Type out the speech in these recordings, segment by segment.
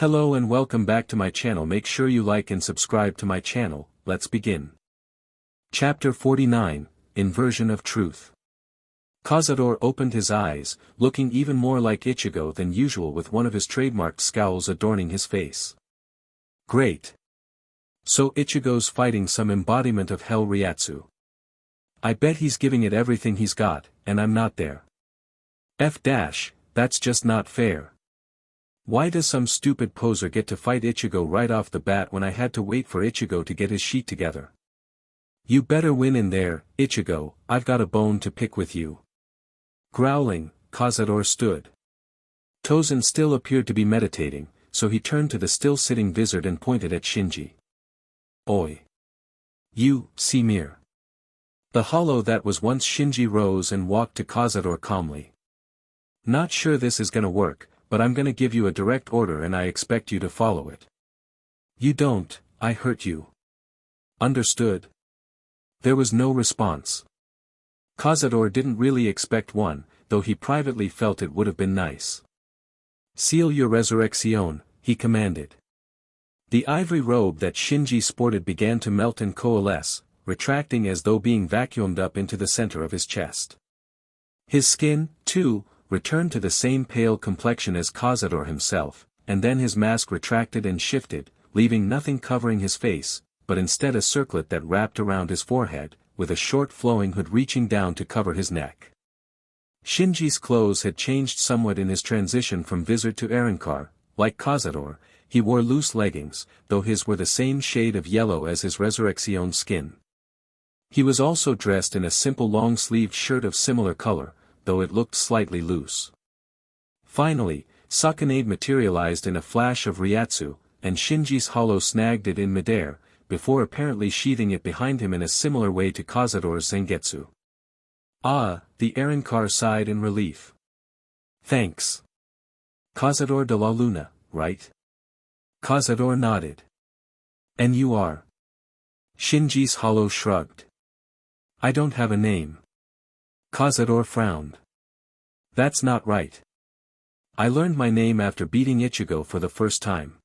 Hello and welcome back to my channel. Make sure you like and subscribe to my channel. Let's begin. Chapter 49, Inversion of Truth. Cazador opened his eyes, looking even more like Ichigo than usual with one of his trademarked scowls adorning his face. Great. So Ichigo's fighting some embodiment of Hell Ryatsu. I bet he's giving it everything he's got, and I'm not there. That's just not fair. Why does some stupid poser get to fight Ichigo right off the bat when I had to wait for Ichigo to get his sheet together? You better win in there, Ichigo, I've got a bone to pick with you. Growling, Cazador stood. Tozen still appeared to be meditating, so he turned to the still-sitting vizard and pointed at Shinji. Oi. You, Simir. The hollow that was once Shinji rose and walked to Cazador calmly. Not sure this is gonna work, but I'm gonna give you a direct order and I expect you to follow it. You don't, I hurt you. Understood? There was no response. Cazador didn't really expect one, though he privately felt it would have been nice. Seal your resurrection, he commanded. The ivory robe that Shinji sported began to melt and coalesce, retracting as though being vacuumed up into the center of his chest. His skin, too, returned to the same pale complexion as Cazador himself, and then his mask retracted and shifted, leaving nothing covering his face, but instead a circlet that wrapped around his forehead, with a short flowing hood reaching down to cover his neck. Shinji's clothes had changed somewhat in his transition from vizard to Arrancar. Like Cazador, he wore loose leggings, though his were the same shade of yellow as his resurrection's skin. He was also dressed in a simple long-sleeved shirt of similar color, though it looked slightly loose. Finally, Sakanade materialized in a flash of Ryatsu, and Shinji's hollow snagged it in midair, before apparently sheathing it behind him in a similar way to Cazador's Zangetsu. Ah, the Arrancar sighed in relief. Thanks. Cazador de la Luna, right? Cazador nodded. And you are? Shinji's hollow shrugged. I don't have a name. Cazador frowned. That's not right. I learned my name after beating Ichigo for the first time.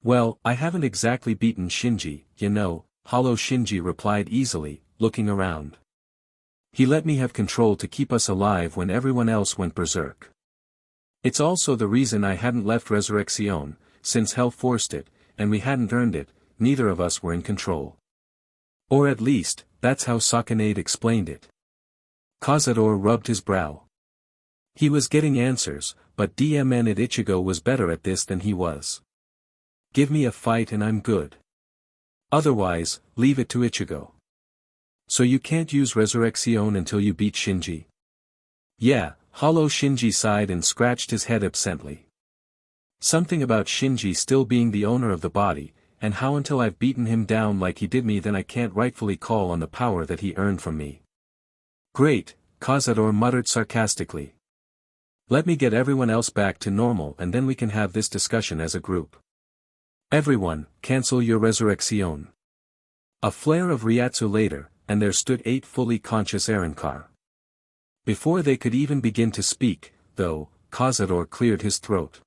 Well, I haven't exactly beaten Shinji, you know, Hollow Shinji replied easily, looking around. He let me have control to keep us alive when everyone else went berserk. It's also the reason I hadn't left Resurrection, since Hell forced it, and we hadn't earned it, neither of us were in control. Or at least, that's how Sakanade explained it. Cazador rubbed his brow. He was getting answers, but DMN at Ichigo was better at this than he was. Give me a fight and I'm good. Otherwise, leave it to Ichigo. So you can't use Resurrection until you beat Shinji? Yeah, Hollow Shinji sighed and scratched his head absently. Something about Shinji still being the owner of the body, and how until I've beaten him down like he did me then I can't rightfully call on the power that he earned from me. Great, Cazador muttered sarcastically. Let me get everyone else back to normal and then we can have this discussion as a group. Everyone, cancel your resurrection. A flare of Ryatsu later, and there stood 8 fully conscious Arrancar. Before they could even begin to speak, though, Cazador cleared his throat.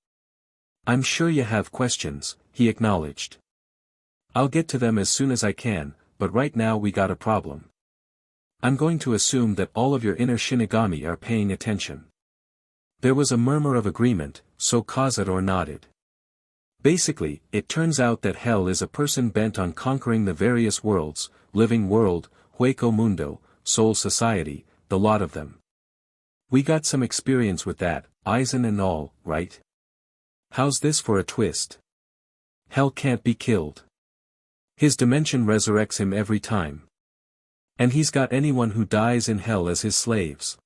I'm sure you have questions, he acknowledged. I'll get to them as soon as I can, but right now we got a problem. I'm going to assume that all of your inner Shinigami are paying attention. There was a murmur of agreement, so Cazador nodded. Basically, it turns out that Hell is a person bent on conquering the various worlds, living world, Hueco Mundo, Soul Society, the lot of them. We got some experience with that, Aizen and all, right? How's this for a twist? Hell can't be killed. His dimension resurrects him every time. And he's got anyone who dies in Hell as his slaves.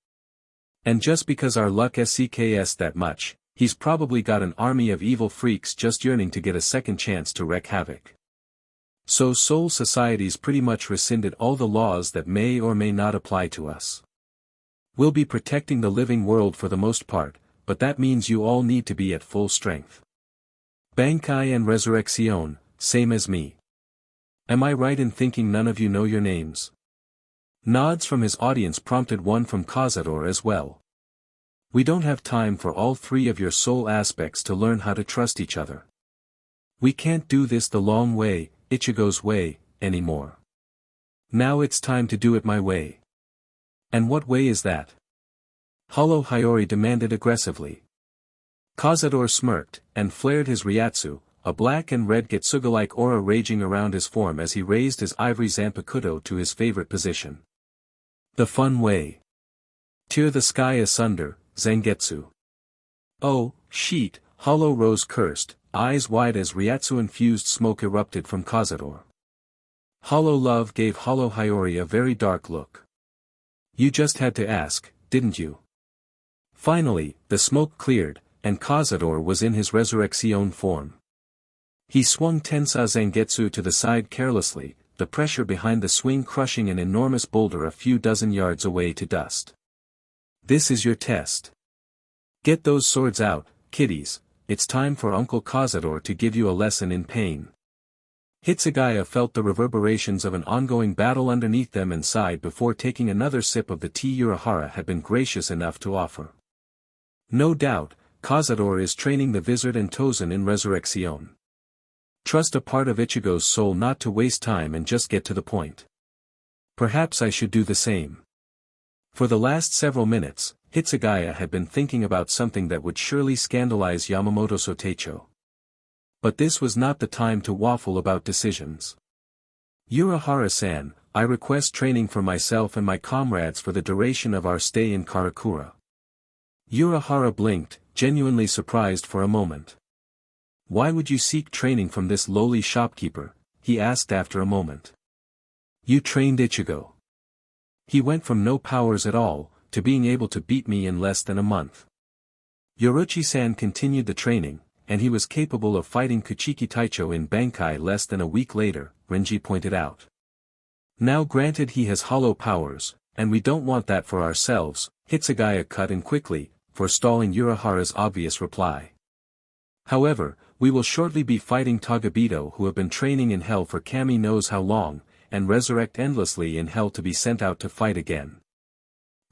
And just because our luck SCKS that much, he's probably got an army of evil freaks just yearning to get a second chance to wreak havoc. So Soul Society's pretty much rescinded all the laws that may or may not apply to us. We'll be protecting the living world for the most part, but that means you all need to be at full strength. Bankai and Resurrection, same as me. Am I right in thinking none of you know your names? Nods from his audience prompted one from Cazador as well. We don't have time for all three of your soul aspects to learn how to trust each other. We can't do this the long way, Ichigo's way, anymore. Now it's time to do it my way. And what way is that? Hollow Hiyori demanded aggressively. Cazador smirked, and flared his Ryatsu, a black and red Getsuga-like aura raging around his form as he raised his ivory Zanpakuto to his favorite position. The fun way. Tear the sky asunder, Zangetsu. Oh, sheet, Hollow Rose cursed, eyes wide as Ryatsu-infused smoke erupted from Cazador. Hollow Love gave Hollow Hiyori a very dark look. You just had to ask, didn't you? Finally, the smoke cleared, and Cazador was in his Resurrection form. He swung Tensa Zangetsu to the side carelessly, the pressure behind the swing crushing an enormous boulder a few dozen yards away to dust. This is your test. Get those swords out, kiddies, it's time for Uncle Cazador to give you a lesson in pain. Hitsugaya felt the reverberations of an ongoing battle underneath them and sighed before taking another sip of the tea Urahara had been gracious enough to offer. No doubt, Cazador is training the vizard and Tozen in Resurrection. Trust a part of Ichigo's soul not to waste time and just get to the point. Perhaps I should do the same. For the last several minutes, Hitsugaya had been thinking about something that would surely scandalize Yamamoto Sotecho. But this was not the time to waffle about decisions. Urahara-san, I request training for myself and my comrades for the duration of our stay in Karakura. Urahara blinked, genuinely surprised for a moment. Why would you seek training from this lowly shopkeeper? He asked after a moment. You trained Ichigo. He went from no powers at all, to being able to beat me in less than a month. Yoruchi-san continued the training, and he was capable of fighting Kuchiki Taicho in Bankai less than a week later, Renji pointed out. Now granted he has hollow powers, and we don't want that for ourselves, Hitsugaya cut in quickly, forestalling Urahara's obvious reply. However, we will shortly be fighting Tagabito who have been training in hell for Kami knows how long, and resurrect endlessly in hell to be sent out to fight again.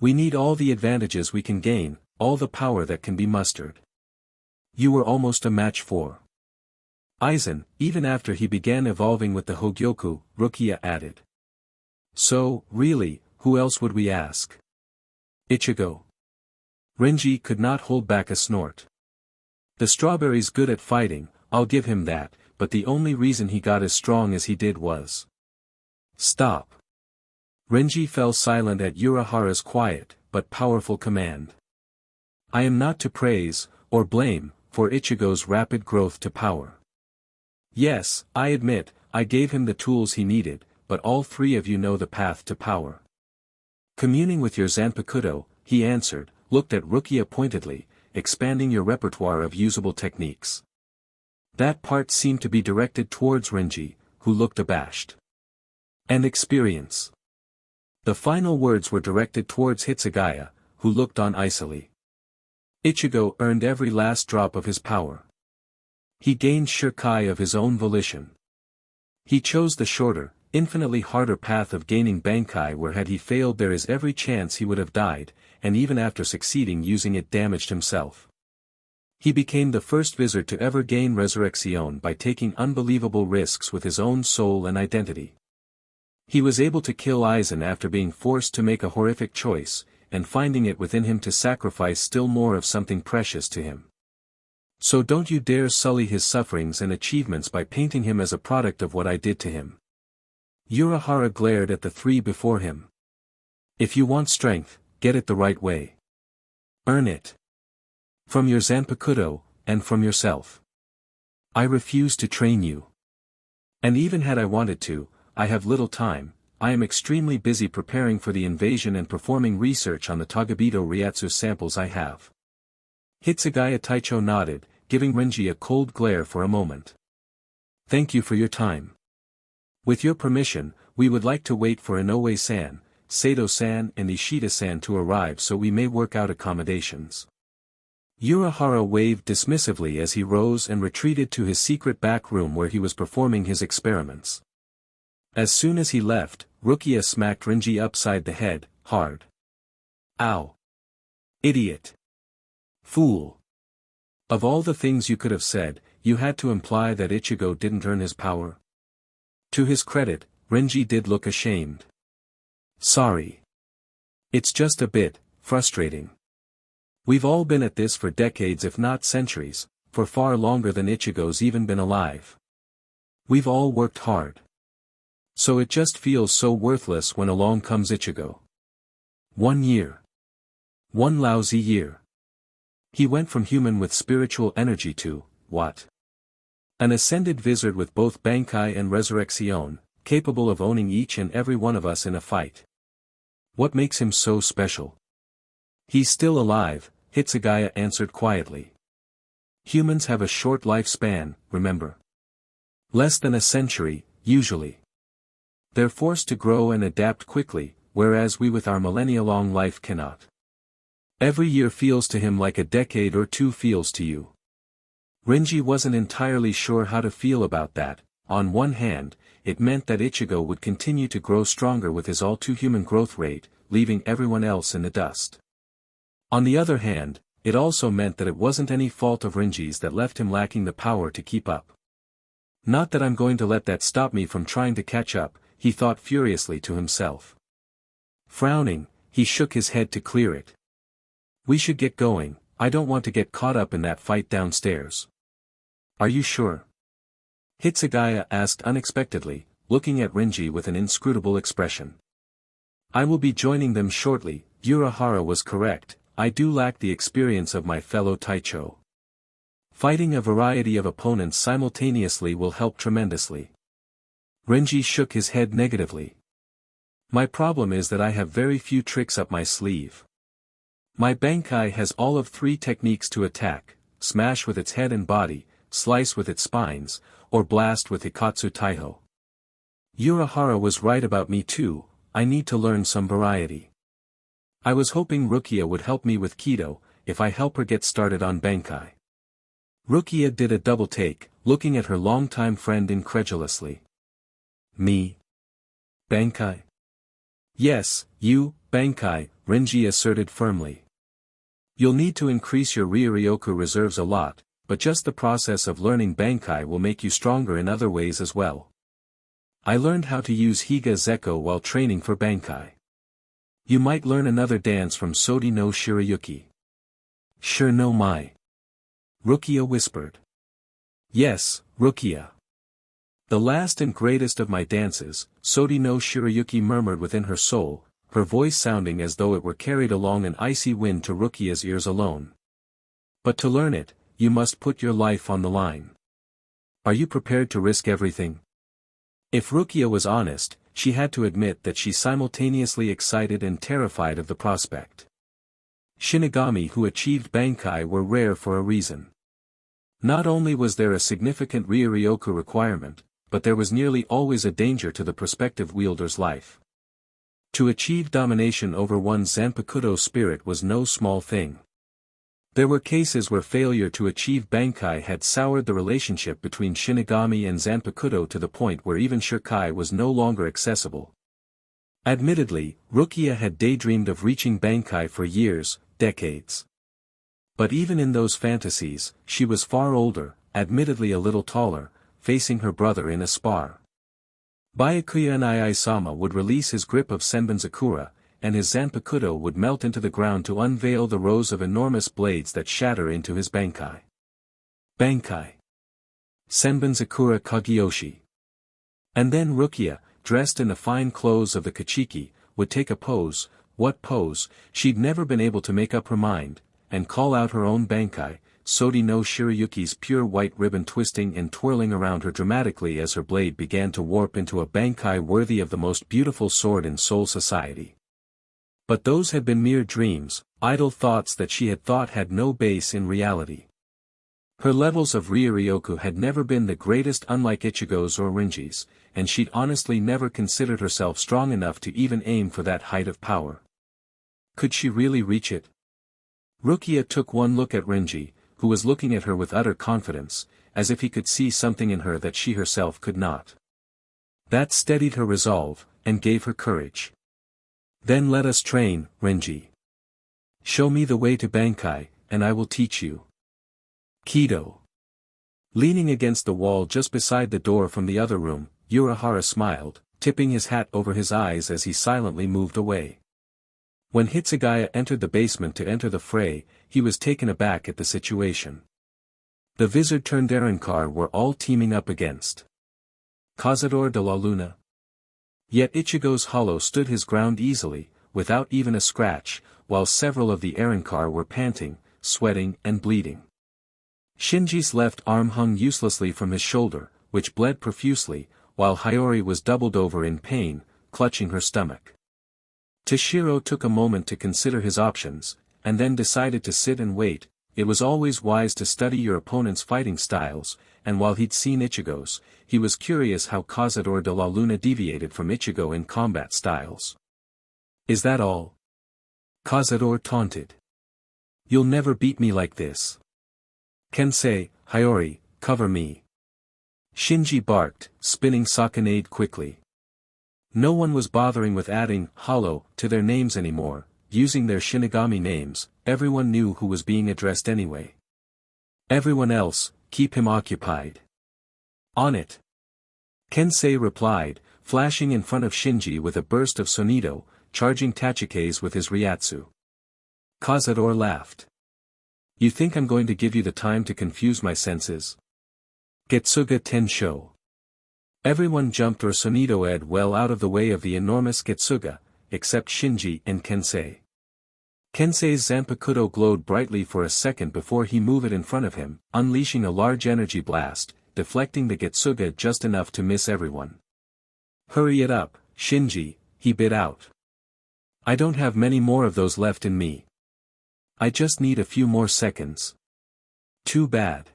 We need all the advantages we can gain, all the power that can be mustered. You were almost a match for Aizen, even after he began evolving with the Hogyoku, Rukia added. So, really, who else would we ask? Ichigo. Renji could not hold back a snort. The strawberry's good at fighting, I'll give him that, but the only reason he got as strong as he did was. Stop. Renji fell silent at Urahara's quiet, but powerful command. I am not to praise, or blame, for Ichigo's rapid growth to power. Yes, I admit, I gave him the tools he needed, but all three of you know the path to power. Communing with your Zanpakuto, he answered, looked at Rukia pointedly, expanding your repertoire of usable techniques. That part seemed to be directed towards Renji, who looked abashed. And experience. The final words were directed towards Hitsugaya, who looked on icily. Ichigo earned every last drop of his power. He gained Shirkai of his own volition. He chose the shorter, infinitely harder path of gaining Bankai where had he failed there is every chance he would have died, and even after succeeding using it damaged himself. He became the first vizard to ever gain Resurrection by taking unbelievable risks with his own soul and identity. He was able to kill Aizen after being forced to make a horrific choice, and finding it within him to sacrifice still more of something precious to him. So don't you dare sully his sufferings and achievements by painting him as a product of what I did to him. Urahara glared at the three before him. If you want strength, get it the right way. Earn it. From your Zanpakuto, and from yourself. I refuse to train you. And even had I wanted to, I have little time, I am extremely busy preparing for the invasion and performing research on the Tagabito Ryatsu samples I have. Hitsugaya Taicho nodded, giving Renji a cold glare for a moment. Thank you for your time. With your permission, we would like to wait for Inoue-san, Sato-san and Ishida-san to arrive so we may work out accommodations. Urahara waved dismissively as he rose and retreated to his secret back room where he was performing his experiments. As soon as he left, Rukia smacked Renji upside the head, hard. Ow! Idiot! Fool! Of all the things you could have said, you had to imply that Ichigo didn't earn his power. To his credit, Renji did look ashamed. Sorry. It's just a bit frustrating. We've all been at this for decades if not centuries, for far longer than Ichigo's even been alive. We've all worked hard. So it just feels so worthless when along comes Ichigo. 1 year. One lousy year. He went from human with spiritual energy to, what? An ascended vizard with both Bankai and Resurrection, capable of owning each and every one of us in a fight. What makes him so special? He's still alive, Hitsugaya answered quietly. Humans have a short lifespan, remember? Less than a century, usually. They're forced to grow and adapt quickly, whereas we with our millennia-long life cannot. Every year feels to him like a decade or two feels to you. Renji wasn't entirely sure how to feel about that. On one hand, it meant that Ichigo would continue to grow stronger with his all-too-human growth rate, leaving everyone else in the dust. On the other hand, it also meant that it wasn't any fault of Renji's that left him lacking the power to keep up. Not that I'm going to let that stop me from trying to catch up, he thought furiously to himself. Frowning, he shook his head to clear it. We should get going, I don't want to get caught up in that fight downstairs. Are you sure? Hitsugaya asked unexpectedly, looking at Renji with an inscrutable expression. I will be joining them shortly, Urahara was correct, I do lack the experience of my fellow Taicho. Fighting a variety of opponents simultaneously will help tremendously. Renji shook his head negatively. My problem is that I have very few tricks up my sleeve. My Bankai has all of 3 techniques to attack, smash with its head and body, slice with its spines, or blast with Hikatsu Taiho. Urahara was right about me too, I need to learn some variety. I was hoping Rukia would help me with keto, if I help her get started on Bankai. Rukia did a double take, looking at her longtime friend incredulously. Me? Bankai? Yes, you, Bankai, Renji asserted firmly. You'll need to increase your Ryoryoku reserves a lot, but just the process of learning Bankai will make you stronger in other ways as well. I learned how to use Higa Zeko while training for Bankai. You might learn another dance from Sodi no Shirayuki. Sure no mai. Rukia whispered. Yes, Rukia. The last and greatest of my dances, Sodi no Shirayuki murmured within her soul, her voice sounding as though it were carried along an icy wind to Rukia's ears alone. But to learn it, you must put your life on the line. Are you prepared to risk everything? If Rukia was honest, she had to admit that she's simultaneously excited and terrified of the prospect. Shinigami who achieved Bankai were rare for a reason. Not only was there a significant Ryoryoku requirement, but there was nearly always a danger to the prospective wielder's life. To achieve domination over one's Zanpakuto spirit was no small thing. There were cases where failure to achieve Bankai had soured the relationship between Shinigami and Zanpakuto to the point where even Shirkai was no longer accessible. Admittedly, Rukia had daydreamed of reaching Bankai for years, decades. But even in those fantasies, she was far older, admittedly a little taller, facing her brother in a spar. Byakuya Nai-sama would release his grip of Senbonzakura, and his Zanpakuto would melt into the ground to unveil the rows of enormous blades that shatter into his Bankai. Bankai. Senbonzakura Kageyoshi. And then Rukia, dressed in the fine clothes of the Kachiki, would take a pose, what pose, she'd never been able to make up her mind, and call out her own Bankai, Sodi no Shirayuki's pure white ribbon twisting and twirling around her dramatically as her blade began to warp into a Bankai worthy of the most beautiful sword in Soul Society. But those had been mere dreams, idle thoughts that she had thought had no base in reality. Her levels of Ryoryoku had never been the greatest unlike Ichigo's or Renji's, and she'd honestly never considered herself strong enough to even aim for that height of power. Could she really reach it? Rukia took one look at Renji, who was looking at her with utter confidence, as if he could see something in her that she herself could not. That steadied her resolve, and gave her courage. Then let us train, Renji. Show me the way to Bankai, and I will teach you. Keto. Leaning against the wall just beside the door from the other room, Urahara smiled, tipping his hat over his eyes as he silently moved away. When Hitsugaya entered the basement to enter the fray, he was taken aback at the situation. The vizard turned Aaronkar were all teaming up against Cazador de la Luna. Yet Ichigo's hollow stood his ground easily, without even a scratch, while several of the Aaronkar were panting, sweating and bleeding. Shinji's left arm hung uselessly from his shoulder, which bled profusely, while Hiyori was doubled over in pain, clutching her stomach. Toshiro took a moment to consider his options, and then decided to sit and wait. It was always wise to study your opponent's fighting styles, and while he'd seen Ichigo's, he was curious how Cazador de la Luna deviated from Ichigo in combat styles. "Is that all?" Cazador taunted. "You'll never beat me like this." "Kensei, Hiyori, cover me." Shinji barked, spinning Sakanade quickly. No one was bothering with adding "hollow" to their names anymore, using their Shinigami names. Everyone knew who was being addressed anyway. "Everyone else, keep him occupied." "On it." Kensei replied, flashing in front of Shinji with a burst of Sonido, charging Tachikes with his Ryatsu. Cazador laughed. "You think I'm going to give you the time to confuse my senses?" Getsuga Tensho. Everyone jumped or Sonido-ed well out of the way of the enormous Getsuga, except Shinji and Kensei. Kensei's Zanpakuto glowed brightly for a second before he moved it in front of him, unleashing a large energy blast, deflecting the Getsuga just enough to miss everyone. "Hurry it up, Shinji," he bit out. "I don't have many more of those left in me. I just need a few more seconds." "Too bad."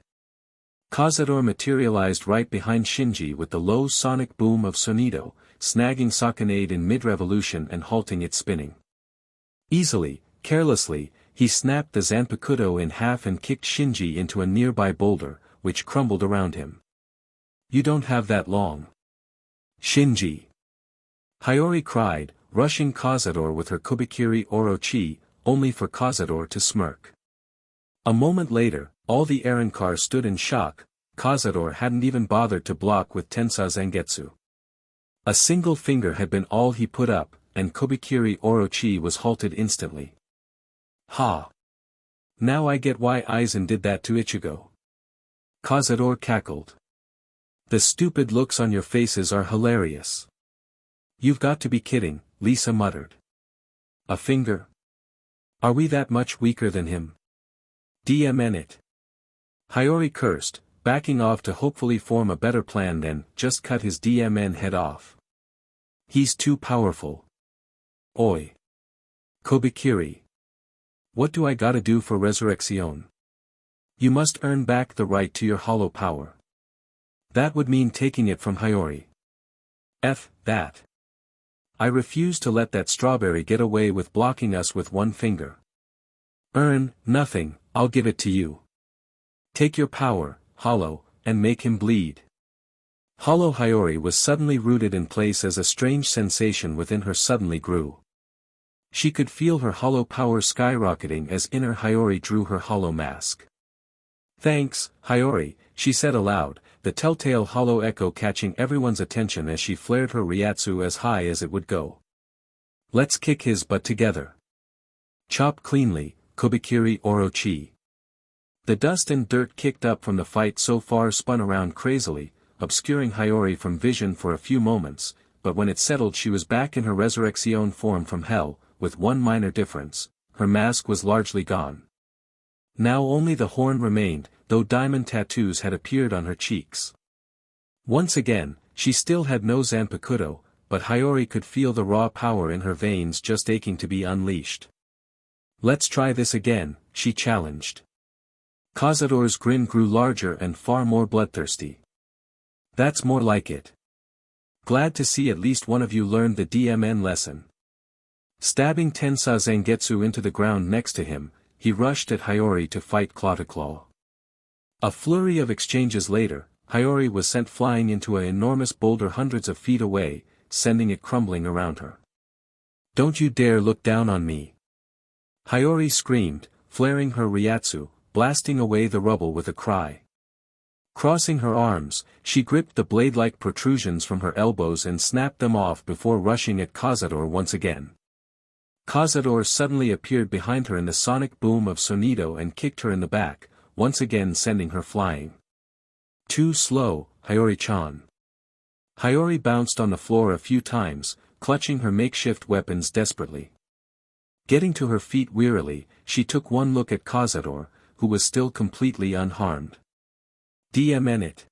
Cazador materialized right behind Shinji with the low sonic boom of Sonido, snagging Sakanade in mid-revolution and halting its spinning. Easily, carelessly, he snapped the Zanpakuto in half and kicked Shinji into a nearby boulder, which crumbled around him. "You don't have that long." "Shinji!" Hiyori cried, rushing Cazador with her Kubikiri Orochi, only for Cazador to smirk. A moment later, all the Aaronkar stood in shock. Cazador hadn't even bothered to block with Tensa Zangetsu. A single finger had been all he put up, and Kubikiri Orochi was halted instantly. "Ha! Now I get why Aizen did that to Ichigo." Cazador cackled. "The stupid looks on your faces are hilarious." "You've got to be kidding," Lisa muttered. "A finger? Are we that much weaker than him?" "DMN it." Hiyori cursed, backing off to hopefully form a better plan than just cut his DMN head off. "He's too powerful." "Oi. Kobikiri. What do I gotta do for Resurrection?" "You must earn back the right to your hollow power." "That would mean taking it from Hiyori." "F that. I refuse to let that strawberry get away with blocking us with one finger." "Earn nothing, I'll give it to you. Take your power, Hollow, and make him bleed." Hollow Hiyori was suddenly rooted in place as a strange sensation within her suddenly grew. She could feel her hollow power skyrocketing as inner Hiyori drew her hollow mask. "Thanks, Hiyori," she said aloud, the telltale hollow echo catching everyone's attention as she flared her Ryatsu as high as it would go. "Let's kick his butt together. Chop cleanly, Kubikiri Orochi." The dust and dirt kicked up from the fight so far spun around crazily, obscuring Hiyori from vision for a few moments, but when it settled she was back in her Resurrection form from hell, with one minor difference: her mask was largely gone. Now only the horn remained, though diamond tattoos had appeared on her cheeks. Once again, she still had no Zanpakuto, but Hiyori could feel the raw power in her veins just aching to be unleashed. "Let's try this again," she challenged. Cazador's grin grew larger and far more bloodthirsty. "That's more like it. Glad to see at least one of you learned the DMN lesson." Stabbing Tensa Zangetsu into the ground next to him, he rushed at Hiyori to fight claw to claw. A flurry of exchanges later, Hiyori was sent flying into an enormous boulder hundreds of feet away, sending it crumbling around her. "Don't you dare look down on me!" Hiyori screamed, flaring her Ryatsu, blasting away the rubble with a cry. Crossing her arms, she gripped the blade-like protrusions from her elbows and snapped them off before rushing at Cazador once again. Cazador suddenly appeared behind her in the sonic boom of sonido and kicked her in the back, once again sending her flying. Too slow, Hiyori-chan. Hiyori bounced on the floor a few times, clutching her makeshift weapons desperately. Getting to her feet wearily, she took one look at Cazador, who was still completely unharmed. DMN it.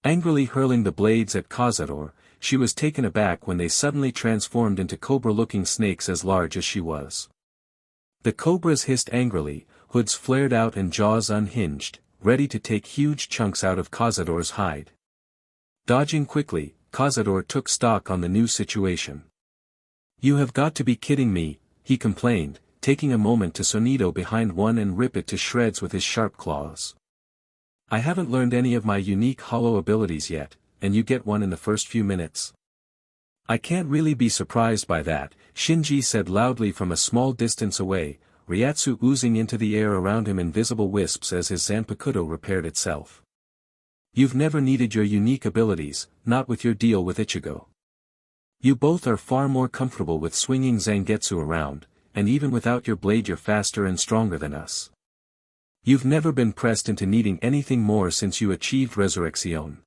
Angrily hurling the blades at Cazador, she was taken aback when they suddenly transformed into cobra-looking snakes as large as she was. The cobras hissed angrily, hoods flared out and jaws unhinged, ready to take huge chunks out of Cazador's hide. Dodging quickly, Cazador took stock on the new situation. "You have got to be kidding me," he complained, taking a moment to sonido behind one and rip it to shreds with his sharp claws. "I haven't learned any of my unique hollow abilities yet, and you get one in the first few minutes." "I can't really be surprised by that," Shinji said loudly from a small distance away, Ryatsu oozing into the air around him in visible wisps as his Zanpakuto repaired itself. "You've never needed your unique abilities, not with your deal with Ichigo. You both are far more comfortable with swinging Zangetsu around, and even without your blade you're faster and stronger than us. You've never been pressed into needing anything more since you achieved Resurrection."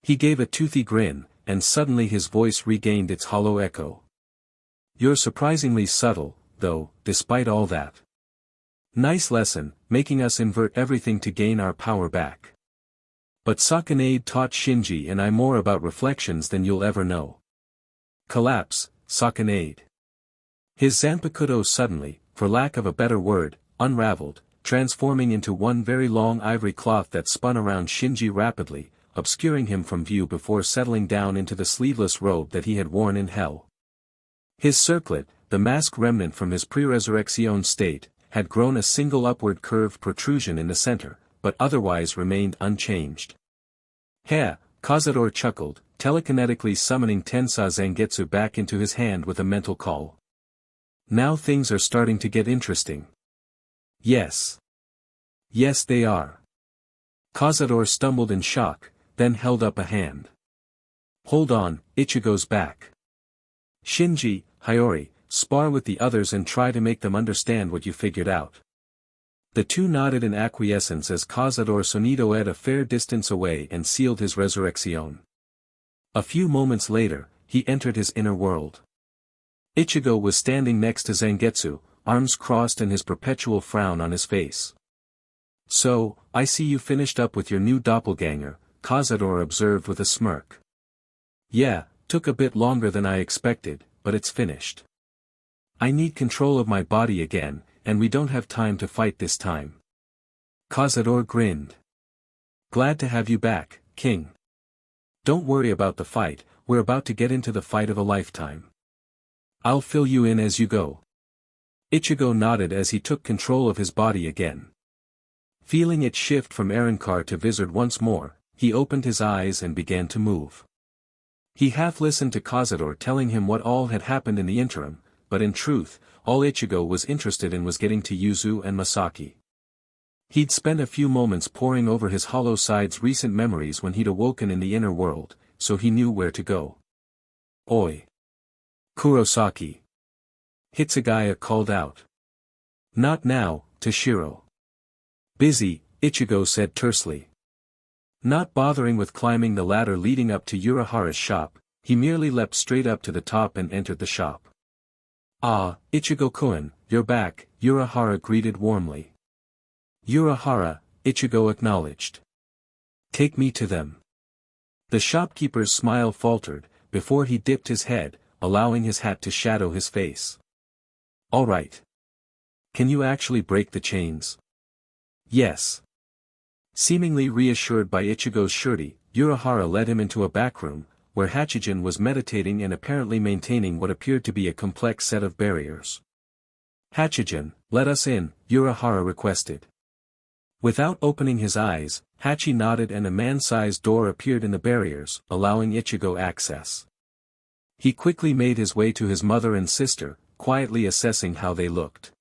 He gave a toothy grin, and suddenly his voice regained its hollow echo. "You're surprisingly subtle, though, despite all that. Nice lesson, making us invert everything to gain our power back. But Sakanade taught Shinji and I more about reflections than you'll ever know. Collapse, Sakanade." His Zanpakuto suddenly, for lack of a better word, unraveled, transforming into one very long ivory cloth that spun around Shinji rapidly, obscuring him from view before settling down into the sleeveless robe that he had worn in hell. His circlet, the mask remnant from his pre-resurrection state, had grown a single upward curved protrusion in the center, but otherwise remained unchanged. "Heh," Cazador chuckled, telekinetically summoning Tensa Zangetsu back into his hand with a mental call. "Now things are starting to get interesting." "Yes. Yes they are." Cazador stumbled in shock, then held up a hand. "Hold on, Ichigo's back. Shinji, Hiyori, spar with the others and try to make them understand what you figured out." The two nodded in acquiescence as Cazador sonidoed a fair distance away and sealed his resurrection. A few moments later, he entered his inner world. Ichigo was standing next to Zangetsu, arms crossed and his perpetual frown on his face. "So, I see you finished up with your new doppelganger," Cazador observed with a smirk. "Yeah, took a bit longer than I expected, but it's finished. I need control of my body again, and we don't have time to fight this time." Cazador grinned. "Glad to have you back, King. Don't worry about the fight, we're about to get into the fight of a lifetime. I'll fill you in as you go." Ichigo nodded as he took control of his body again. Feeling it shift from Arrancar to Vizard once more, he opened his eyes and began to move. He half listened to Cazador telling him what all had happened in the interim, but in truth, all Ichigo was interested in was getting to Yuzu and Masaki. He'd spent a few moments poring over his hollow side's recent memories when he'd awoken in the inner world, so he knew where to go. "Oi! Kurosaki!" Hitsugaya called out. "Not now, Toshiro." "Busy," Ichigo said tersely. Not bothering with climbing the ladder leading up to Urahara's shop, he merely leapt straight up to the top and entered the shop. "Ah, Ichigo-kun, you're back," Urahara greeted warmly. "Urahara," Ichigo acknowledged. "Take me to them." The shopkeeper's smile faltered, before he dipped his head, allowing his hat to shadow his face. "All right. Can you actually break the chains?" "Yes." Seemingly reassured by Ichigo's surety, Urahara led him into a back room, where Hachijin was meditating and apparently maintaining what appeared to be a complex set of barriers. "Hachijin, let us in," Urahara requested. Without opening his eyes, Hachi nodded and a man-sized door appeared in the barriers, allowing Ichigo access. He quickly made his way to his mother and sister, quietly assessing how they looked.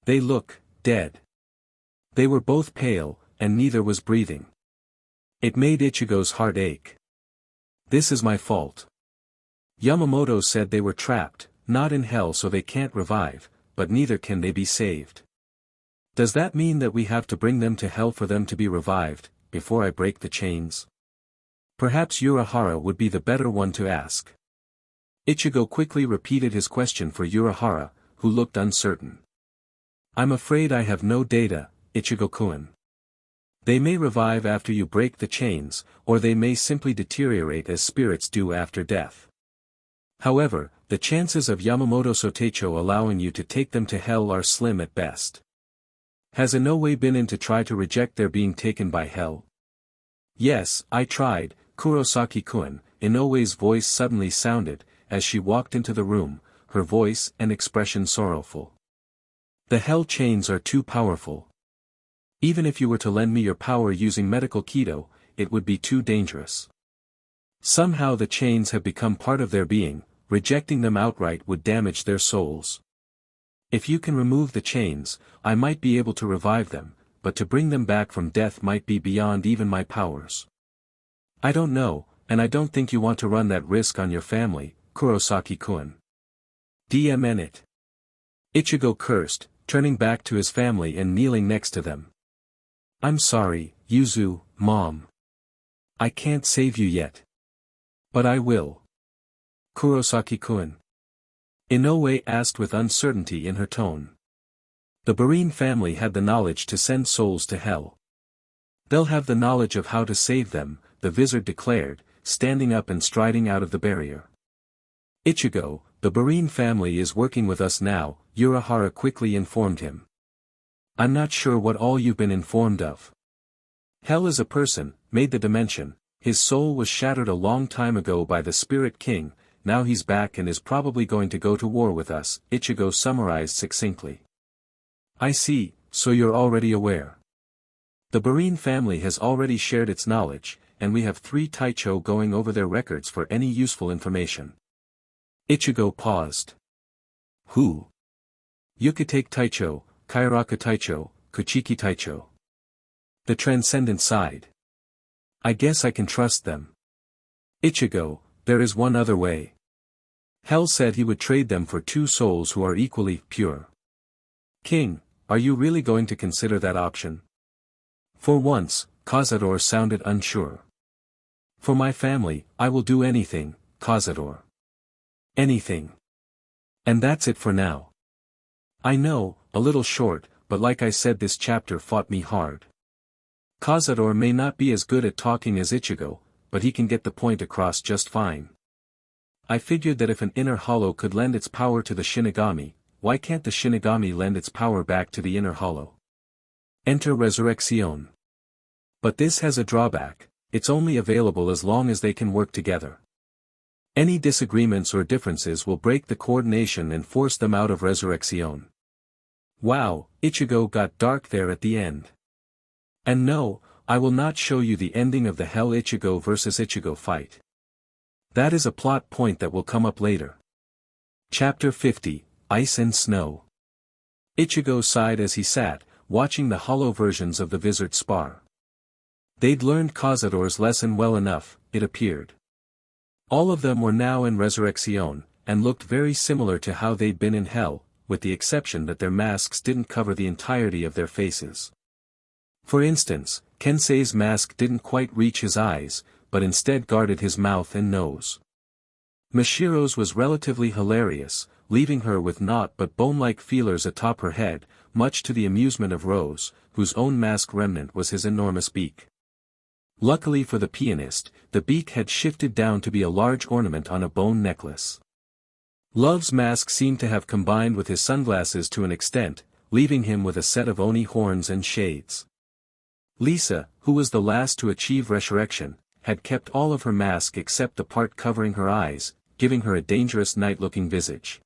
"They look dead." They were both pale, and neither was breathing. It made Ichigo's heart ache. This is my fault. Yamamoto said they were trapped, not in hell so they can't revive, but neither can they be saved. Does that mean that we have to bring them to hell for them to be revived, before I break the chains? Perhaps Urahara would be the better one to ask. Ichigo quickly repeated his question for Urahara, who looked uncertain. I'm afraid I have no data, Ichigo-kun. They may revive after you break the chains, or they may simply deteriorate as spirits do after death. However, the chances of Yamamoto Sotecho allowing you to take them to hell are slim at best. Has Inoue been in to try to reject their being taken by hell? Yes, I tried, Kurosaki-kun, Inoue's voice suddenly sounded, as she walked into the room, her voice and expression sorrowful. The hell chains are too powerful. Even if you were to lend me your power using medical keto, it would be too dangerous. Somehow the chains have become part of their being, rejecting them outright would damage their souls. If you can remove the chains, I might be able to revive them, but to bring them back from death might be beyond even my powers. I don't know, and I don't think you want to run that risk on your family, Kurosaki-kun. DMN it. Ichigo cursed, turning back to his family and kneeling next to them. I'm sorry, Yuzu, Mom. I can't save you yet. But I will. Kurosaki-kun. Inoue asked with uncertainty in her tone. The Barine family had the knowledge to send souls to hell. They'll have the knowledge of how to save them, the vizard declared, standing up and striding out of the barrier. Ichigo, the Barine family is working with us now, Urahara quickly informed him. I'm not sure what all you've been informed of. Hell is a person, made the dimension, his soul was shattered a long time ago by the Spirit King, now he's back and is probably going to go to war with us, Ichigo summarized succinctly. I see, so you're already aware. The Barine family has already shared its knowledge, and we have 3 Taicho going over their records for any useful information. Ichigo paused. Who? Yukitake Taicho, Kairaka Taicho, Kuchiki Taicho. The transcendent side. I guess I can trust them. Ichigo, there is one other way. Hell said he would trade them for 2 souls who are equally pure. King, are you really going to consider that option? For once, Cazador sounded unsure. For my family, I will do anything, Cazador. Anything. And that's it for now. I know, a little short, but like I said this chapter fought me hard. Cazador may not be as good at talking as Ichigo, but he can get the point across just fine. I figured that if an inner hollow could lend its power to the Shinigami, why can't the Shinigami lend its power back to the inner hollow? Enter Resurrection. But this has a drawback, it's only available as long as they can work together. Any disagreements or differences will break the coordination and force them out of Resurrection. Wow, Ichigo got dark there at the end. And no, I will not show you the ending of the Hell Ichigo vs Ichigo fight. That is a plot point that will come up later. Chapter 50, Ice and Snow. Ichigo sighed as he sat, watching the hollow versions of the vizard spar. They'd learned Cazador's lesson well enough, it appeared. All of them were now in Resurrection, and looked very similar to how they'd been in Hell, with the exception that their masks didn't cover the entirety of their faces. For instance, Kensei's mask didn't quite reach his eyes, but instead guarded his mouth and nose. Mashiro's was relatively hilarious, leaving her with naught but bone-like feelers atop her head, much to the amusement of Rose, whose own mask remnant was his enormous beak. Luckily for the pianist, the beak had shifted down to be a large ornament on a bone necklace. Love's mask seemed to have combined with his sunglasses to an extent, leaving him with a set of oni horns and shades. Lisa, who was the last to achieve resurrection, had kept all of her mask except the part covering her eyes, giving her a dangerous night-looking visage.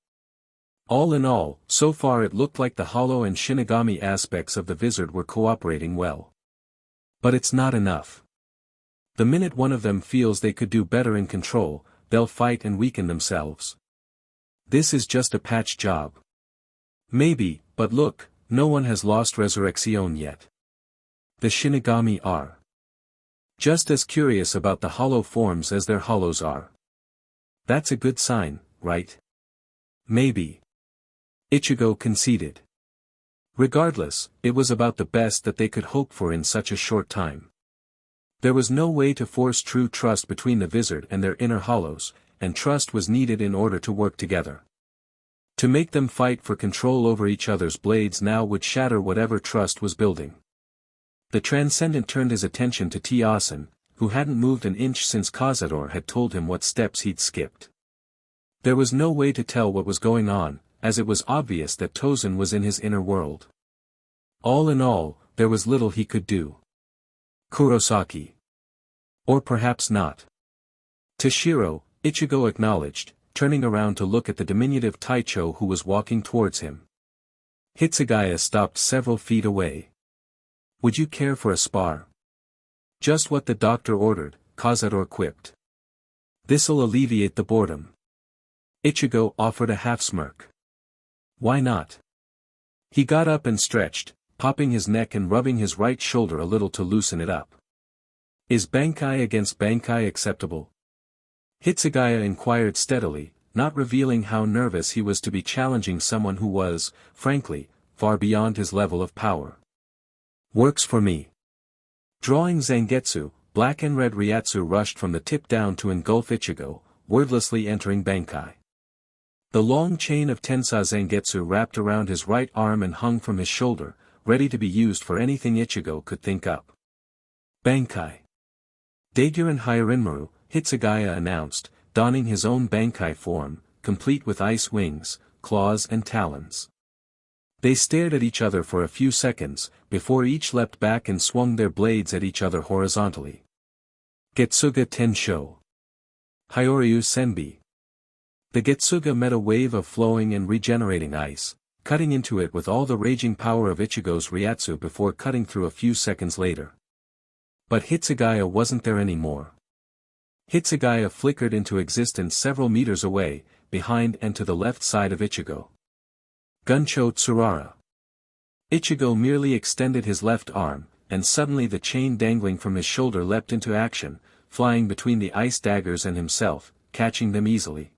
All in all, so far it looked like the hollow and Shinigami aspects of the vizard were cooperating well. But it's not enough. The minute one of them feels they could do better in control, they'll fight and weaken themselves. This is just a patch job. Maybe, but look, no one has lost Resurrection yet. The Shinigami are. Just as curious about the hollow forms as their hollows are. That's a good sign, right? Maybe. Ichigo conceded. Regardless, it was about the best that they could hope for in such a short time. There was no way to force true trust between the vizard and their inner hollows, and trust was needed in order to work together. To make them fight for control over each other's blades now would shatter whatever trust was building. The Transcendent turned his attention to Tiosen, who hadn't moved an inch since Cazador had told him what steps he'd skipped. There was no way to tell what was going on, as it was obvious that Tozen was in his inner world. All in all, there was little he could do. Kurosaki. Or perhaps not. Toshiro, Ichigo acknowledged, turning around to look at the diminutive Taicho who was walking towards him. Hitsugaya stopped several feet away. Would you care for a spar? Just what the doctor ordered, Cazador quipped. This'll alleviate the boredom. Ichigo offered a half-smirk. Why not? He got up and stretched, popping his neck and rubbing his right shoulder a little to loosen it up. Is Bankai against Bankai acceptable? Hitsugaya inquired steadily, not revealing how nervous he was to be challenging someone who was, frankly, far beyond his level of power. Works for me. Drawing Zangetsu, black and red Ryatsu rushed from the tip down to engulf Ichigo, wordlessly entering Bankai. The long chain of Tensa Zangetsu wrapped around his right arm and hung from his shoulder, ready to be used for anything Ichigo could think up. Bankai. Daiguren Hyarinmaru, Hitsugaya announced, donning his own Bankai form, complete with ice wings, claws and talons. They stared at each other for a few seconds, before each leapt back and swung their blades at each other horizontally. Getsuga Tensho. Hyoryu Senbi. The Getsuga met a wave of flowing and regenerating ice, cutting into it with all the raging power of Ichigo's Ryatsu before cutting through a few seconds later. But Hitsugaya wasn't there anymore. Hitsugaya flickered into existence several meters away, behind and to the left side of Ichigo. Guncho Tsurara. Ichigo merely extended his left arm, and suddenly the chain dangling from his shoulder leapt into action, flying between the ice daggers and himself, catching them easily.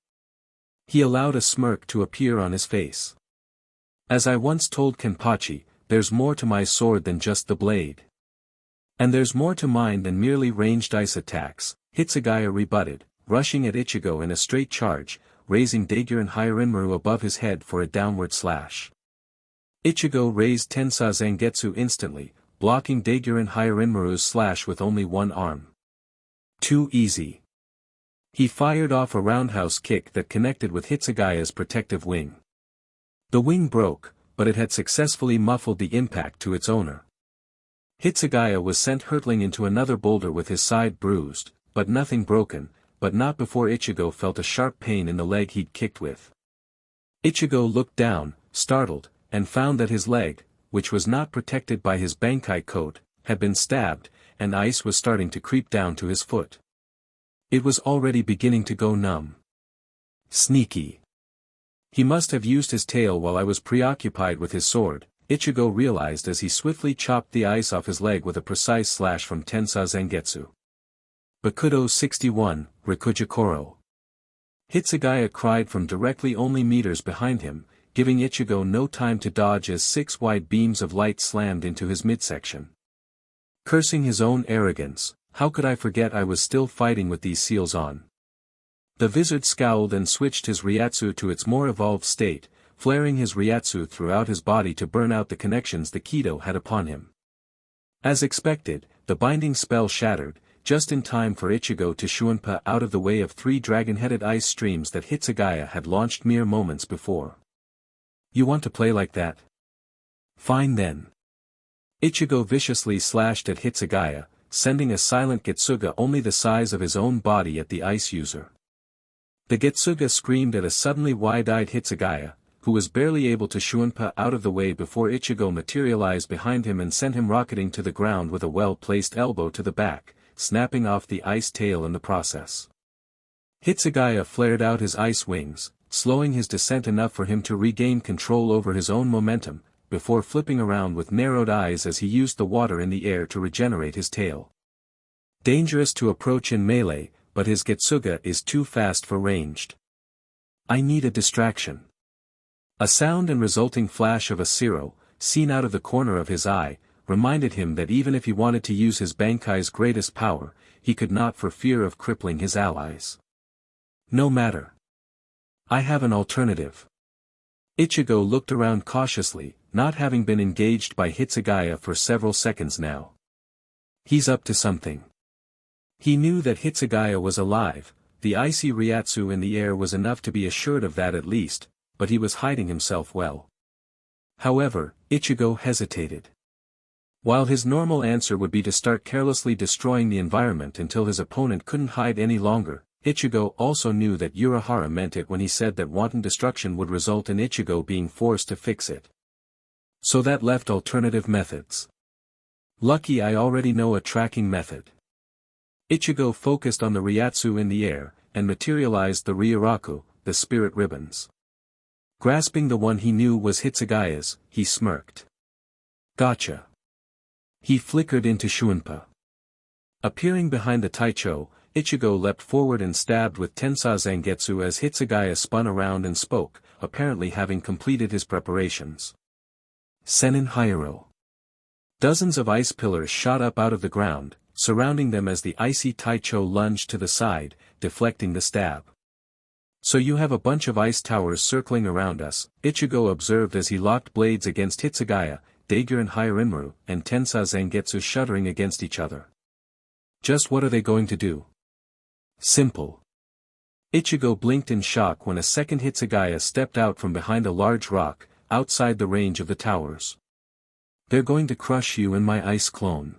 He allowed a smirk to appear on his face. As I once told Kenpachi, there's more to my sword than just the blade. And there's more to mine than merely ranged ice attacks, Hitsugaya rebutted, rushing at Ichigo in a straight charge, raising Daiguren Hyarinmaru above his head for a downward slash. Ichigo raised Tensa Zangetsu instantly, blocking Daiguren Hyarinmaru's slash with only one arm. Too easy. He fired off a roundhouse kick that connected with Hitsugaya's protective wing. The wing broke, but it had successfully muffled the impact to its owner. Hitsugaya was sent hurtling into another boulder with his side bruised, but nothing broken, but not before Ichigo felt a sharp pain in the leg he'd kicked with. Ichigo looked down, startled, and found that his leg, which was not protected by his Bankai coat, had been stabbed, and ice was starting to creep down to his foot. It was already beginning to go numb. Sneaky. He must have used his tail while I was preoccupied with his sword, Ichigo realized as he swiftly chopped the ice off his leg with a precise slash from Tensa Zangetsu. Bakudo 61, Rikujikoro. Hitsugaya cried from directly only meters behind him, giving Ichigo no time to dodge as 6 wide beams of light slammed into his midsection. Cursing his own arrogance, how could I forget I was still fighting with these seals on? The vizard scowled and switched his Ryatsu to its more evolved state, flaring his Ryatsu throughout his body to burn out the connections the keto had upon him. As expected, the binding spell shattered, just in time for Ichigo to shunpa out of the way of 3 dragon-headed ice streams that Hitsugaya had launched mere moments before. You want to play like that? Fine then. Ichigo viciously slashed at Hitsugaya, sending a silent Getsuga only the size of his own body at the ice user. The Getsuga screamed at a suddenly wide-eyed Hitsugaya, who was barely able to shunpa out of the way before Ichigo materialized behind him and sent him rocketing to the ground with a well-placed elbow to the back, snapping off the ice tail in the process. Hitsugaya flared out his ice wings, slowing his descent enough for him to regain control over his own momentum, before flipping around with narrowed eyes as he used the water in the air to regenerate his tail. Dangerous to approach in melee, but his Getsuga is too fast for ranged. I need a distraction. A sound and resulting flash of a Zero, seen out of the corner of his eye, reminded him that even if he wanted to use his Bankai's greatest power, he could not for fear of crippling his allies. No matter. I have an alternative. Ichigo looked around cautiously, not having been engaged by Hitsugaya for several seconds now. He's up to something. He knew that Hitsugaya was alive, the icy Ryatsu in the air was enough to be assured of that at least, but he was hiding himself well. However, Ichigo hesitated. While his normal answer would be to start carelessly destroying the environment until his opponent couldn't hide any longer, Ichigo also knew that Urahara meant it when he said that wanton destruction would result in Ichigo being forced to fix it. So that left alternative methods. Lucky I already know a tracking method. Ichigo focused on the Ryatsu in the air, and materialized the Ryuraku, the spirit ribbons. Grasping the one he knew was Hitsugaya's, he smirked. Gotcha. He flickered into Shunpa. Appearing behind the Taicho, Ichigo leapt forward and stabbed with Tensa Zangetsu as Hitsugaya spun around and spoke, apparently having completed his preparations. Senin Hyero. Dozens of ice pillars shot up out of the ground, surrounding them as the icy Taicho lunged to the side, deflecting the stab. So you have a bunch of ice towers circling around us, Ichigo observed as he locked blades against Hitsugaya, Daiguren Hyarinmaru, and Tensa Zangetsu shuddering against each other. Just what are they going to do? Simple. Ichigo blinked in shock when a second Hitsugaya stepped out from behind a large rock, outside the range of the towers. They're going to crush you and my ice clone.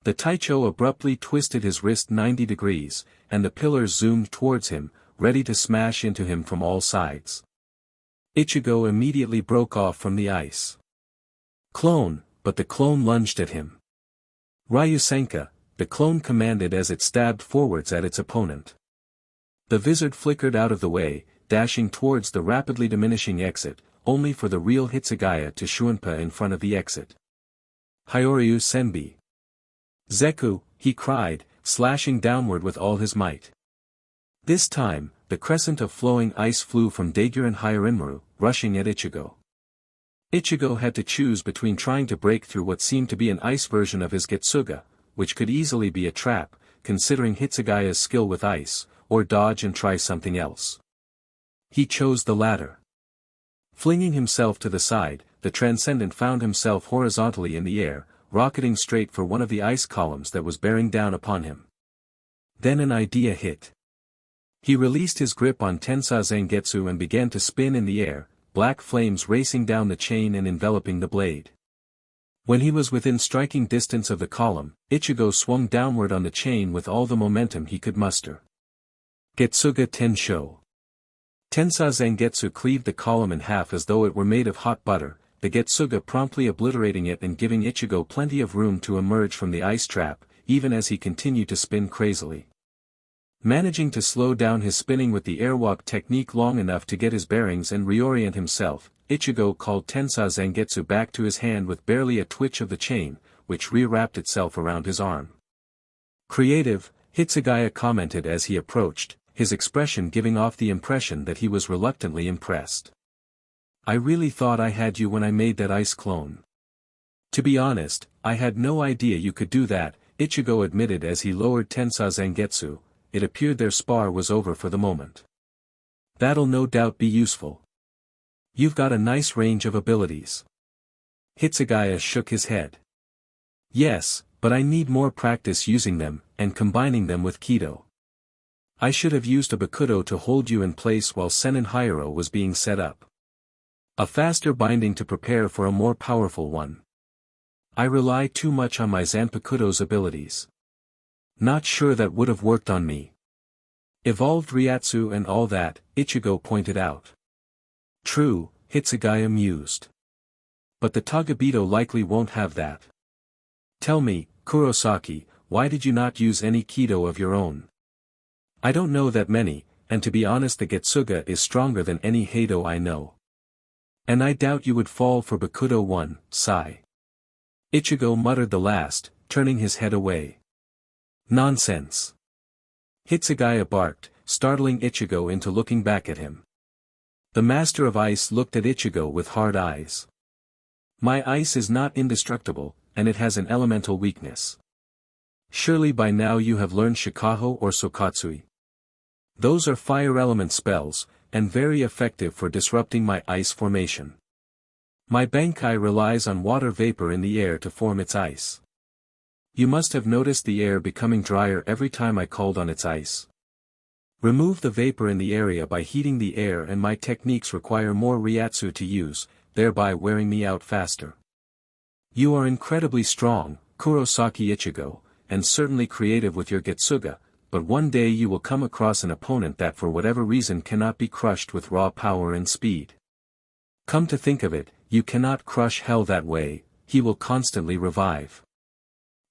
The Taicho abruptly twisted his wrist 90 degrees, and the pillars zoomed towards him, ready to smash into him from all sides. Ichigo immediately broke off from the ice. Clone, but the clone lunged at him. Ryusenka, the clone commanded as it stabbed forwards at its opponent. The vizard flickered out of the way, dashing towards the rapidly diminishing exit, only for the real Hitsugaya to Shunpa in front of the exit. Hyoryu Senbi. Zeku, he cried, slashing downward with all his might. This time, the crescent of flowing ice flew from Daiguren Hyarinmaru, rushing at Ichigo. Ichigo had to choose between trying to break through what seemed to be an ice version of his Getsuga, which could easily be a trap, considering Hitsugaya's skill with ice, or dodge and try something else. He chose the latter. Flinging himself to the side, the Transcendent found himself horizontally in the air, rocketing straight for one of the ice columns that was bearing down upon him. Then an idea hit. He released his grip on Tensa Zangetsu and began to spin in the air, black flames racing down the chain and enveloping the blade. When he was within striking distance of the column, Ichigo swung downward on the chain with all the momentum he could muster. Getsuga Tensho. Tensa Zangetsu cleaved the column in half as though it were made of hot butter, the Getsuga promptly obliterating it and giving Ichigo plenty of room to emerge from the ice trap, even as he continued to spin crazily. Managing to slow down his spinning with the airwalk technique long enough to get his bearings and reorient himself, Ichigo called Tensa Zangetsu back to his hand with barely a twitch of the chain, which rewrapped itself around his arm. Creative, Hitsugaya commented as he approached, his expression giving off the impression that he was reluctantly impressed. I really thought I had you when I made that ice clone. To be honest, I had no idea you could do that, Ichigo admitted as he lowered Tensa Zangetsu. It appeared their spar was over for the moment. That'll no doubt be useful. You've got a nice range of abilities. Hitsugaya shook his head. Yes, but I need more practice using them, and combining them with keto. I should have used a bakudo to hold you in place while Senin Hyero was being set up. A faster binding to prepare for a more powerful one. I rely too much on my Zanpakudo's abilities. Not sure that would have worked on me. Evolved Ryatsu and all that, Ichigo pointed out. True, Hitsugaya mused. But the tagabito likely won't have that. Tell me, Kurosaki, why did you not use any keto of your own? I don't know that many, and to be honest the Getsuga is stronger than any Heido I know. And I doubt you would fall for Bakudo 1, sigh. Ichigo muttered the last, turning his head away. Nonsense. Hitsugaya barked, startling Ichigo into looking back at him. The Master of Ice looked at Ichigo with hard eyes. My ice is not indestructible, and it has an elemental weakness. Surely by now you have learned Shikaho or Sokatsui. Those are fire element spells, and very effective for disrupting my ice formation. My Bankai relies on water vapor in the air to form its ice. You must have noticed the air becoming drier every time I called on its ice. Remove the vapor in the area by heating the air, and my techniques require more Ryatsu to use, thereby wearing me out faster. You are incredibly strong, Kurosaki Ichigo, and certainly creative with your Getsuga, but one day you will come across an opponent that for whatever reason cannot be crushed with raw power and speed. Come to think of it, you cannot crush hell that way, he will constantly revive.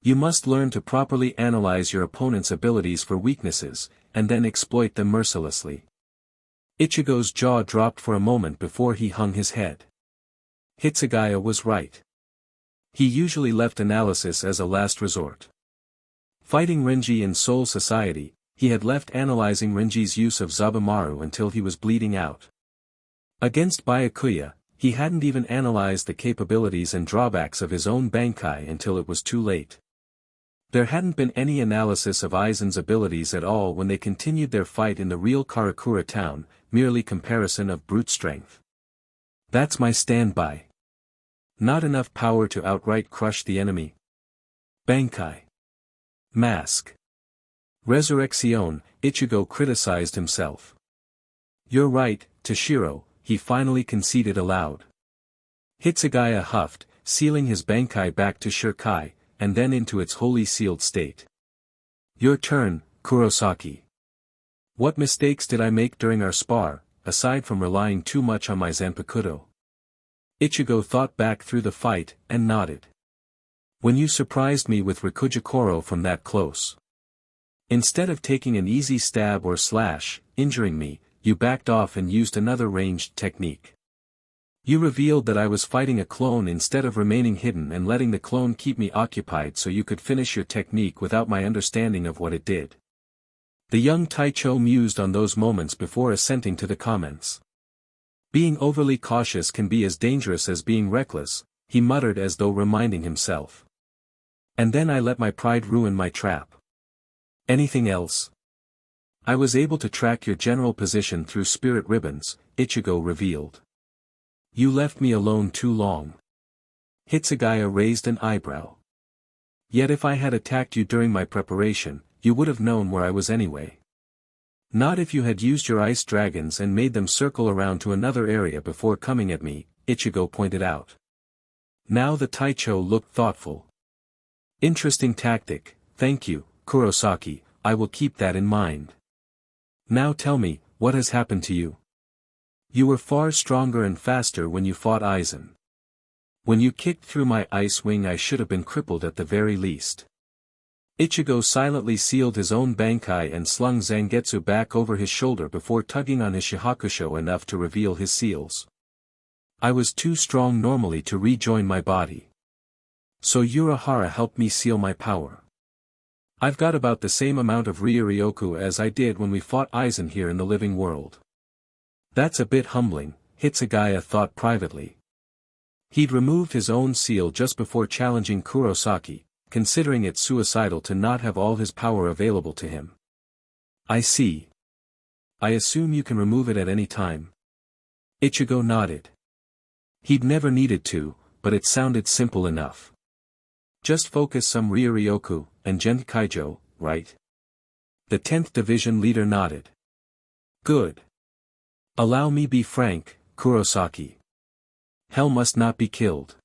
You must learn to properly analyze your opponent's abilities for weaknesses, and then exploit them mercilessly. Ichigo's jaw dropped for a moment before he hung his head. Hitsugaya was right. He usually left analysis as a last resort. Fighting Renji in Soul Society, he had left analyzing Renji's use of Zabumaru until he was bleeding out. Against Byakuya, he hadn't even analyzed the capabilities and drawbacks of his own Bankai until it was too late. There hadn't been any analysis of Aizen's abilities at all when they continued their fight in the real Karakura town, merely comparison of brute strength. That's my standby. Not enough power to outright crush the enemy. Bankai. Mask. Resurrection, Ichigo criticized himself. You're right, Toshiro, he finally conceded aloud. Hitsugaya huffed, sealing his Bankai back to Shirkai, and then into its wholly sealed state. Your turn, Kurosaki. What mistakes did I make during our spar, aside from relying too much on my Zanpakuto? Ichigo thought back through the fight, and nodded. When you surprised me with Rikujikoro from that close. Instead of taking an easy stab or slash, injuring me, you backed off and used another ranged technique. You revealed that I was fighting a clone instead of remaining hidden and letting the clone keep me occupied so you could finish your technique without my understanding of what it did. The young Taicho mused on those moments before assenting to the comments. Being overly cautious can be as dangerous as being reckless, he muttered as though reminding himself. And then I let my pride ruin my trap. Anything else? I was able to track your general position through spirit ribbons, Ichigo revealed. You left me alone too long. Hitsugaya raised an eyebrow. Yet if I had attacked you during my preparation, you would have known where I was anyway. Not if you had used your ice dragons and made them circle around to another area before coming at me, Ichigo pointed out. Now the Taicho looked thoughtful. Interesting tactic, thank you, Kurosaki, I will keep that in mind. Now tell me, what has happened to you? You were far stronger and faster when you fought Aizen. When you kicked through my ice wing I should have been crippled at the very least. Ichigo silently sealed his own Bankai and slung Zangetsu back over his shoulder before tugging on his Shihakusho enough to reveal his seals. I was too strong normally to rejoin my body. So Urahara helped me seal my power. I've got about the same amount of Ryuryoku as I did when we fought Aizen here in the living world. That's a bit humbling, Hitsugaya thought privately. He'd removed his own seal just before challenging Kurosaki, considering it suicidal to not have all his power available to him. I see. I assume you can remove it at any time. Ichigo nodded. He'd never needed to, but it sounded simple enough. Just focus some Ryuryoku, and Genkaijo, right? The 10th Division leader nodded. Good. Allow me be frank, Kurosaki. Hell must not be killed.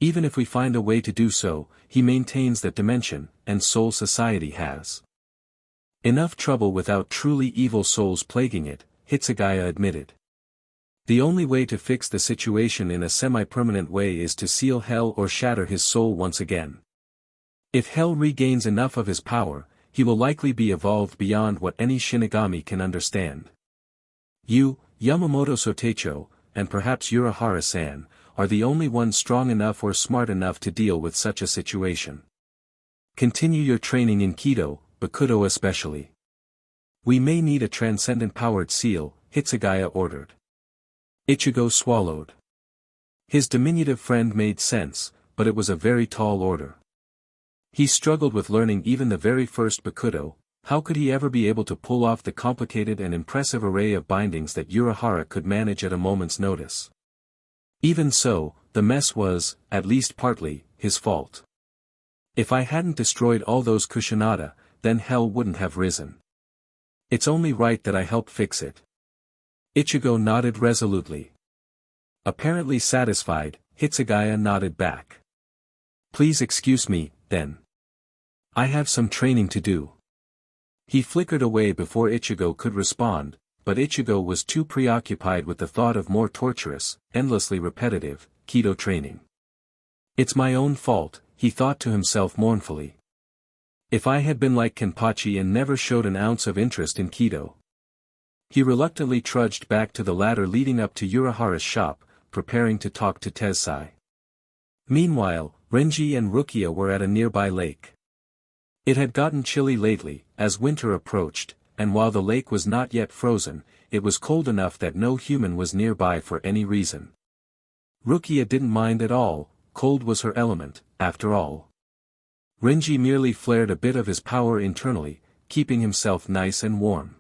Even if we find a way to do so, he maintains that Dimension, and Soul Society has enough trouble without truly evil souls plaguing it, Hitsugaya admitted. The only way to fix the situation in a semi-permanent way is to seal Hell or shatter his soul once again. If Hell regains enough of his power, he will likely be evolved beyond what any Shinigami can understand. You, Yamamoto Sotecho, and perhaps Urahara-san, are the only ones strong enough or smart enough to deal with such a situation. Continue your training in keto, Bakudo especially. We may need a transcendent-powered seal, Hitsugaya ordered. Ichigo swallowed. His diminutive friend made sense, but it was a very tall order. He struggled with learning even the very first Bakudo. How could he ever be able to pull off the complicated and impressive array of bindings that Urahara could manage at a moment's notice? Even so, the mess was, at least partly, his fault. If I hadn't destroyed all those Kushinaga, then hell wouldn't have risen. It's only right that I help fix it. Ichigo nodded resolutely. Apparently satisfied, Hitsugaya nodded back. Please excuse me, then. I have some training to do. He flickered away before Ichigo could respond, but Ichigo was too preoccupied with the thought of more torturous, endlessly repetitive, keto training. It's my own fault, he thought to himself mournfully. If I had been like Kenpachi and never showed an ounce of interest in keto. He reluctantly trudged back to the ladder leading up to Urahara's shop, preparing to talk to Tessai. Meanwhile, Renji and Rukia were at a nearby lake. It had gotten chilly lately, as winter approached, and while the lake was not yet frozen, it was cold enough that no human was nearby for any reason. Rukia didn't mind at all, cold was her element, after all. Renji merely flared a bit of his power internally, keeping himself nice and warm.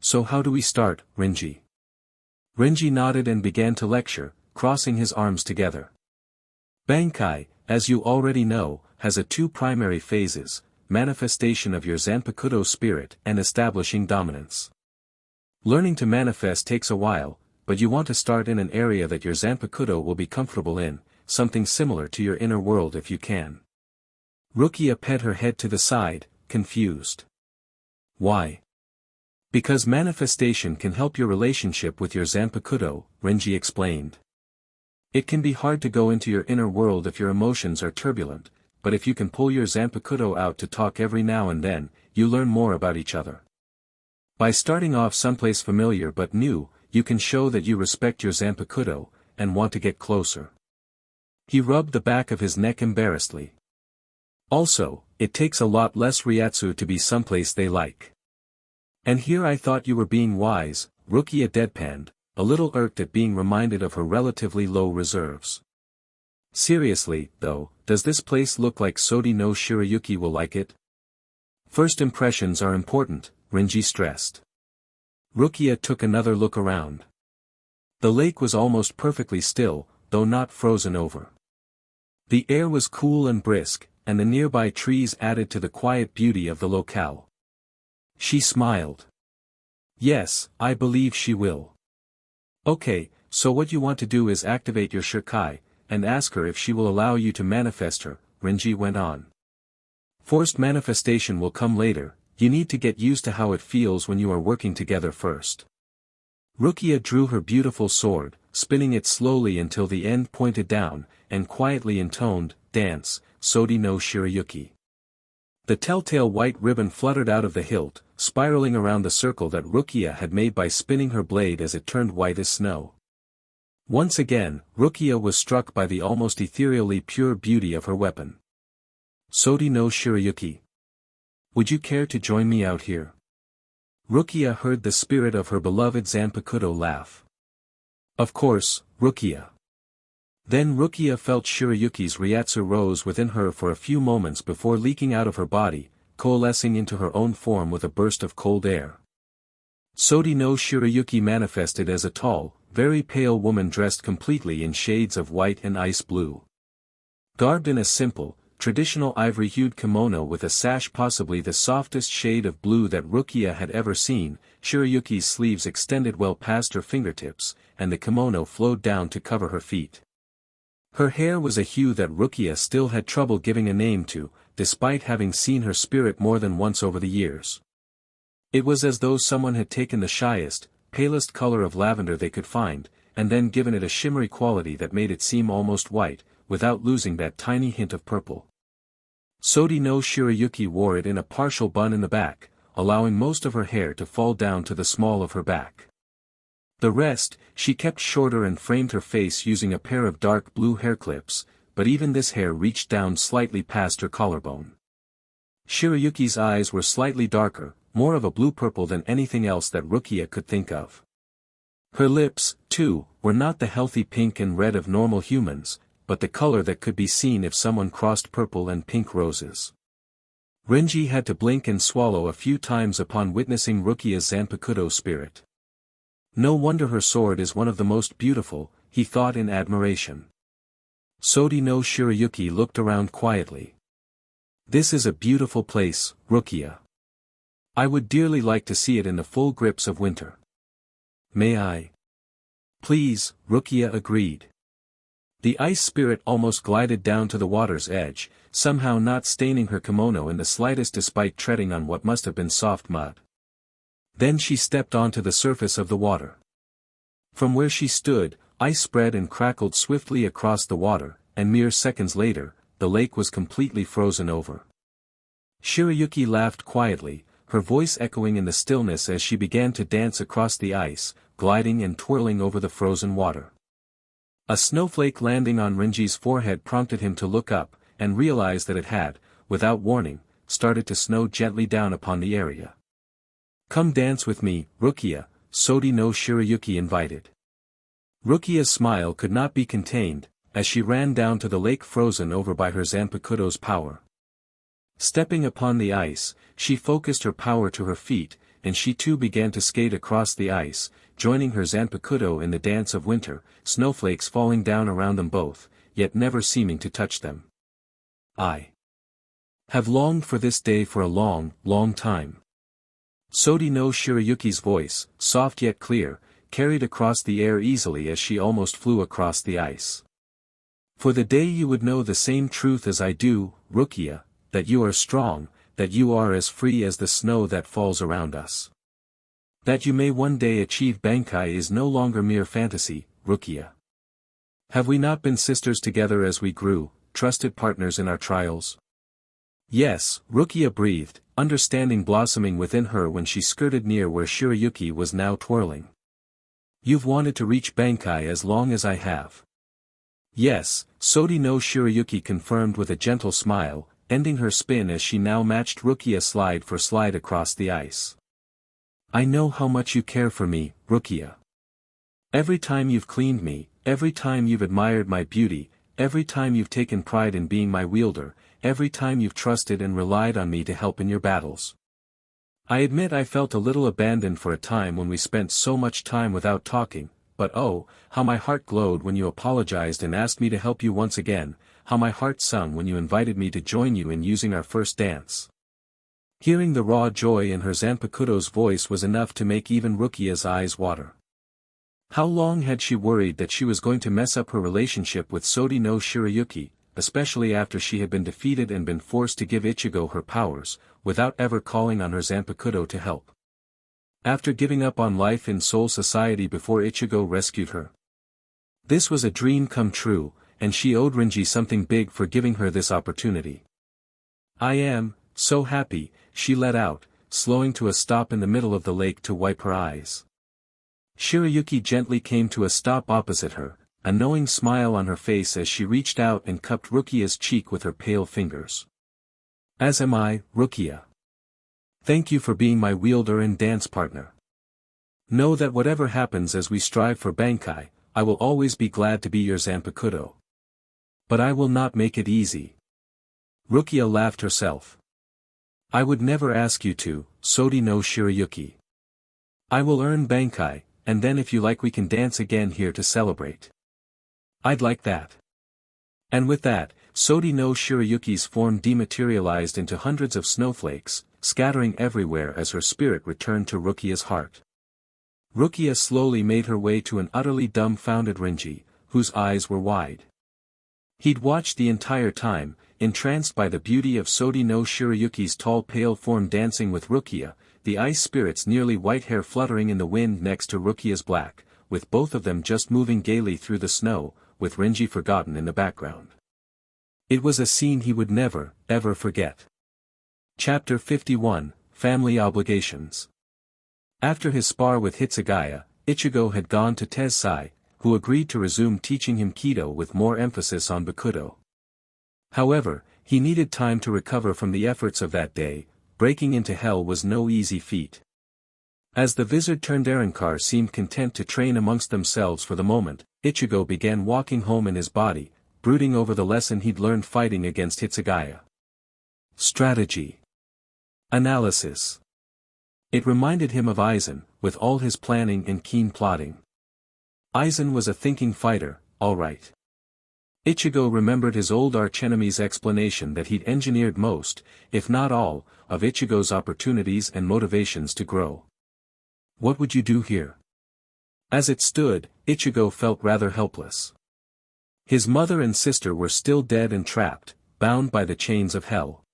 So how do we start, Renji? Renji nodded and began to lecture, crossing his arms together. Bankai, as you already know, has two primary phases, manifestation of your Zanpakuto spirit and establishing dominance. Learning to manifest takes a while, but you want to start in an area that your Zanpakuto will be comfortable in, something similar to your inner world if you can. Rukia pet her head to the side, confused. Why? Because manifestation can help your relationship with your Zanpakuto, Renji explained. It can be hard to go into your inner world if your emotions are turbulent, but if you can pull your Zanpakuto out to talk every now and then, you learn more about each other. By starting off someplace familiar but new, you can show that you respect your Zanpakuto, and want to get closer. He rubbed the back of his neck embarrassedly. Also, it takes a lot less Ryatsu to be someplace they like. And here I thought you were being wise, Rukia deadpanned, a little irked at being reminded of her relatively low reserves. Seriously, though, does this place look like Sodi no Shirayuki will like it? First impressions are important, Renji stressed. Rukia took another look around. The lake was almost perfectly still, though not frozen over. The air was cool and brisk, and the nearby trees added to the quiet beauty of the locale. She smiled. Yes, I believe she will. Okay, so what you want to do is activate your Shirkai, and ask her if she will allow you to manifest her, Renji went on. Forced manifestation will come later, you need to get used to how it feels when you are working together first. Rukia drew her beautiful sword, spinning it slowly until the end pointed down, and quietly intoned, dance, Sodi no Shirayuki. The telltale white ribbon fluttered out of the hilt, spiraling around the circle that Rukia had made by spinning her blade as it turned white as snow. Once again, Rukia was struck by the almost ethereally pure beauty of her weapon. Sodi no Shirayuki. Would you care to join me out here? Rukia heard the spirit of her beloved Zanpakuto laugh. Of course, Rukia. Then Rukia felt Shirayuki's Ryatsu rose within her for a few moments before leaking out of her body, coalescing into her own form with a burst of cold air. Sodi no Shirayuki manifested as a tall, very pale woman dressed completely in shades of white and ice blue. Garbed in a simple, traditional ivory-hued kimono with a sash possibly the softest shade of blue that Rukia had ever seen, Shirayuki's sleeves extended well past her fingertips, and the kimono flowed down to cover her feet. Her hair was a hue that Rukia still had trouble giving a name to, despite having seen her spirit more than once over the years. It was as though someone had taken the shyest, palest color of lavender they could find, and then given it a shimmery quality that made it seem almost white, without losing that tiny hint of purple. Sodi no Shirayuki wore it in a partial bun in the back, allowing most of her hair to fall down to the small of her back. The rest, she kept shorter and framed her face using a pair of dark blue hair clips, but even this hair reached down slightly past her collarbone. Shirayuki's eyes were slightly darker, more of a blue-purple than anything else that Rukia could think of. Her lips, too, were not the healthy pink and red of normal humans, but the color that could be seen if someone crossed purple and pink roses. Renji had to blink and swallow a few times upon witnessing Rukia's Zanpakuto spirit. No wonder her sword is one of the most beautiful, he thought in admiration. Sodi no Shirayuki looked around quietly. This is a beautiful place, Rukia. I would dearly like to see it in the full grips of winter. May I? Please, Rukia agreed. The ice spirit almost glided down to the water's edge, somehow not staining her kimono in the slightest despite treading on what must have been soft mud. Then she stepped onto the surface of the water. From where she stood, ice spread and crackled swiftly across the water, and mere seconds later, the lake was completely frozen over. Shirayuki laughed quietly, her voice echoing in the stillness as she began to dance across the ice, gliding and twirling over the frozen water. A snowflake landing on Renji's forehead prompted him to look up, and realize that it had, without warning, started to snow gently down upon the area. Come dance with me, Rukia, Sodi no Shirayuki invited. Rukia's smile could not be contained, as she ran down to the lake frozen over by her Zanpakuto's power. Stepping upon the ice, she focused her power to her feet, and she too began to skate across the ice, joining her Zanpakuto in the dance of winter, snowflakes falling down around them both, yet never seeming to touch them. I have longed for this day for a long, long time. Sodi no Shirayuki's voice, soft yet clear, carried across the air easily as she almost flew across the ice. For the day you would know the same truth as I do, Rukia, that you are strong, that you are as free as the snow that falls around us. That you may one day achieve Bankai is no longer mere fantasy, Rukia. Have we not been sisters together as we grew, trusted partners in our trials? Yes, Rukia breathed, understanding blossoming within her when she skirted near where Shirayuki was now twirling. You've wanted to reach Bankai as long as I have. Yes, Sodi no Shirayuki confirmed with a gentle smile, ending her spin as she now matched Rukia slide for slide across the ice. I know how much you care for me, Rukia. Every time you've cleaned me, every time you've admired my beauty, every time you've taken pride in being my wielder, every time you've trusted and relied on me to help in your battles. I admit I felt a little abandoned for a time when we spent so much time without talking, but oh, how my heart glowed when you apologized and asked me to help you once again, how my heart sung when you invited me to join you in using our first dance. Hearing the raw joy in her Zanpakuto's voice was enough to make even Rukia's eyes water. How long had she worried that she was going to mess up her relationship with Sodi no Shirayuki, especially after she had been defeated and been forced to give Ichigo her powers, without ever calling on her Zanpakuto to help. After giving up on life in Soul Society before Ichigo rescued her. This was a dream come true, and she owed Renji something big for giving her this opportunity. I am so happy, she let out, slowing to a stop in the middle of the lake to wipe her eyes. Shirayuki gently came to a stop opposite her, a knowing smile on her face as she reached out and cupped Rukia's cheek with her pale fingers. As am I, Rukia. Thank you for being my wielder and dance partner. Know that whatever happens as we strive for Bankai, I will always be glad to be your Zanpakuto. But I will not make it easy. Rukia laughed herself. I would never ask you to, Sodi no Shirayuki. I will earn Bankai, and then if you like we can dance again here to celebrate. I'd like that. And with that, Sodi no Shirayuki's form dematerialized into hundreds of snowflakes, scattering everywhere as her spirit returned to Rukia's heart. Rukia slowly made her way to an utterly dumbfounded Renji, whose eyes were wide. He'd watched the entire time, entranced by the beauty of Sodi no Shirayuki's tall pale form dancing with Rukia, the ice spirit's nearly white hair fluttering in the wind next to Rukia's black, with both of them just moving gaily through the snow, with Renji forgotten in the background. It was a scene he would never, ever forget. Chapter 51, Family Obligations. After his spar with Hitsugaya, Ichigo had gone to Tensai, who agreed to resume teaching him keto with more emphasis on Bakudo. However, He needed time to recover from the efforts of that day. Breaking into hell was no easy feat. As the vizard turned Arankar seemed content to train amongst themselves for the moment, Ichigo began walking home in his body, brooding over the lesson he'd learned fighting against Hitsugaya. Strategy. Analysis. It reminded him of Aizen, with all his planning and keen plotting. Aizen was a thinking fighter, all right. Ichigo remembered his old archenemy's explanation that he'd engineered most, if not all, of Ichigo's opportunities and motivations to grow. What would you do here? As it stood, Ichigo felt rather helpless. His mother and sister were still dead and trapped, bound by the chains of hell.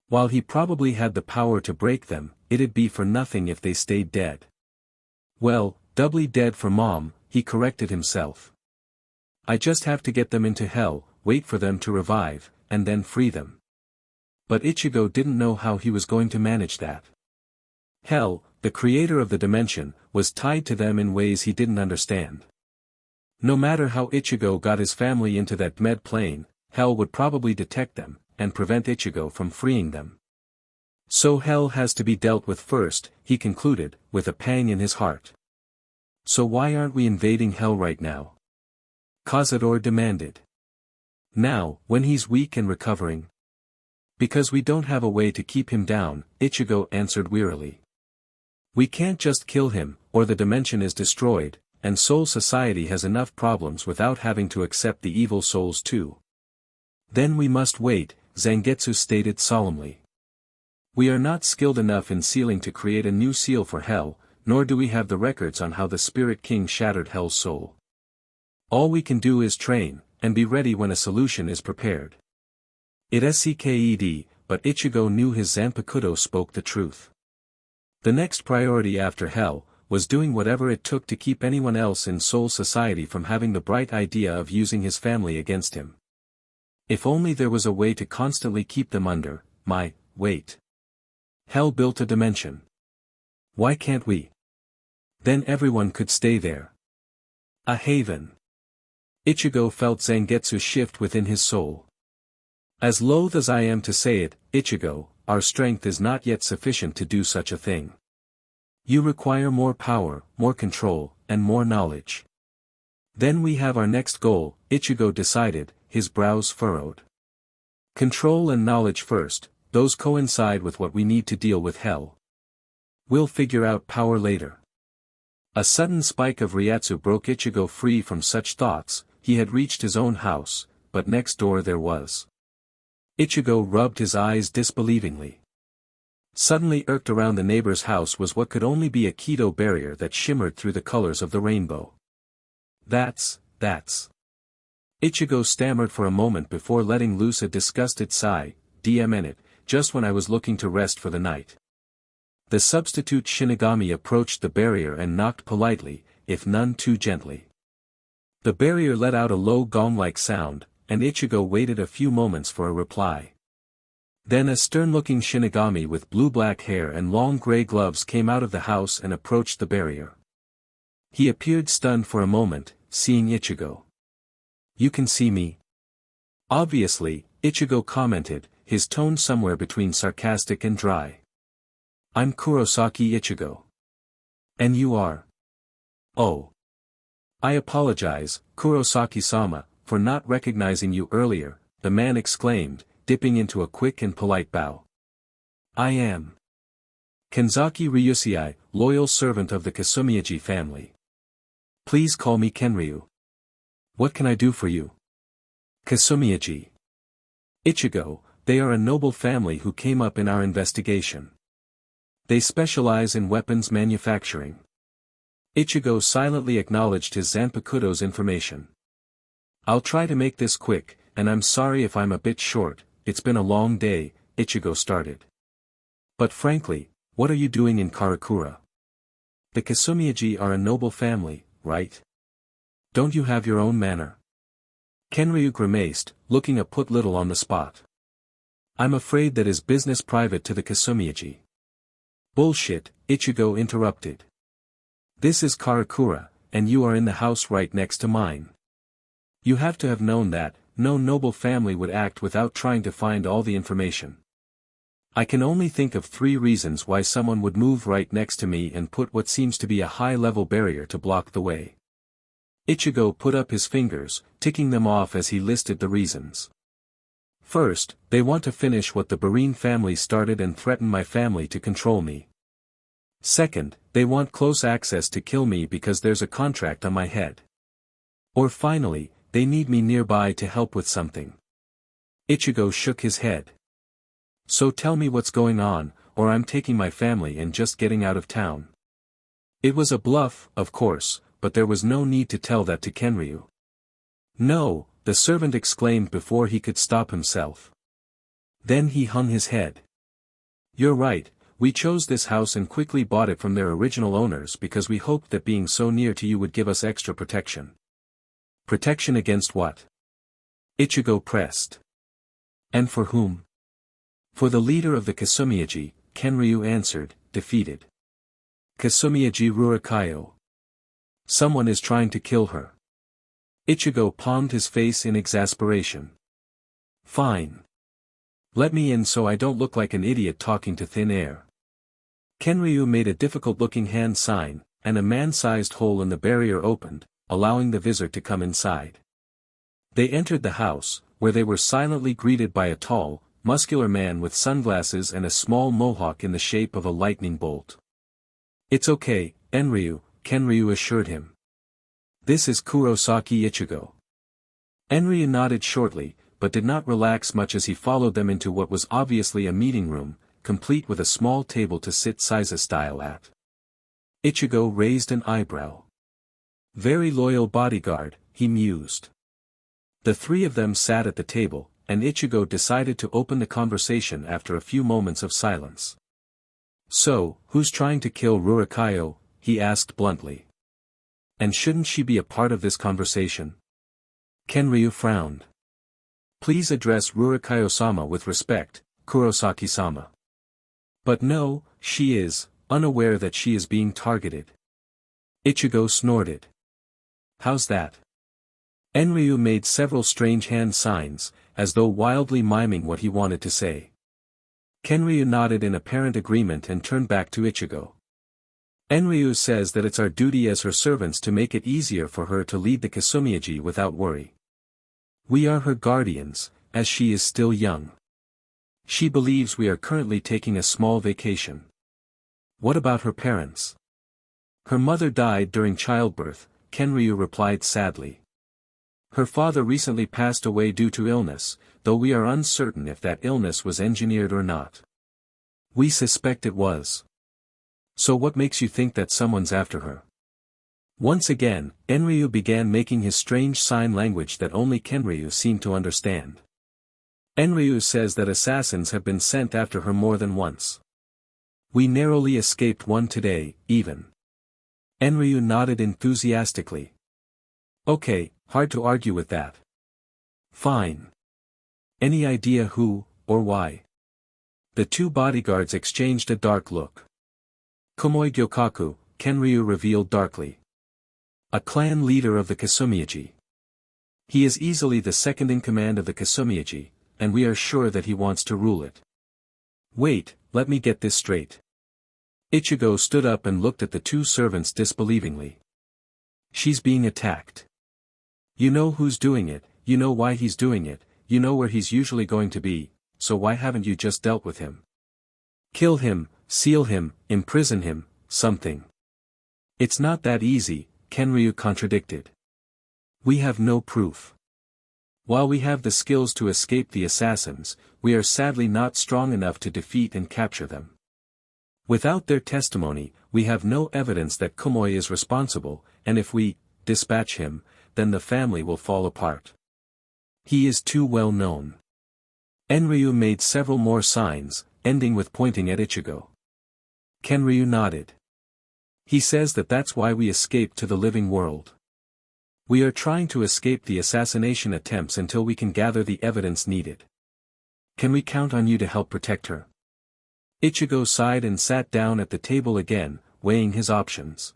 While he probably had the power to break them, it'd be for nothing if they stayed dead. Well, doubly dead for Mom, he corrected himself. I just have to get them into hell, wait for them to revive, and then free them. But Ichigo didn't know how he was going to manage that. Hell, the creator of the dimension, was tied to them in ways he didn't understand. No matter how Ichigo got his family into that med plane, hell would probably detect them, and prevent Ichigo from freeing them. So hell has to be dealt with first, he concluded, with a pang in his heart. So why aren't we invading hell right now? Cazador demanded. Now, when he's weak and recovering? Because we don't have a way to keep him down, Ichigo answered wearily. We can't just kill him, or the dimension is destroyed, and Soul Society has enough problems without having to accept the evil souls too. Then we must wait, Zangetsu stated solemnly. We are not skilled enough in sealing to create a new seal for hell, nor do we have the records on how the Spirit King shattered hell's soul. All we can do is train, and be ready when a solution is prepared. It SCKED, but Ichigo knew his Zanpakuto spoke the truth. The next priority after hell, was doing whatever it took to keep anyone else in Soul Society from having the bright idea of using his family against him. If only there was a way to constantly keep them under, weight. Hell built a dimension. Why can't we? Then everyone could stay there. A haven. Ichigo felt Zangetsu shift within his soul. As loath as I am to say it, Ichigo, our strength is not yet sufficient to do such a thing. You require more power, more control, and more knowledge. Then we have our next goal, Ichigo decided, his brows furrowed. Control and knowledge first, those coincide with what we need to deal with hell. We'll figure out power later. A sudden spike of Ryatsu broke Ichigo free from such thoughts. He had reached his own house, but next door there was. Ichigo rubbed his eyes disbelievingly. Suddenly irked around the neighbor's house was what could only be a keto barrier that shimmered through the colors of the rainbow. That's. Ichigo stammered for a moment before letting loose a disgusted sigh, it, just when I was looking to rest for the night. The substitute Shinigami approached the barrier and knocked politely, if none too gently. The barrier let out a low gong-like sound, and Ichigo waited a few moments for a reply. Then a stern-looking Shinigami with blue-black hair and long gray gloves came out of the house and approached the barrier. He appeared stunned for a moment, seeing Ichigo. You can see me? Obviously, Ichigo commented, his tone somewhere between sarcastic and dry. I'm Kurosaki Ichigo. And you are? Oh. I apologize, Kurosaki-sama, for not recognizing you earlier, the man exclaimed, dipping into a quick and polite bow. I am Kenzaki Ryusei, loyal servant of the Kasumiyaji family. Please call me Kenryu. What can I do for you? Kasumiyaji. Ichigo, they are a noble family who came up in our investigation. They specialize in weapons manufacturing. Ichigo silently acknowledged his Zanpakuto's information. I'll try to make this quick, and I'm sorry if I'm a bit short, it's been a long day, Ichigo started. But frankly, what are you doing in Karakura? The Kasumiyaji are a noble family, right? Don't you have your own manor? Kenryu grimaced, looking a put little on the spot. I'm afraid that is business private to the Kasumiyaji. Bullshit, Ichigo interrupted. This is Karakura, and you are in the house right next to mine. You have to have known that, no noble family would act without trying to find all the information. I can only think of 3 reasons why someone would move right next to me and put what seems to be a high-level barrier to block the way. Ichigo put up his fingers, ticking them off as he listed the reasons. First, they want to finish what the Barine family started and threaten my family to control me. Second, they want close access to kill me because there's a contract on my head. Or finally, they need me nearby to help with something. Ichigo shook his head. So tell me what's going on, or I'm taking my family and just getting out of town. It was a bluff, of course, but there was no need to tell that to Kenryu. No, the servant exclaimed before he could stop himself. Then he hung his head. You're right, we chose this house and quickly bought it from their original owners because we hoped that being so near to you would give us extra protection. Protection against what? Ichigo pressed. And for whom? For the leader of the Kasumiyaji, Kenryu answered, defeated. Kasumiyaji Rukia. Someone is trying to kill her. Ichigo palmed his face in exasperation. Fine. Let me in so I don't look like an idiot talking to thin air. Kenryu made a difficult-looking hand sign, and a man-sized hole in the barrier opened, allowing the vizard to come inside. They entered the house, where they were silently greeted by a tall, muscular man with sunglasses and a small mohawk in the shape of a lightning bolt. It's okay, Kenryu assured him. This is Kurosaki Ichigo. Enryu nodded shortly, but did not relax much as he followed them into what was obviously a meeting room, complete with a small table to sit Seiza style at. Ichigo raised an eyebrow. Very loyal bodyguard, he mused. The 3 of them sat at the table, and Ichigo decided to open the conversation after a few moments of silence. So, who's trying to kill Rukia? He asked bluntly. And shouldn't she be a part of this conversation? Kenryu frowned. Please address Rukia-sama with respect, Kurosaki-sama. But no, she is, unaware that she is being targeted. Ichigo snorted. How's that? Enryu made several strange hand signs, as though wildly miming what he wanted to say. Kenryu nodded in apparent agreement and turned back to Ichigo. Enryu says that it's our duty as her servants to make it easier for her to lead the Kasumiyaji without worry. We are her guardians, as she is still young. She believes we are currently taking a small vacation. What about her parents? Her mother died during childbirth, Kenryu replied sadly. Her father recently passed away due to illness, though we are uncertain if that illness was engineered or not. We suspect it was. So what makes you think that someone's after her? Once again, Enryu began making his strange sign language that only Kenryu seemed to understand. Enryu says that assassins have been sent after her more than once. We narrowly escaped one today, even. Enryu nodded enthusiastically. Okay, hard to argue with that. Fine. Any idea who, or why? The 2 bodyguards exchanged a dark look. Komoi Gyokaku, Kenryu revealed darkly. A clan leader of the Kasumiyaji. He is easily the second in command of the Kasumiyaji, and we are sure that he wants to rule it. Wait, let me get this straight. Ichigo stood up and looked at the 2 servants disbelievingly. She's being attacked. You know who's doing it, you know why he's doing it, you know where he's usually going to be, so why haven't you just dealt with him? Kill him, seal him, imprison him, something. It's not that easy, Kenryu contradicted. We have no proof. While we have the skills to escape the assassins, we are sadly not strong enough to defeat and capture them. Without their testimony, we have no evidence that Komoi is responsible, and if we dispatch him, then the family will fall apart. He is too well known. Enryu made several more signs, ending with pointing at Ichigo. Kenryu nodded. He says that that's why we escaped to the living world. We are trying to escape the assassination attempts until we can gather the evidence needed. Can we count on you to help protect her? Ichigo sighed and sat down at the table again, weighing his options.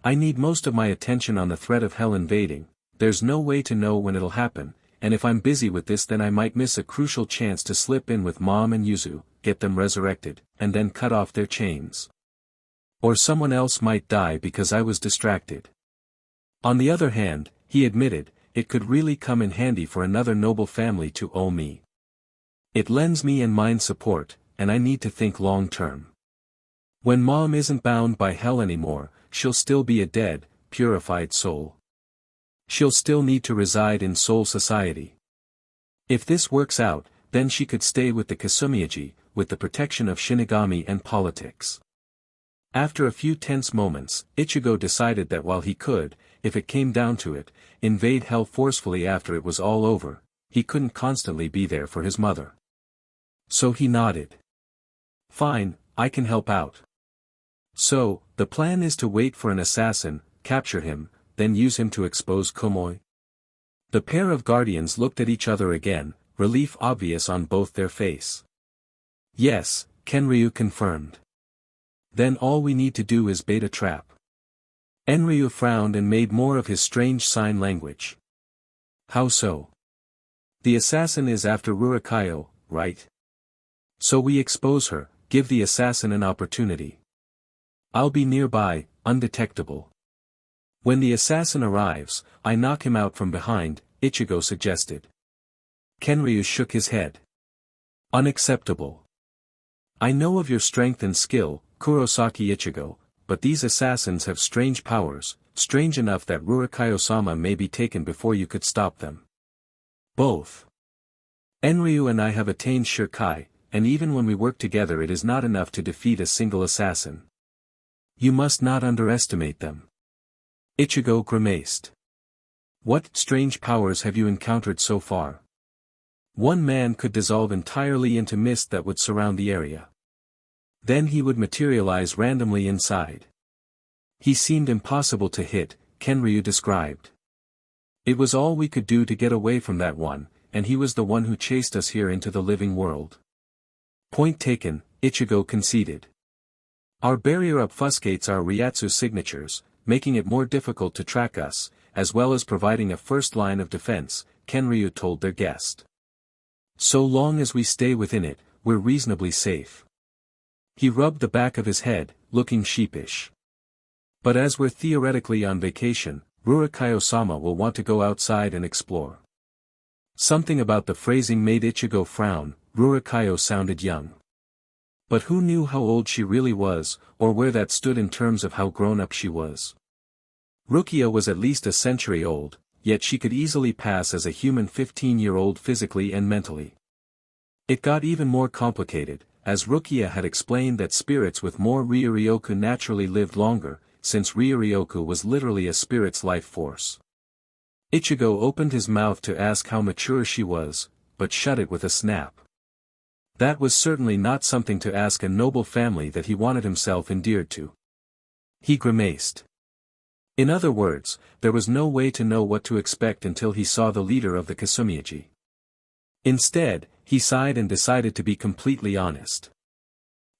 I need most of my attention on the threat of hell invading. There's no way to know when it'll happen, and if I'm busy with this then I might miss a crucial chance to slip in with Mom and Yuzu, get them resurrected, and then cut off their chains. Or someone else might die because I was distracted. On the other hand, he admitted, it could really come in handy for another noble family to owe me. It lends me and mine support, and I need to think long term. When Mom isn't bound by hell anymore, she'll still be a dead, purified soul. She'll still need to reside in soul society. If this works out, then she could stay with the Kasumi, with the protection of Shinigami and politics. After a few tense moments, Ichigo decided that while he could, if it came down to it, invade hell forcefully after it was all over, he couldn't constantly be there for his mother. So he nodded. Fine, I can help out. So, the plan is to wait for an assassin, capture him, then use him to expose Komoi? The pair of guardians looked at each other again, relief obvious on both their face. Yes, Kenryu confirmed. Then all we need to do is bait a trap. Enryu frowned and made more of his strange sign language. How so? The assassin is after Rukia, right? So we expose her, give the assassin an opportunity. I'll be nearby, undetectable. When the assassin arrives, I knock him out from behind, Ichigo suggested. Kenryu shook his head. Unacceptable. I know of your strength and skill, Kurosaki Ichigo, but these assassins have strange powers, strange enough that Rukia-sama may be taken before you could stop them. Both. Enryu and I have attained Shirkai, and even when we work together it is not enough to defeat a single assassin. You must not underestimate them. Ichigo grimaced. What strange powers have you encountered so far? One man could dissolve entirely into mist that would surround the area. Then he would materialize randomly inside. He seemed impossible to hit, Kenryu described. It was all we could do to get away from that one, and he was the one who chased us here into the living world. Point taken, Ichigo conceded. Our barrier obfuscates our Ryatsu signatures, making it more difficult to track us, as well as providing a first line of defense, Kenryu told their guest. So long as we stay within it, we're reasonably safe. He rubbed the back of his head, looking sheepish. But as we're theoretically on vacation, Rukia-sama will want to go outside and explore. Something about the phrasing made Ichigo frown. Rukia sounded young. But who knew how old she really was, or where that stood in terms of how grown up she was? Rukia was at least a century old, yet she could easily pass as a human 15-year-old physically and mentally. It got even more complicated, as Rukia had explained that spirits with more Ryuryoku naturally lived longer, since Ryuryoku was literally a spirit's life force. Ichigo opened his mouth to ask how mature she was, but shut it with a snap. That was certainly not something to ask a noble family that he wanted himself endeared to. He grimaced. In other words, there was no way to know what to expect until he saw the leader of the Kasumi. Instead, he sighed and decided to be completely honest.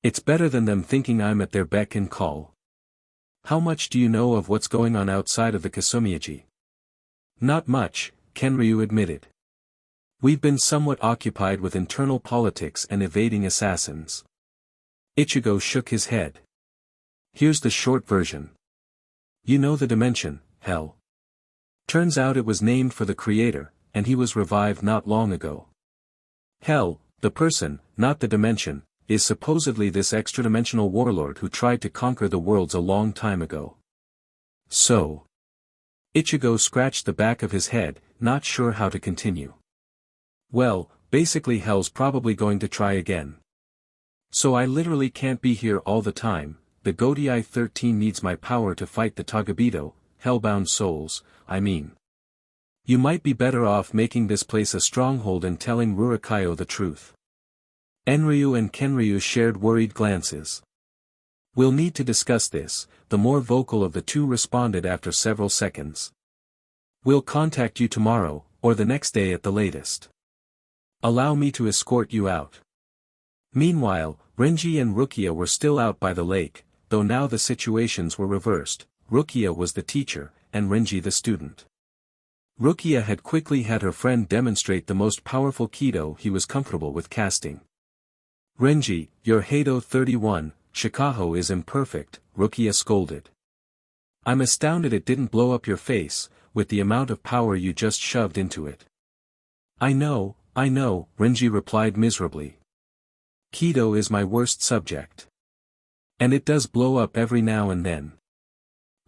It's better than them thinking I'm at their beck and call. How much do you know of what's going on outside of the Kasumi? Not much, Kenryu admitted. We've been somewhat occupied with internal politics and evading assassins. Ichigo shook his head. Here's the short version. You know the dimension, hell. Turns out it was named for the creator, and he was revived not long ago. Hell, the person, not the dimension, is supposedly this extra-dimensional warlord who tried to conquer the worlds a long time ago. So. Ichigo scratched the back of his head, not sure how to continue. Well, basically hell's probably going to try again. So I literally can't be here all the time, the Godei 13 needs my power to fight the tagabito, hellbound souls, I mean. You might be better off making this place a stronghold and telling Rukia the truth. Enryu and Kenryu shared worried glances. We'll need to discuss this, the more vocal of the two responded after several seconds. We'll contact you tomorrow, or the next day at the latest. Allow me to escort you out. Meanwhile, Renji and Rukia were still out by the lake, though now the situations were reversed. Rukia was the teacher, and Renji the student. Rukia had quickly had her friend demonstrate the most powerful keto he was comfortable with casting. Renji, your Hado 31, Shikaho is imperfect, Rukia scolded. I'm astounded it didn't blow up your face, with the amount of power you just shoved into it. I know, Renji replied miserably. Keto is my worst subject. And it does blow up every now and then.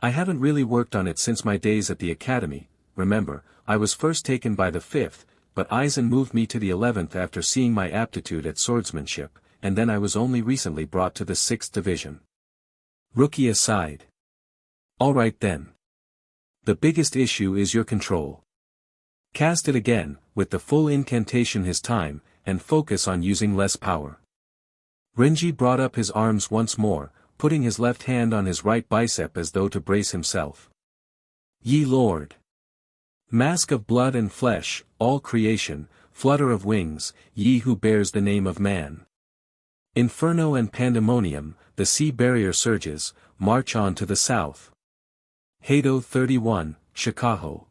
I haven't really worked on it since my days at the academy. Remember, I was first taken by the 5th, but Aizen moved me to the 11th after seeing my aptitude at swordsmanship, and then I was only recently brought to the 6th division. Rukia sighed. Alright then. The biggest issue is your control. Cast it again, with the full incantation this time, and focus on using less power. Renji brought up his arms once more, putting his left hand on his right bicep as though to brace himself. Ye Lord! Mask of blood and flesh, all creation, flutter of wings, ye who bears the name of man. Inferno and pandemonium, the sea barrier surges, march on to the south. Hado 31, Shikaho.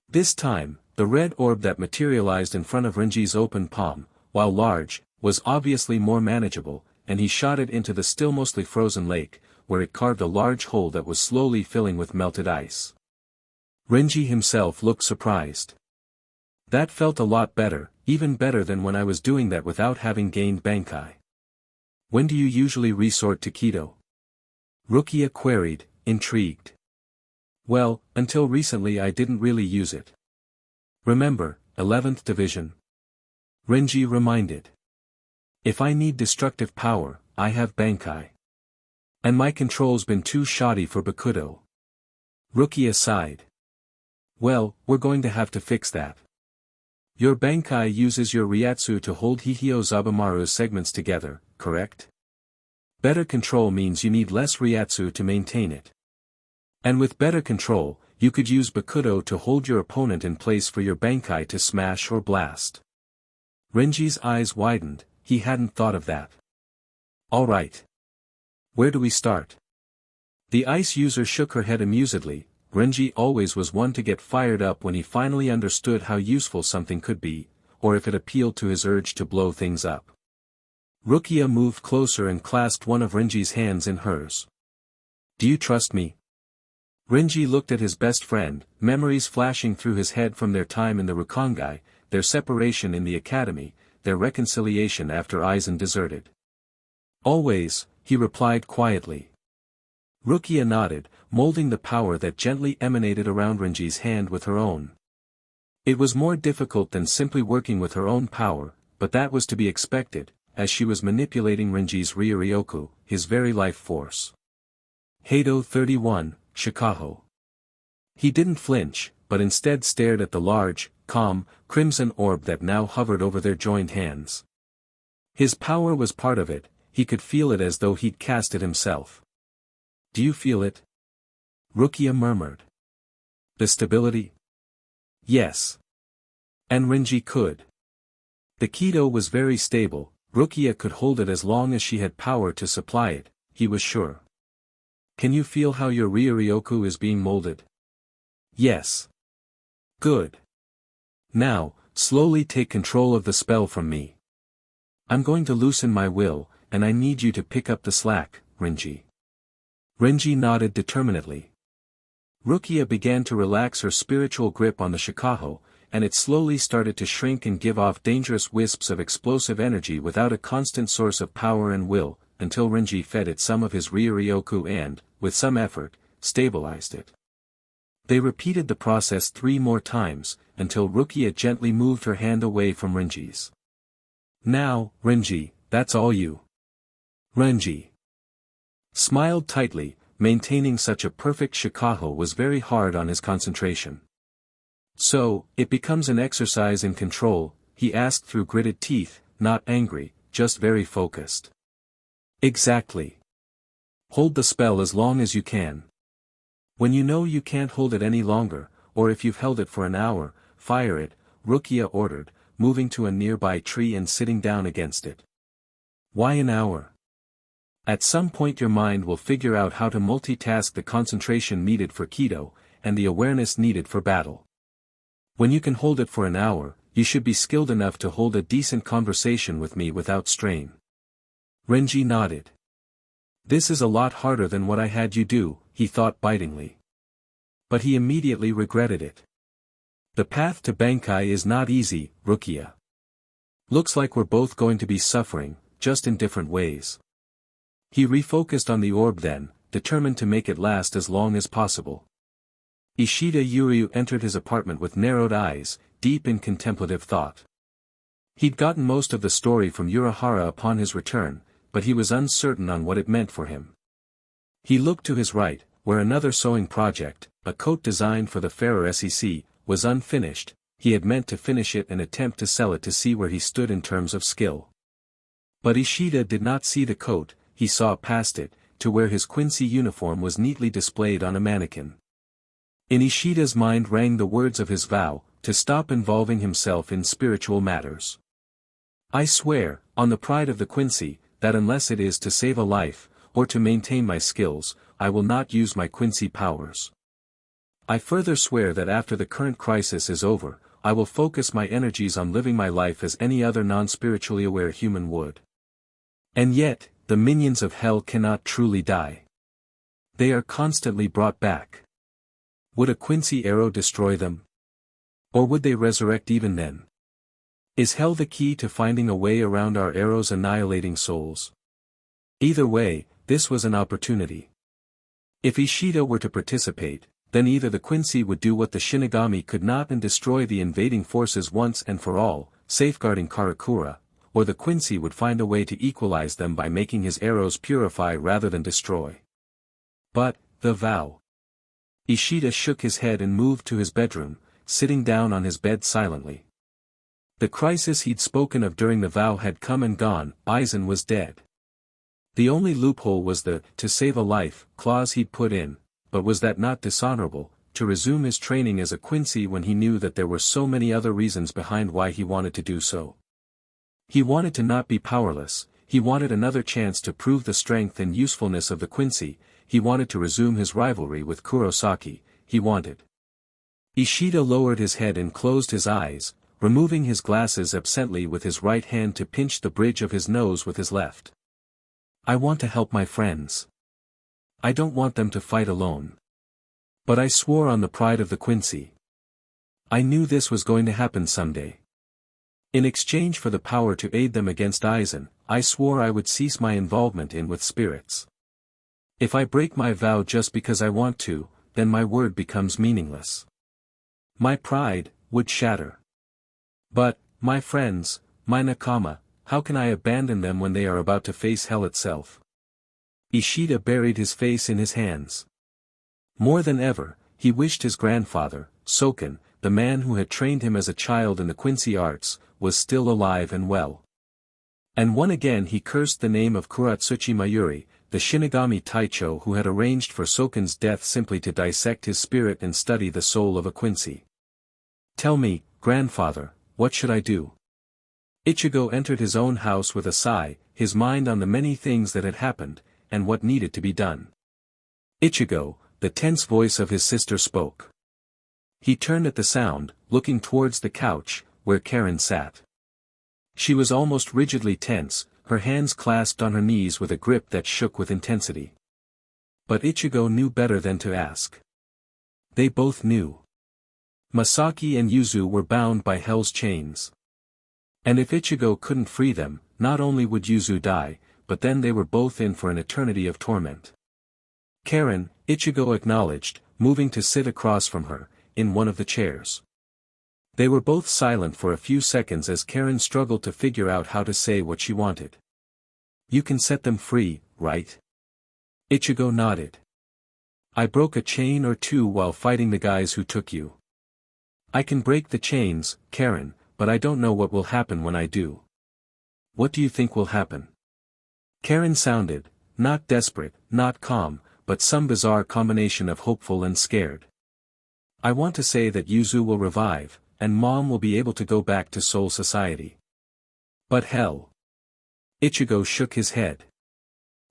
This time, the red orb that materialized in front of Renji's open palm, while large, was obviously more manageable, and he shot it into the still mostly frozen lake, where it carved a large hole that was slowly filling with melted ice. Renji himself looked surprised. That felt a lot better, even better than when I was doing that without having gained Bankai. When do you usually resort to keto? Rukia queried, intrigued. Well, until recently I didn't really use it. Remember, 11th division. Renji reminded. If I need destructive power, I have Bankai. And my control's been too shoddy for Bakudo. Rukia sighed. Well, we're going to have to fix that. Your Bankai uses your Ryatsu to hold Hihio Zabumaru's segments together, correct? Better control means you need less Ryatsu to maintain it. And with better control, you could use Bakudo to hold your opponent in place for your Bankai to smash or blast. Renji's eyes widened, he hadn't thought of that. Alright. Where do we start? The ice user shook her head amusedly. Renji always was one to get fired up when he finally understood how useful something could be, or if it appealed to his urge to blow things up. Rukia moved closer and clasped one of Renji's hands in hers. Do you trust me? Renji looked at his best friend, memories flashing through his head from their time in the Rukongai, their separation in the academy, their reconciliation after Aizen deserted. Always, he replied quietly. Rukia nodded, molding the power that gently emanated around Renji's hand with her own. It was more difficult than simply working with her own power, but that was to be expected, as she was manipulating Renji's Ryuryoku, his very life force. Hado 31, Shikaho. He didn't flinch, but instead stared at the large, calm, crimson orb that now hovered over their joined hands. His power was part of it, he could feel it as though he'd cast it himself. Do you feel it? Rukia murmured. The stability? Yes. And Renji could. The keto was very stable, Rukia could hold it as long as she had power to supply it, he was sure. Can you feel how your Ryuryoku is being molded? Yes. Good. Now, slowly take control of the spell from me. I'm going to loosen my will, and I need you to pick up the slack, Renji. Renji nodded determinedly. Rukia began to relax her spiritual grip on the Shikaho, and it slowly started to shrink and give off dangerous wisps of explosive energy without a constant source of power and will, until Renji fed it some of his Ryuryoku and, with some effort, stabilized it. They repeated the process 3 more times, until Rukia gently moved her hand away from Renji's. Now, Renji, that's all you. Renji smiled tightly, maintaining such a perfect Shikaho was very hard on his concentration. So, it becomes an exercise in control, he asked through gritted teeth, not angry, just very focused. Exactly. Hold the spell as long as you can. When you know you can't hold it any longer, or if you've held it for an hour, fire it, Rukia ordered, moving to a nearby tree and sitting down against it. Why an hour? At some point your mind will figure out how to multitask the concentration needed for keto, and the awareness needed for battle. When you can hold it for an hour, you should be skilled enough to hold a decent conversation with me without strain. Renji nodded. This is a lot harder than what I had you do, he thought bitingly. But he immediately regretted it. The path to Bankai is not easy, Rukia. Looks like we're both going to be suffering, just in different ways. He refocused on the orb then, determined to make it last as long as possible. Ishida Yuryu entered his apartment with narrowed eyes, deep in contemplative thought. He'd gotten most of the story from Urahara upon his return, but he was uncertain on what it meant for him. He looked to his right, where another sewing project, a coat designed for the fairer SEC, was unfinished. He had meant to finish it and attempt to sell it to see where he stood in terms of skill. But Ishida did not see the coat, he saw past it, to where his quincy uniform was neatly displayed on a mannequin. In Ishida's mind rang the words of his vow, to stop involving himself in spiritual matters. I swear, on the pride of the quincy, that unless it is to save a life, or to maintain my skills, I will not use my quincy powers. I further swear that after the current crisis is over, I will focus my energies on living my life as any other non-spiritually aware human would. And yet, the minions of hell cannot truly die. They are constantly brought back. Would a quincy arrow destroy them? Or would they resurrect even then? Is hell the key to finding a way around our arrows annihilating souls? Either way, this was an opportunity. If Ishida were to participate, then either the quincy would do what the Shinigami could not and destroy the invading forces once and for all, safeguarding Karakura, or the quincy would find a way to equalize them by making his arrows purify rather than destroy. But, the vow. Ishida shook his head and moved to his bedroom, sitting down on his bed silently. The crisis he'd spoken of during the vow had come and gone. Aizen was dead. The only loophole was the "to save a life" clause he'd put in, but was that not dishonorable, to resume his training as a quincy when he knew that there were so many other reasons behind why he wanted to do so? He wanted to not be powerless, he wanted another chance to prove the strength and usefulness of the quincy, he wanted to resume his rivalry with Kurosaki, he wanted. Ishida lowered his head and closed his eyes, removing his glasses absently with his right hand to pinch the bridge of his nose with his left. I want to help my friends. I don't want them to fight alone. But I swore on the pride of the quincy. I knew this was going to happen someday. In exchange for the power to aid them against Aizen, I swore I would cease my involvement in with spirits. If I break my vow just because I want to, then my word becomes meaningless. My pride would shatter. But, my friends, my nakama, how can I abandon them when they are about to face hell itself? Ishida buried his face in his hands. More than ever, he wished his grandfather, Soken, the man who had trained him as a child in the quincy arts, was still alive and well. And once again he cursed the name of Kuratsuchi Mayuri, the Shinigami Taicho who had arranged for Soken's death simply to dissect his spirit and study the soul of a quincy. Tell me, grandfather, what should I do? Ichigo entered his own house with a sigh, his mind on the many things that had happened, and what needed to be done. Ichigo, the tense voice of his sister spoke. He turned at the sound, looking towards the couch, where Karen sat. She was almost rigidly tense, her hands clasped on her knees with a grip that shook with intensity. But Ichigo knew better than to ask. They both knew. Masaki and Yuzu were bound by hell's chains. And if Ichigo couldn't free them, not only would Yuzu die, but then they were both in for an eternity of torment. Karen, Ichigo acknowledged, moving to sit across from her, in one of the chairs. They were both silent for a few seconds as Karen struggled to figure out how to say what she wanted. You can set them free, right? Ichigo nodded. I broke a chain or two while fighting the guys who took you. I can break the chains, Karen, but I don't know what will happen when I do. What do you think will happen? Karen sounded, not desperate, not calm, but some bizarre combination of hopeful and scared. I want to say that Yuzu will revive, and Mom will be able to go back to Soul Society. But hell. Ichigo shook his head.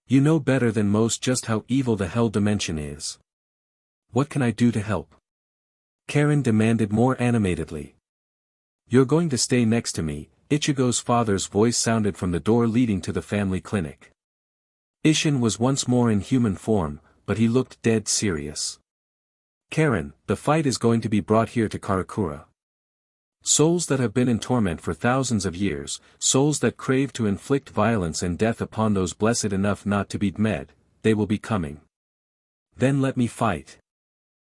You know better than most just how evil the hell dimension is. What can I do to help? Karen demanded more animatedly. You're going to stay next to me, Ichigo's father's voice sounded from the door leading to the family clinic. Ishin was once more in human form, but he looked dead serious. Karen, the fight is going to be brought here to Karakura. Souls that have been in torment for thousands of years, souls that crave to inflict violence and death upon those blessed enough not to be dead, they will be coming. Then let me fight.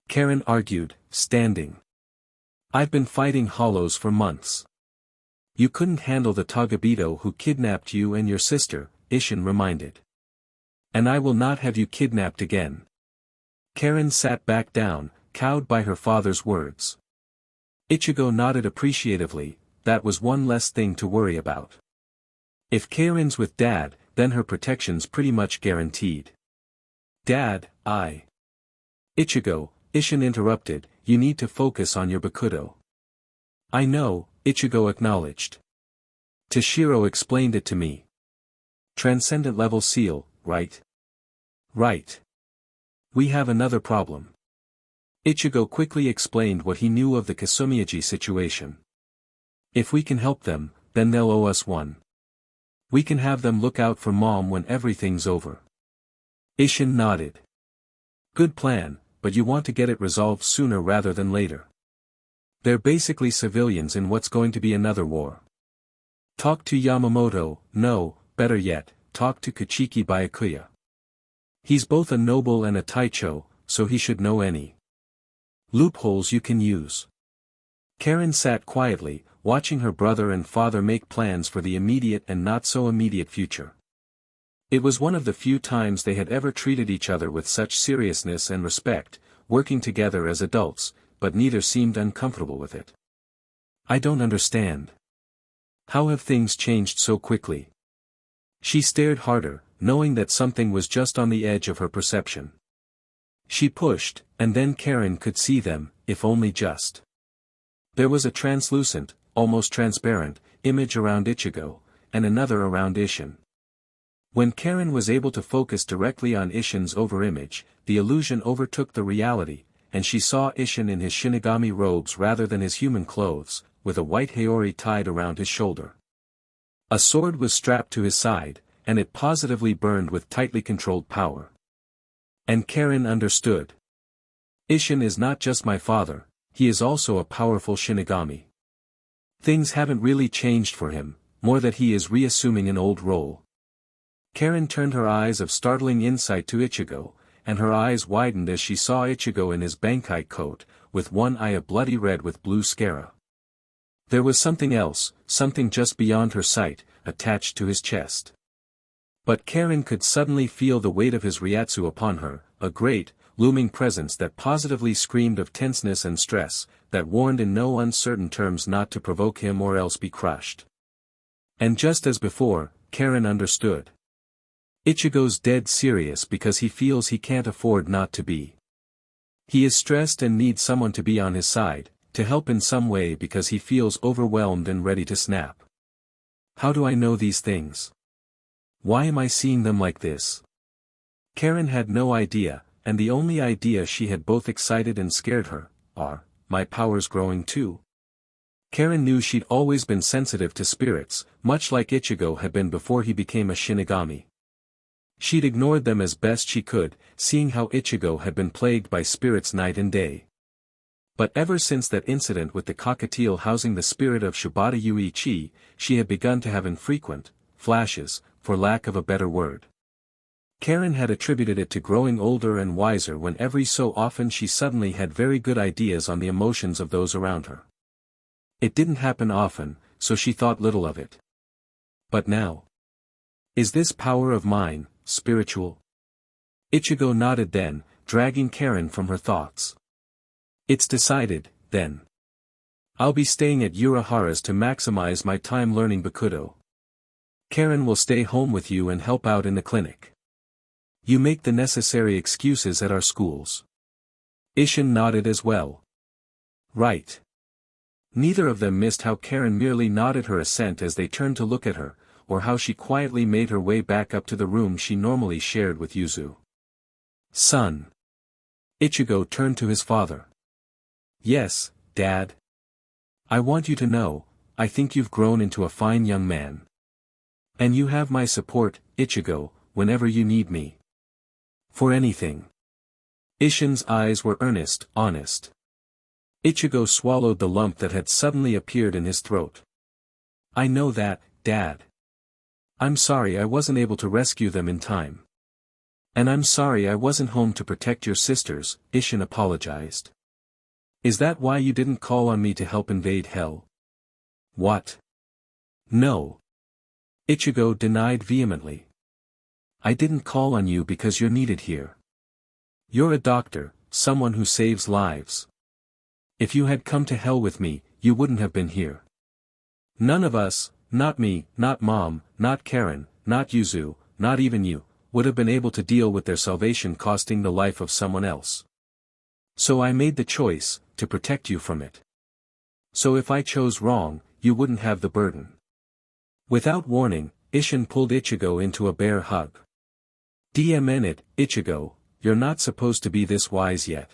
Karen argued, standing. I've been fighting hollows for months. You couldn't handle the tagabito who kidnapped you and your sister, Ishin reminded. And I will not have you kidnapped again. Karen sat back down, cowed by her father's words. Ichigo nodded appreciatively, that was one less thing to worry about. If Karen's with Dad, then her protection's pretty much guaranteed. Dad, Ichigo, Ishin interrupted, you need to focus on your bakudo. I know, Ichigo acknowledged. Toshiro explained it to me. Transcendent level seal, right? Right. We have another problem. Ichigo quickly explained what he knew of the Kasumi situation. If we can help them, then they'll owe us one. We can have them look out for Mom when everything's over. Ishin nodded. Good plan, but you want to get it resolved sooner rather than later. They're basically civilians in what's going to be another war. Talk to Yamamoto, no, better yet, talk to Kuchiki Byakuya. He's both a noble and a taicho, so he should know any loopholes you can use. Karen sat quietly, watching her brother and father make plans for the immediate and not-so-immediate future. It was one of the few times they had ever treated each other with such seriousness and respect, working together as adults, but neither seemed uncomfortable with it. I don't understand. How have things changed so quickly? She stared harder, knowing that something was just on the edge of her perception. She pushed, and then Karen could see them, if only just. There was a translucent, almost transparent, image around Ichigo, and another around Ishin. When Karen was able to focus directly on Ishin's over-image, the illusion overtook the reality, and she saw Ishin in his Shinigami robes rather than his human clothes, with a white haori tied around his shoulder. A sword was strapped to his side, and it positively burned with tightly controlled power. And Karen understood. Ishin is not just my father, he is also a powerful Shinigami. Things haven't really changed for him, more that he is reassuming an old role. Karen turned her eyes of startling insight to Ichigo, and her eyes widened as she saw Ichigo in his Bankai coat, with one eye a bloody red with blue scara. There was something else, something just beyond her sight, attached to his chest. But Karen could suddenly feel the weight of his Ryatsu upon her, a great, looming presence that positively screamed of tenseness and stress, that warned in no uncertain terms not to provoke him or else be crushed. And just as before, Karen understood. Ichigo's dead serious because he feels he can't afford not to be. He is stressed and needs someone to be on his side, to help in some way because he feels overwhelmed and ready to snap. How do I know these things? Why am I seeing them like this? Karen had no idea, and the only idea she had both excited and scared her, are, my powers growing too? Karen knew she'd always been sensitive to spirits, much like Ichigo had been before he became a Shinigami. She'd ignored them as best she could, seeing how Ichigo had been plagued by spirits night and day. But ever since that incident with the cockatiel housing the spirit of Shibata Yuichi, she had begun to have infrequent flashes, for lack of a better word. Karen had attributed it to growing older and wiser when every so often she suddenly had very good ideas on the emotions of those around her. It didn't happen often, so she thought little of it. But now? Is this power of mine spiritual? Ichigo nodded then, dragging Karen from her thoughts. It's decided, then. I'll be staying at Urahara's to maximize my time learning Bakudo. Karen will stay home with you and help out in the clinic. You make the necessary excuses at our schools. Ishin nodded as well. Right. Neither of them missed how Karen merely nodded her assent as they turned to look at her, or how she quietly made her way back up to the room she normally shared with Yuzu. Son. Ichigo turned to his father. Yes, Dad. I want you to know, I think you've grown into a fine young man. And you have my support, Ichigo, whenever you need me. For anything. Ishin's eyes were earnest, honest. Ichigo swallowed the lump that had suddenly appeared in his throat. I know that, Dad. I'm sorry I wasn't able to rescue them in time. And I'm sorry I wasn't home to protect your sisters, Ishin apologized. Is that why you didn't call on me to help invade hell? What? No. Ichigo denied vehemently. I didn't call on you because you're needed here. You're a doctor, someone who saves lives. If you had come to hell with me, you wouldn't have been here. None of us, not me, not Mom, not Karen, not Yuzu, not even you, would have been able to deal with their salvation costing the life of someone else. So I made the choice, to protect you from it. So if I chose wrong, you wouldn't have the burden. Without warning, Ishin pulled Ichigo into a bear hug. DMN it, Ichigo, you're not supposed to be this wise yet.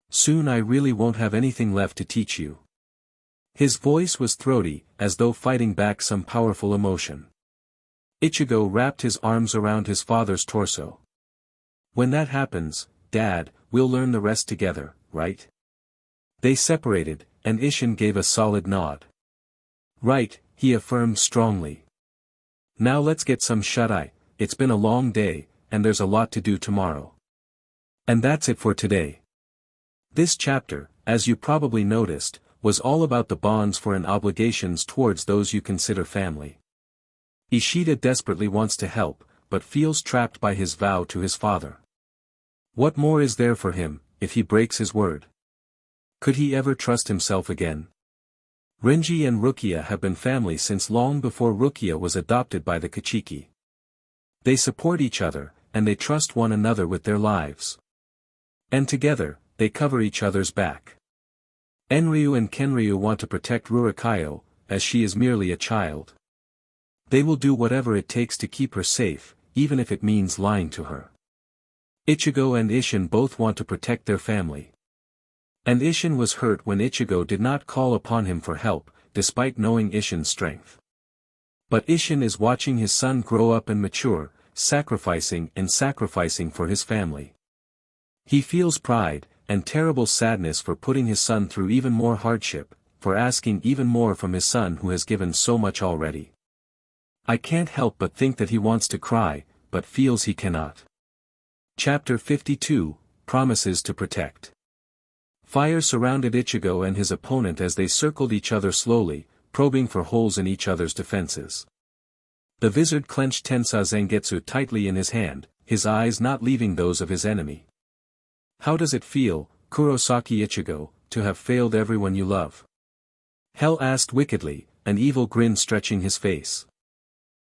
Soon I really won't have anything left to teach you. His voice was throaty, as though fighting back some powerful emotion. Ichigo wrapped his arms around his father's torso. When that happens, Dad, we'll learn the rest together, right? They separated, and Ishin gave a solid nod. Right, he affirmed strongly. Now let's get some shut-eye, it's been a long day, and there's a lot to do tomorrow. And that's it for today. This chapter, as you probably noticed, was all about the bonds for and obligations towards those you consider family. Ishida desperately wants to help, but feels trapped by his vow to his father. What more is there for him, if he breaks his word? Could he ever trust himself again? Renji and Rukia have been family since long before Rukia was adopted by the Kachiki. They support each other, and they trust one another with their lives. And together, they cover each other's back. Enryu and Kenryu want to protect Rurikayo, as she is merely a child. They will do whatever it takes to keep her safe, even if it means lying to her. Ichigo and Ishin both want to protect their family. And Ishin was hurt when Ichigo did not call upon him for help, despite knowing Ishin's strength. But Ishin is watching his son grow up and mature, sacrificing for his family. He feels pride, and terrible sadness for putting his son through even more hardship, for asking even more from his son who has given so much already. I can't help but think that he wants to cry, but feels he cannot. Chapter 52, Promises to Protect. Fire surrounded Ichigo and his opponent as they circled each other slowly, probing for holes in each other's defenses. The vizard clenched Tensa Zangetsu tightly in his hand, his eyes not leaving those of his enemy. How does it feel, Kurosaki Ichigo, to have failed everyone you love? Hell asked wickedly, an evil grin stretching his face.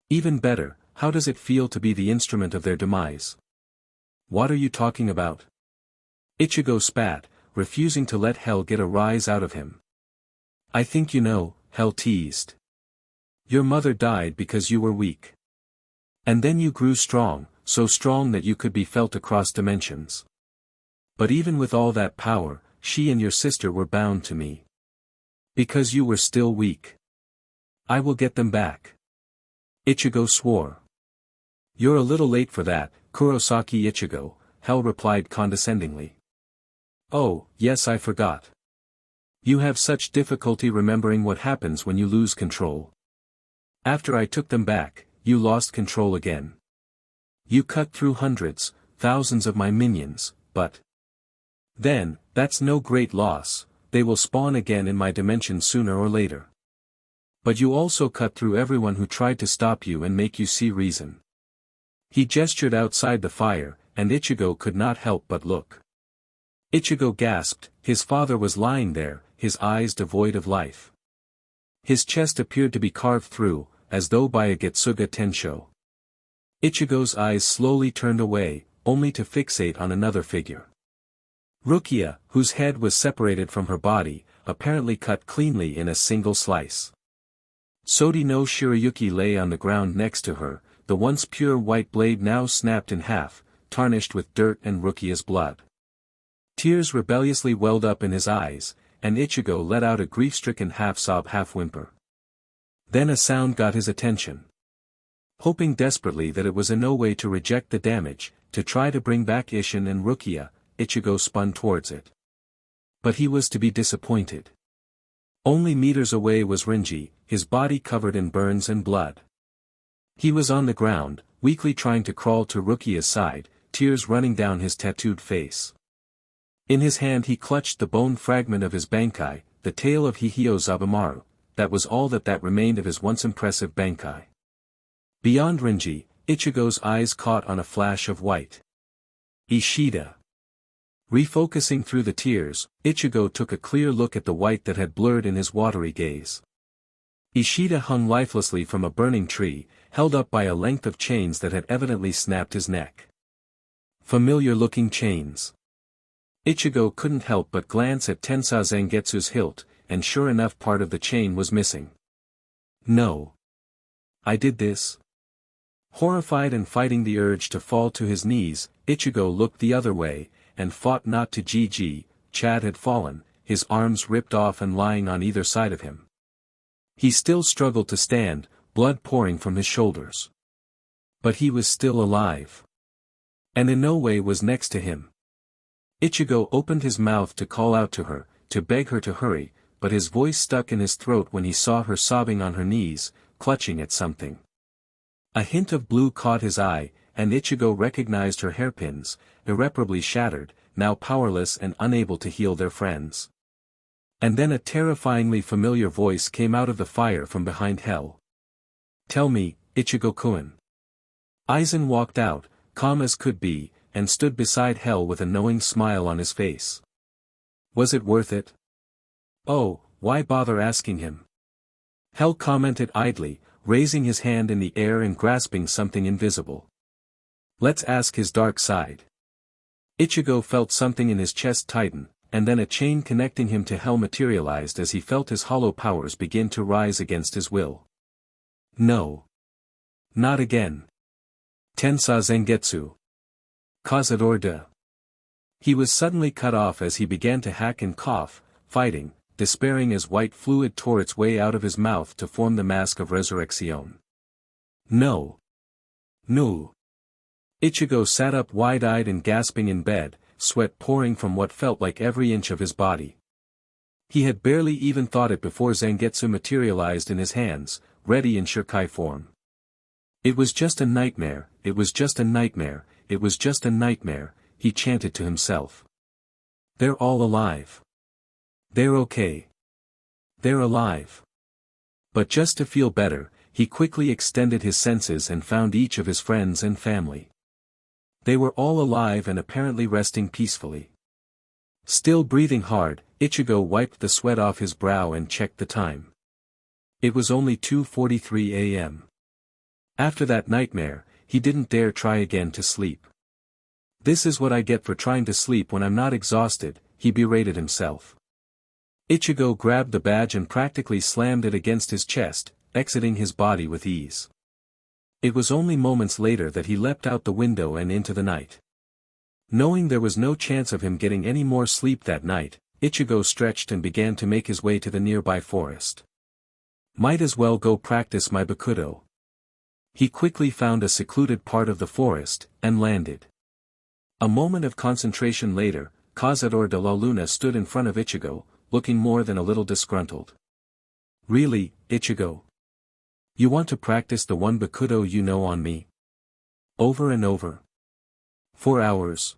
Even better, how does it feel to be the instrument of their demise? What are you talking about? Ichigo spat, refusing to let Hell get a rise out of him. I think you know, Hell teased. Your mother died because you were weak. And then you grew strong, so strong that you could be felt across dimensions. But even with all that power, she and your sister were bound to me. Because you were still weak. I will get them back. Ichigo swore. You're a little late for that, Kurosaki Ichigo, Hell replied condescendingly. Oh, yes, I forgot. You have such difficulty remembering what happens when you lose control. After I took them back, you lost control again. You cut through hundreds, thousands of my minions, but... Then, that's no great loss, they will spawn again in my dimension sooner or later. But you also cut through everyone who tried to stop you and make you see reason. He gestured outside the fire, and Ichigo could not help but look. Ichigo gasped, his father was lying there, his eyes devoid of life. His chest appeared to be carved through, as though by a Getsuga Tensho. Ichigo's eyes slowly turned away, only to fixate on another figure. Rukia, whose head was separated from her body, apparently cut cleanly in a single slice. Sodi no Shirayuki lay on the ground next to her, the once pure white blade now snapped in half, tarnished with dirt and Rukia's blood. Tears rebelliously welled up in his eyes, and Ichigo let out a grief-stricken half-sob half-whimper. Then a sound got his attention. Hoping desperately that it was in no way to reject the damage, to try to bring back Isshin and Rukia, Ichigo spun towards it. But he was to be disappointed. Only meters away was Renji, his body covered in burns and blood. He was on the ground, weakly trying to crawl to Rukia's side, tears running down his tattooed face. In his hand he clutched the bone fragment of his Bankai, the tail of Hihio Zabumaru. That was all that remained of his once impressive Bankai. Beyond Renji, Ichigo's eyes caught on a flash of white. Ishida. Refocusing through the tears, Ichigo took a clear look at the white that had blurred in his watery gaze. Ishida hung lifelessly from a burning tree, held up by a length of chains that had evidently snapped his neck. Familiar-looking chains. Ichigo couldn't help but glance at Tensa Zangetsu's hilt, and sure enough part of the chain was missing. No. I did this? Horrified and fighting the urge to fall to his knees, Ichigo looked the other way, and fought not to GG. Chad had fallen, his arms ripped off and lying on either side of him. He still struggled to stand, blood pouring from his shoulders. But he was still alive. And in no way was next to him. Ichigo opened his mouth to call out to her, to beg her to hurry, but his voice stuck in his throat when he saw her sobbing on her knees, clutching at something. A hint of blue caught his eye, and Ichigo recognized her hairpins, irreparably shattered, now powerless and unable to heal their friends. And then a terrifyingly familiar voice came out of the fire from behind Hell. Tell me, Ichigo-kun. Aizen walked out, calm as could be, and stood beside Hell with a knowing smile on his face. Was it worth it? Oh, why bother asking him? Hell commented idly, raising his hand in the air and grasping something invisible. Let's ask his dark side. Ichigo felt something in his chest tighten, and then a chain connecting him to Hell materialized as he felt his hollow powers begin to rise against his will. No. Not again. Tensa Zangetsu. Cazador de. He was suddenly cut off as he began to hack and cough, fighting, despairing as white fluid tore its way out of his mouth to form the mask of resurrection. No. No. Ichigo sat up wide-eyed and gasping in bed, sweat pouring from what felt like every inch of his body. He had barely even thought it before Zangetsu materialized in his hands, ready in Shirkai form. It was just a nightmare, it was just a nightmare, it was just a nightmare, he chanted to himself. They're all alive. They're okay. They're alive. But just to feel better, he quickly extended his senses and found each of his friends and family. They were all alive and apparently resting peacefully. Still breathing hard, Ichigo wiped the sweat off his brow and checked the time. It was only 2:43 a.m. After that nightmare, he didn't dare try again to sleep. This is what I get for trying to sleep when I'm not exhausted, he berated himself. Ichigo grabbed the badge and practically slammed it against his chest, exiting his body with ease. It was only moments later that he leapt out the window and into the night. Knowing there was no chance of him getting any more sleep that night, Ichigo stretched and began to make his way to the nearby forest. Might as well go practice my Bakudo. He quickly found a secluded part of the forest, and landed. A moment of concentration later, Cazador de la Luna stood in front of Ichigo, looking more than a little disgruntled. Really, Ichigo? You want to practice the one Bakudo you know on me? Over and over? 4 hours?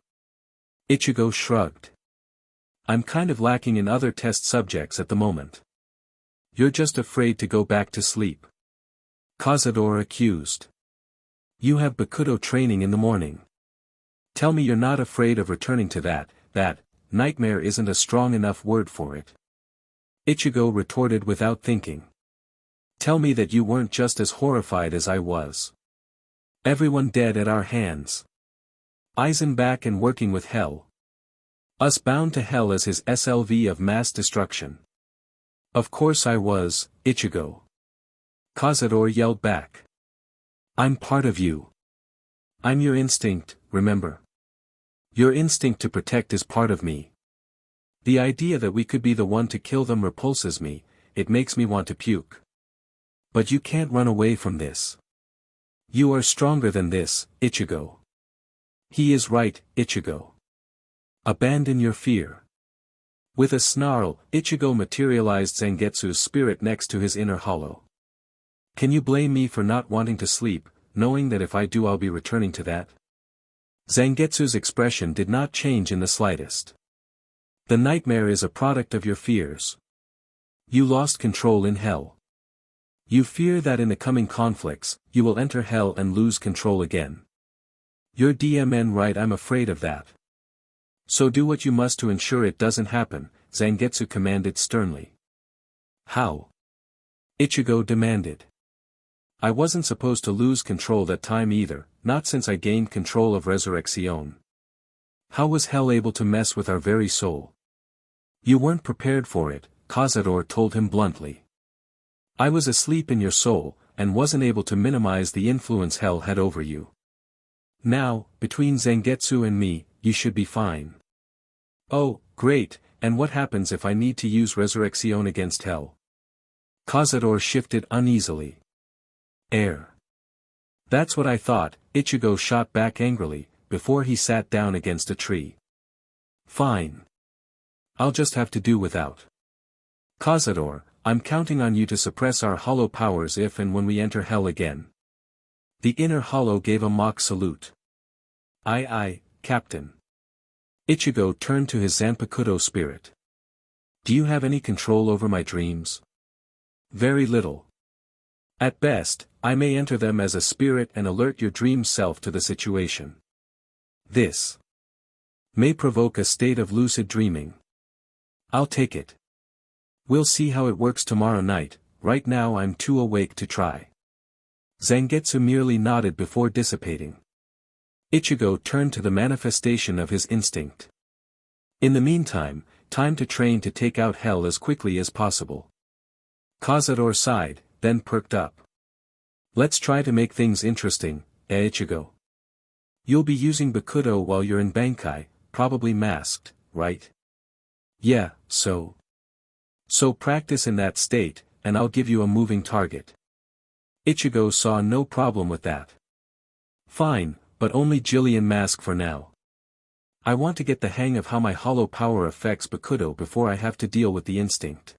Ichigo shrugged. I'm kind of lacking in other test subjects at the moment. You're just afraid to go back to sleep. Cazador accused. You have Bakudo training in the morning. Tell me you're not afraid of returning to that nightmare isn't a strong enough word for it. Ichigo retorted without thinking. Tell me that you weren't just as horrified as I was. Everyone dead at our hands. Aizen back and working with Hell. Us bound to Hell as his SLV of mass destruction. Of course I was, Ichigo. Cazador yelled back. I'm part of you. I'm your instinct, remember? Your instinct to protect is part of me. The idea that we could be the one to kill them repulses me, it makes me want to puke. But you can't run away from this. You are stronger than this, Ichigo. He is right, Ichigo. Abandon your fear. With a snarl, Ichigo materialized Zangetsu's spirit next to his inner hollow. Can you blame me for not wanting to sleep, knowing that if I do I'll be returning to that? Zangetsu's expression did not change in the slightest. The nightmare is a product of your fears. You lost control in hell. You fear that in the coming conflicts, you will enter hell and lose control again. You're DMN right, I'm afraid of that. So do what you must to ensure it doesn't happen, Zangetsu commanded sternly. How? Ichigo demanded. I wasn't supposed to lose control that time either, not since I gained control of Resurrection. How was hell able to mess with our very soul? You weren't prepared for it, Cazador told him bluntly. I was asleep in your soul, and wasn't able to minimize the influence hell had over you. Now, between Zangetsu and me, you should be fine. Oh, great, and what happens if I need to use Resurrection against hell? Cazador shifted uneasily. Air. That's what I thought, Ichigo shot back angrily, before he sat down against a tree. Fine. I'll just have to do without. Cazador, I'm counting on you to suppress our hollow powers if and when we enter hell again. The inner hollow gave a mock salute. Aye, Captain. Ichigo turned to his Zanpakuto spirit. Do you have any control over my dreams? Very little. At best, I may enter them as a spirit and alert your dream self to the situation. This may provoke a state of lucid dreaming. I'll take it. We'll see how it works tomorrow night, right now I'm too awake to try. Zangetsu merely nodded before dissipating. Ichigo turned to the manifestation of his instinct. In the meantime, time to train to take out hell as quickly as possible. Cazador sighed, then perked up. Let's try to make things interesting, Ichigo. You'll be using Bakudo while you're in Bankai, probably masked, right? Yeah, so practice in that state, and I'll give you a moving target. Ichigo saw no problem with that. Fine, but only Jillian mask for now. I want to get the hang of how my hollow power affects Bakudo before I have to deal with the instinct.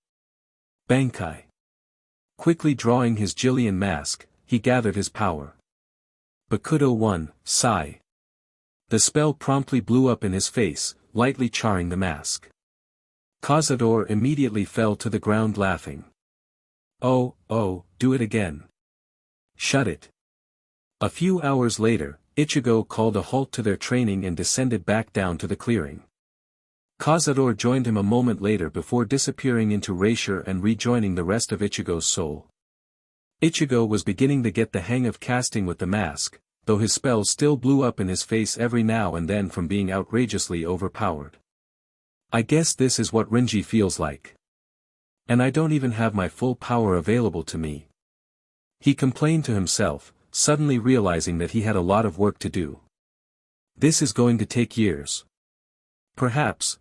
Bankai. Quickly drawing his Jillian mask, he gathered his power. Bakudo 1, Sai. The spell promptly blew up in his face, lightly charring the mask. Cazador immediately fell to the ground laughing. Oh, do it again. Shut it. A few hours later, Ichigo called a halt to their training and descended back down to the clearing. Cazador joined him a moment later before disappearing into Racier and rejoining the rest of Ichigo's soul. Ichigo was beginning to get the hang of casting with the mask, though his spells still blew up in his face every now and then from being outrageously overpowered. I guess this is what Rinji feels like. And I don't even have my full power available to me. He complained to himself, suddenly realizing that he had a lot of work to do. This is going to take years. Perhaps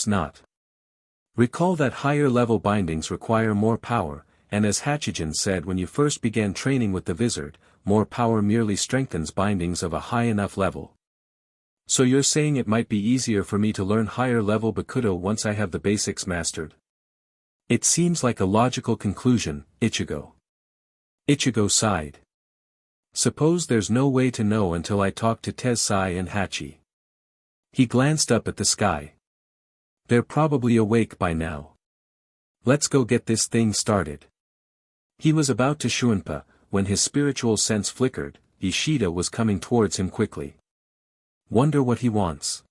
not. Recall that higher level bindings require more power, and as Hachigen said when you first began training with the vizard, more power merely strengthens bindings of a high enough level. So you're saying it might be easier for me to learn higher level Bakudo once I have the basics mastered? It seems like a logical conclusion, Ichigo. Ichigo sighed. Suppose there's no way to know until I talk to Tensai and Hachi. He glanced up at the sky. They're probably awake by now. Let's go get this thing started. He was about to shunpa, when his spiritual sense flickered. Ishida was coming towards him quickly. Wonder what he wants.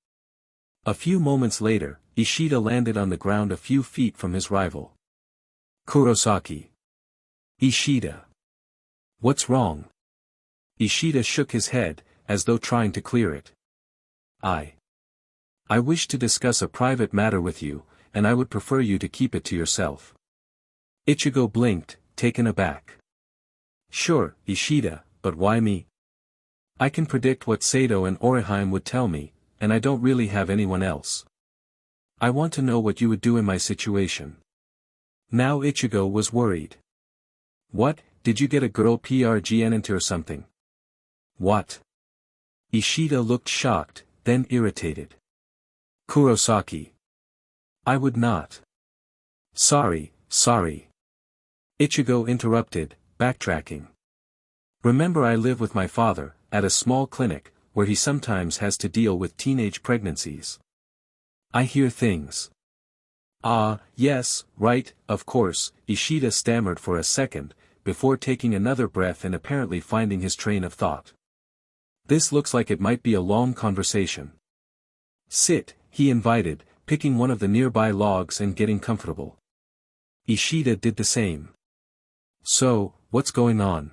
A few moments later, Ishida landed on the ground a few feet from his rival. Kurosaki. Ishida. What's wrong? Ishida shook his head, as though trying to clear it. I wish to discuss a private matter with you, and I would prefer you to keep it to yourself. Ichigo blinked, taken aback. Sure, Ishida, but why me? I can predict what Sato and Orihime would tell me, and I don't really have anyone else. I want to know what you would do in my situation. Now Ichigo was worried. What, did you get a girl pregnant or something? What? Ishida looked shocked, then irritated. Kurosaki. I would not. Sorry. Ichigo interrupted, backtracking. Remember, I live with my father, at a small clinic, where he sometimes has to deal with teenage pregnancies. I hear things. Ah, yes, right, of course, Ishida stammered for a second, before taking another breath and apparently finding his train of thought. This looks like it might be a long conversation. Sit, he invited, picking one of the nearby logs and getting comfortable. Ishida did the same. So, what's going on?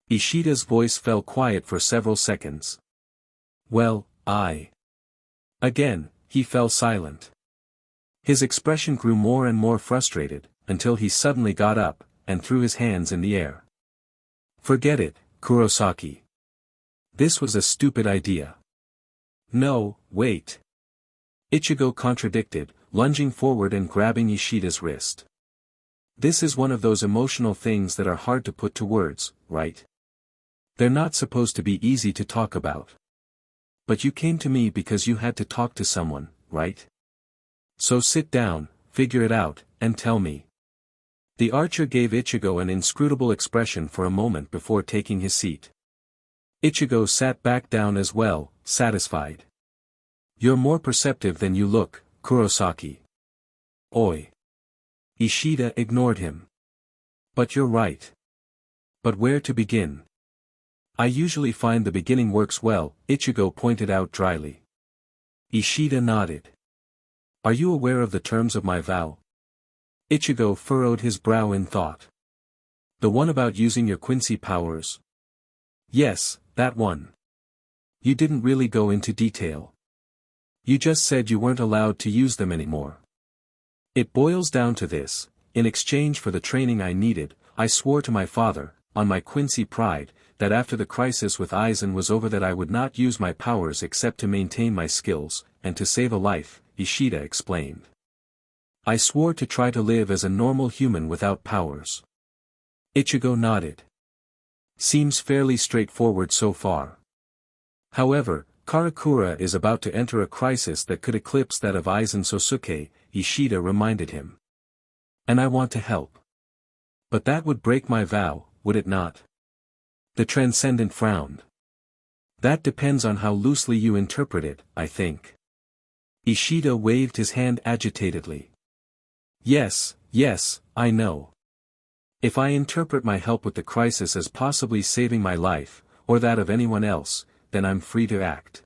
Ishida's voice fell quiet for several seconds. Well, Again, he fell silent. His expression grew more and more frustrated, until he suddenly got up, and threw his hands in the air. Forget it, Kurosaki. This was a stupid idea. No, wait. Ichigo contradicted, lunging forward and grabbing Ishida's wrist. This is one of those emotional things that are hard to put to words, right? They're not supposed to be easy to talk about. But you came to me because you had to talk to someone, right? So sit down, figure it out, and tell me. The archer gave Ichigo an inscrutable expression for a moment before taking his seat. Ichigo sat back down as well, satisfied. You're more perceptive than you look, Kurosaki. Oi. Ishida ignored him. But you're right. But where to begin? I usually find the beginning works well, Ichigo pointed out dryly. Ishida nodded. Are you aware of the terms of my vow? Ichigo furrowed his brow in thought. The one about using your quincy powers? Yes, that one. You didn't really go into detail. You just said you weren't allowed to use them anymore. It boils down to this: in exchange for the training I needed, I swore to my father, on my quincy pride, that after the crisis with Aizen was over that I would not use my powers except to maintain my skills, and to save a life, Ishida explained. I swore to try to live as a normal human without powers. Ichigo nodded. Seems fairly straightforward so far. However, Karakura is about to enter a crisis that could eclipse that of Aizen Sosuke, Ishida reminded him. And I want to help. But that would break my vow, would it not? The Transcendent frowned. That depends on how loosely you interpret it, I think. Ishida waved his hand agitatedly. Yes, I know. If I interpret my help with the crisis as possibly saving my life, or that of anyone else, then I'm free to act.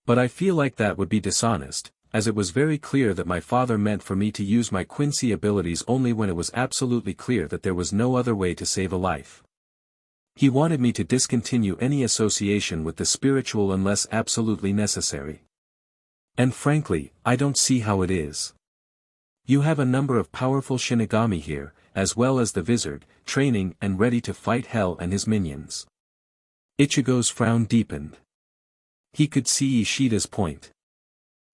But I feel like that would be dishonest, as it was very clear that my father meant for me to use my quincy abilities only when it was absolutely clear that there was no other way to save a life. He wanted me to discontinue any association with the spiritual unless absolutely necessary. And frankly, I don't see how it is. You have a number of powerful Shinigami here, as well as the vizard, training and ready to fight Hell and his minions. Ichigo's frown deepened. He could see Ishida's point.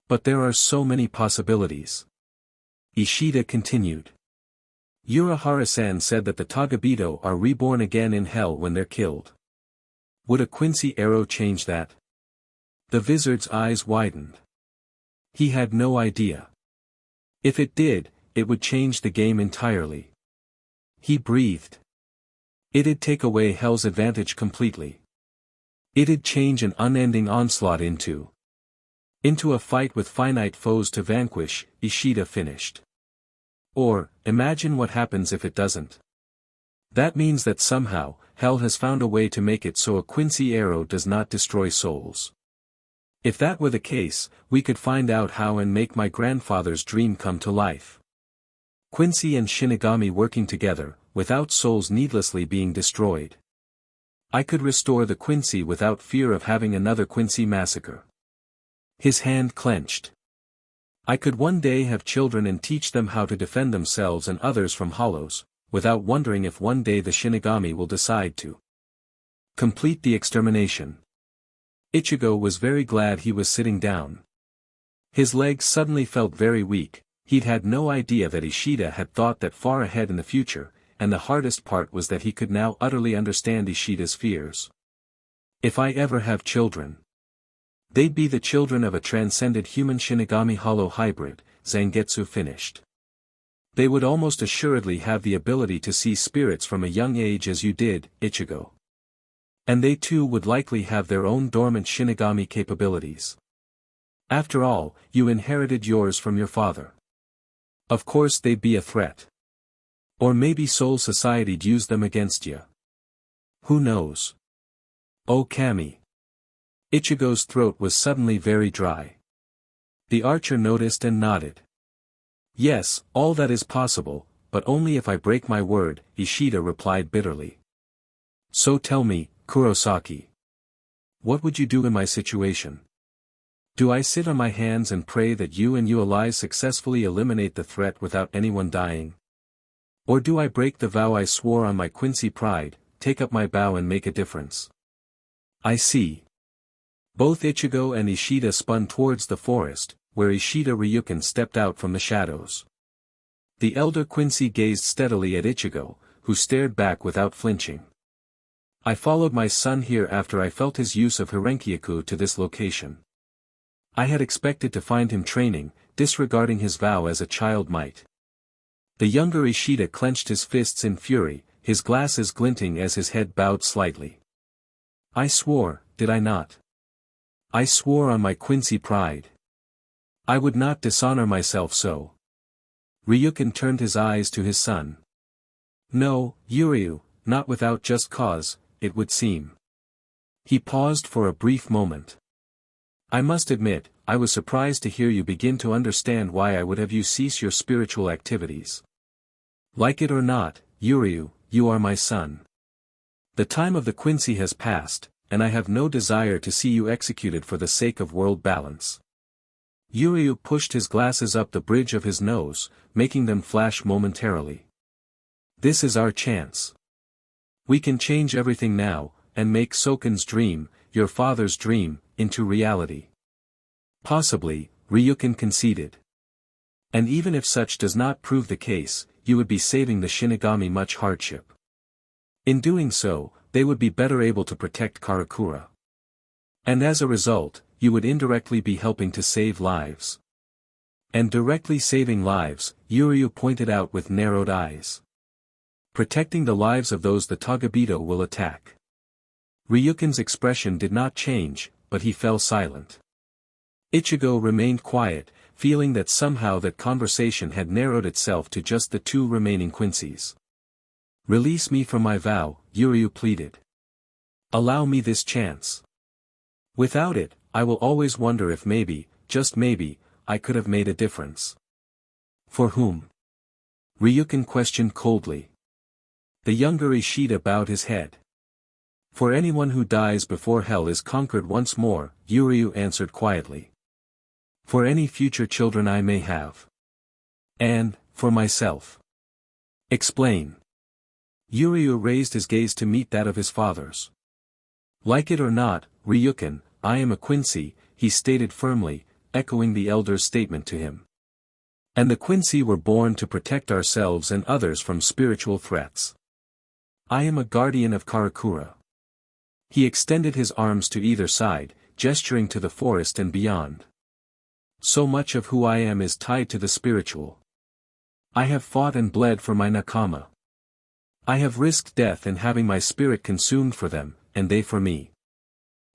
But there are so many possibilities. Ishida continued. Urahara-san said that the tagabito are reborn again in Hell when they're killed. Would a quincy arrow change that? The vizard's eyes widened. He had no idea. If it did, it would change the game entirely. He breathed. It'd take away Hell's advantage completely. It'd change an unending onslaught into a fight with finite foes to vanquish, Ishida finished. Or, imagine what happens if it doesn't. That means that somehow, Hell has found a way to make it so a quincy arrow does not destroy souls. If that were the case, we could find out how and make my grandfather's dream come to life. Quincy and Shinigami working together, without souls needlessly being destroyed. I could restore the quincy without fear of having another quincy massacre. His hand clenched. I could one day have children and teach them how to defend themselves and others from hollows, without wondering if one day the Shinigami will decide to complete the extermination. Ichigo was very glad he was sitting down. His legs suddenly felt very weak. He'd had no idea that Ishida had thought that far ahead in the future, and the hardest part was that he could now utterly understand Ishida's fears. If I ever have children, they'd be the children of a transcended human Shinigami Hollow hybrid, Zangetsu finished. They would almost assuredly have the ability to see spirits from a young age as you did, Ichigo. And they too would likely have their own dormant Shinigami capabilities. After all, you inherited yours from your father. Of course they'd be a threat. Or maybe Soul Society'd use them against you. Who knows? Oh Kami. Ichigo's throat was suddenly very dry. The archer noticed and nodded. Yes, all that is possible, but only if I break my word, Ishida replied bitterly. So tell me, Kurosaki. What would you do in my situation? Do I sit on my hands and pray that you and your allies successfully eliminate the threat without anyone dying? Or do I break the vow I swore on my Quincy pride, take up my bow and make a difference? I see. Both Ichigo and Ishida spun towards the forest, where Ishida Ryukin stepped out from the shadows. The elder Quincy gazed steadily at Ichigo, who stared back without flinching. I followed my son here after I felt his use of Hirenkyaku to this location. I had expected to find him training, disregarding his vow as a child might. The younger Ishida clenched his fists in fury, his glasses glinting as his head bowed slightly. I swore, did I not? I swore on my Quincy pride. I would not dishonor myself so. Ryukin turned his eyes to his son. No, Yuryu, not without just cause, it would seem. He paused for a brief moment. I must admit, I was surprised to hear you begin to understand why I would have you cease your spiritual activities. Like it or not, Yuryu, you are my son. The time of the Quincy has passed, and I have no desire to see you executed for the sake of world balance. Yuryu pushed his glasses up the bridge of his nose, making them flash momentarily. This is our chance. We can change everything now, and make Soken's dream, your father's dream, into reality. Possibly, Ryukin conceded. And even if such does not prove the case, you would be saving the Shinigami much hardship. In doing so, they would be better able to protect Karakura. And as a result, you would indirectly be helping to save lives. And directly saving lives, Yuryu pointed out with narrowed eyes. Protecting the lives of those the tagabito will attack. Ryukin's expression did not change, but he fell silent. Ichigo remained quiet, feeling that somehow that conversation had narrowed itself to just the two remaining Quincy's. Release me from my vow, Yuryu pleaded. Allow me this chance. Without it, I will always wonder if maybe, just maybe, I could have made a difference. For whom? Ryukin questioned coldly. The younger Ishida bowed his head. For anyone who dies before hell is conquered once more, Yuryu answered quietly. For any future children I may have. And, for myself. Explain. Yuryu raised his gaze to meet that of his father's. Like it or not, Ryukin, I am a Quincy, he stated firmly, echoing the elder's statement to him. And the Quincy were born to protect ourselves and others from spiritual threats. I am a guardian of Karakura. He extended his arms to either side, gesturing to the forest and beyond. So much of who I am is tied to the spiritual. I have fought and bled for my nakama. I have risked death in having my spirit consumed for them, and they for me.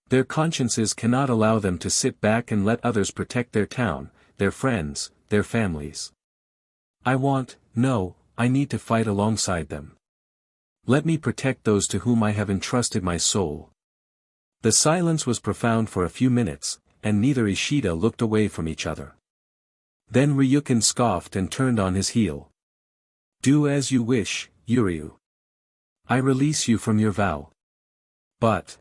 Their consciences cannot allow them to sit back and let others protect their town, their friends, their families. I need to fight alongside them. Let me protect those to whom I have entrusted my soul. The silence was profound for a few minutes, and neither Ishida looked away from each other. Then Ryukin scoffed and turned on his heel. Do as you wish, Yuryu. I release you from your vow. But.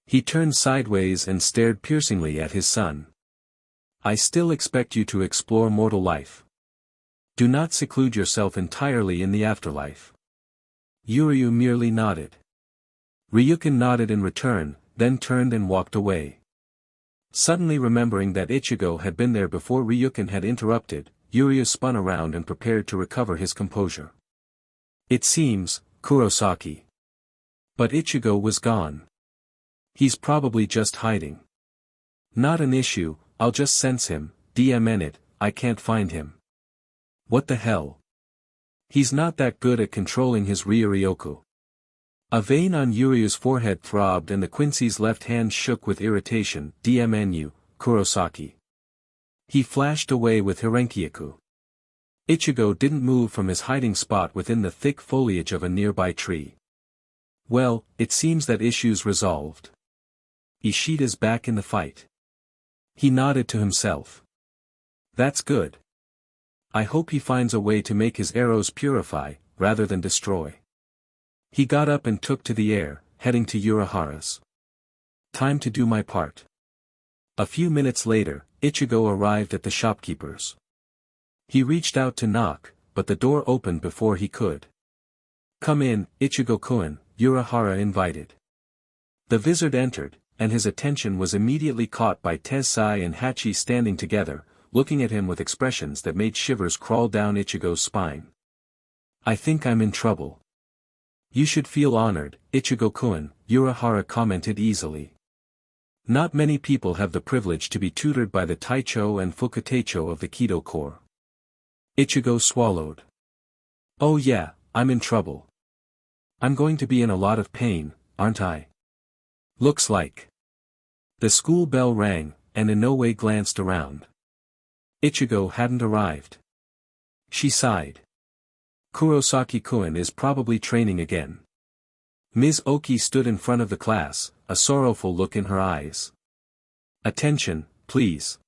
He turned sideways and stared piercingly at his son. I still expect you to explore mortal life. Do not seclude yourself entirely in the afterlife. Yuryu merely nodded. Ryukin nodded in return, then turned and walked away. Suddenly remembering that Ichigo had been there before Ryukin had interrupted, Uryu spun around and prepared to recover his composure. It seems, Kurosaki. But Ichigo was gone. He's probably just hiding. Not an issue, I'll just sense him, DMN it, I can't find him. What the hell? He's not that good at controlling his Ryuryoku. A vein on Yuryu's forehead throbbed and the quincy's left hand shook with irritation, DMNU, Kurosaki. He flashed away with Hirenkyaku. Ichigo didn't move from his hiding spot within the thick foliage of a nearby tree. Well, it seems that issue's resolved. Ishida's back in the fight. He nodded to himself. That's good. I hope he finds a way to make his arrows purify, rather than destroy. He got up and took to the air, heading to Urahara's. Time to do my part. A few minutes later, Ichigo arrived at the shopkeeper's. He reached out to knock, but the door opened before he could. Come in, Ichigo-kun, Urahara invited. The vizard entered, and his attention was immediately caught by Tensai and Hachi standing together, looking at him with expressions that made shivers crawl down Ichigo's spine. I think I'm in trouble. You should feel honored, Ichigo-kun, Urahara commented easily. Not many people have the privilege to be tutored by the Taicho and Fukuteicho of the Keto Corps. Ichigo swallowed. Oh yeah, I'm in trouble. I'm going to be in a lot of pain, aren't I? Looks like. The school bell rang, and Inoue glanced around. Ichigo hadn't arrived. She sighed. Kurosaki-kun is probably training again. Ms. Oki stood in front of the class, a sorrowful look in her eyes. Attention, please.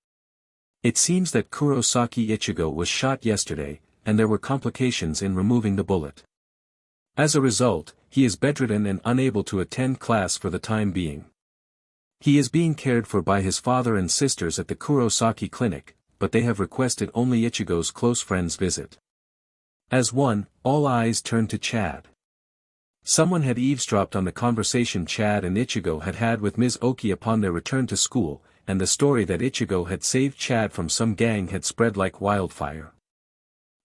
It seems that Kurosaki Ichigo was shot yesterday, and there were complications in removing the bullet. As a result, he is bedridden and unable to attend class for the time being. He is being cared for by his father and sisters at the Kurosaki clinic, but they have requested only Ichigo's close friends visit. As one, all eyes turned to Chad. Someone had eavesdropped on the conversation Chad and Ichigo had had with Ms. Oki upon their return to school, and the story that Ichigo had saved Chad from some gang had spread like wildfire.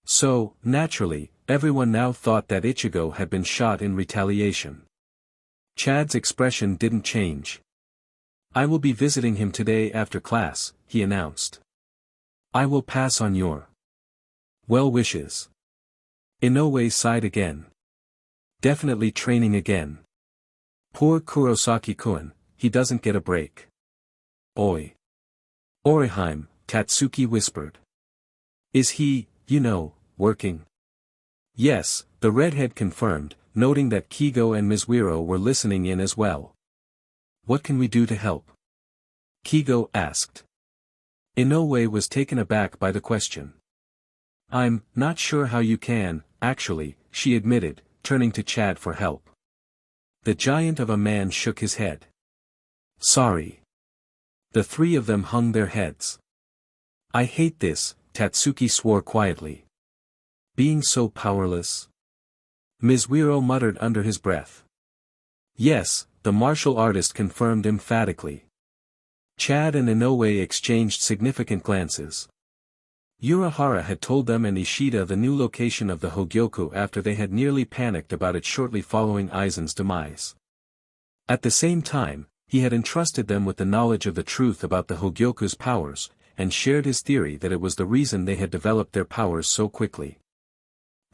So, naturally, everyone now thought that Ichigo had been shot in retaliation. Chad's expression didn't change. I will be visiting him today after class, he announced. I will pass on your well wishes. Inoue sighed again. Definitely training again. Poor Kurosaki-kun, he doesn't get a break. Oi. Oriheim, Tatsuki whispered. Is he, working? Yes, the redhead confirmed, noting that Kigo and Mizuiro were listening in as well. What can we do to help? Kigo asked. Inoue was taken aback by the question. I'm not sure how you can, actually, she admitted, turning to Chad for help. The giant of a man shook his head. Sorry. The three of them hung their heads. I hate this, Tatsuki swore quietly. Being so powerless. Mizuiro muttered under his breath. Yes, the martial artist confirmed emphatically. Chad and Inoue exchanged significant glances. Urahara had told them and Ishida the new location of the Hogyoku after they had nearly panicked about it shortly following Aizen's demise. At the same time, he had entrusted them with the knowledge of the truth about the Hogyoku's powers, and shared his theory that it was the reason they had developed their powers so quickly.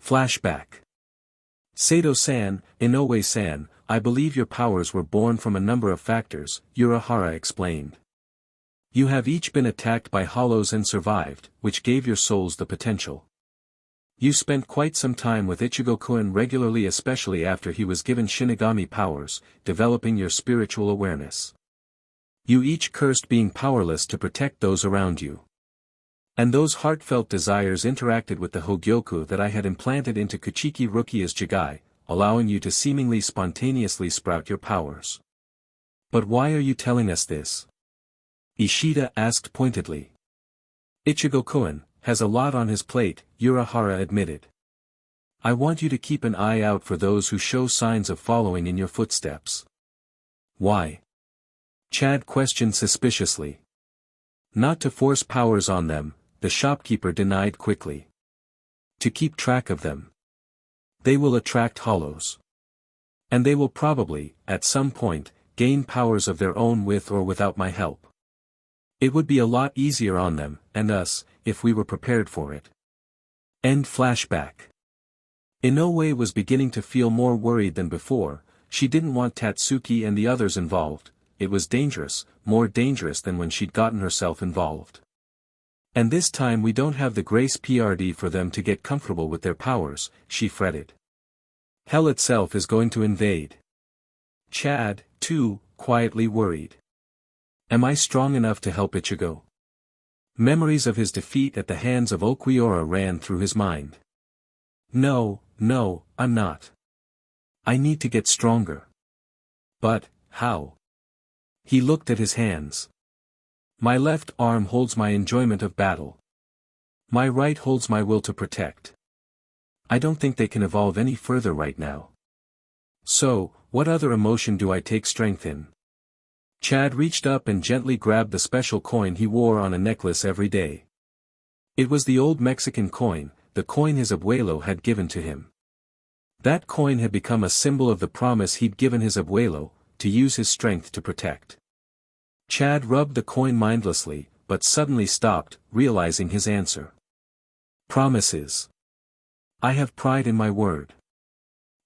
Flashback. Sato-san, Inoue-san, I believe your powers were born from a number of factors, Urahara explained. You have each been attacked by hollows and survived, which gave your souls the potential. You spent quite some time with Ichigo-kun regularly, especially after he was given Shinigami powers, developing your spiritual awareness. You each cursed being powerless to protect those around you. And those heartfelt desires interacted with the Hogyoku that I had implanted into Kuchiki Rukia's Jigai, allowing you to seemingly spontaneously sprout your powers. But why are you telling us this? Ishida asked pointedly. Ichigo-kun has a lot on his plate, Urahara admitted. I want you to keep an eye out for those who show signs of following in your footsteps. Why? Chad questioned suspiciously. Not to force powers on them, the shopkeeper denied quickly. To keep track of them. They will attract hollows. And they will probably, at some point, gain powers of their own with or without my help. It would be a lot easier on them, and us, if we were prepared for it. End flashback. Inoue was beginning to feel more worried than before. She didn't want Tatsuki and the others involved. It was dangerous, more dangerous than when she'd gotten herself involved. And this time we don't have the grace period for them to get comfortable with their powers, she fretted. Hell itself is going to invade. Chad, too, quietly worried. Am I strong enough to help Ichigo? Memories of his defeat at the hands of Okiura ran through his mind. No, I'm not. I need to get stronger. But, how? He looked at his hands. My left arm holds my enjoyment of battle. My right holds my will to protect. I don't think they can evolve any further right now. So, what other emotion do I take strength in? Chad reached up and gently grabbed the special coin he wore on a necklace every day. It was the old Mexican coin, the coin his abuelo had given to him. That coin had become a symbol of the promise he'd given his abuelo, to use his strength to protect. Chad rubbed the coin mindlessly, but suddenly stopped, realizing his answer. Promises. I have pride in my word.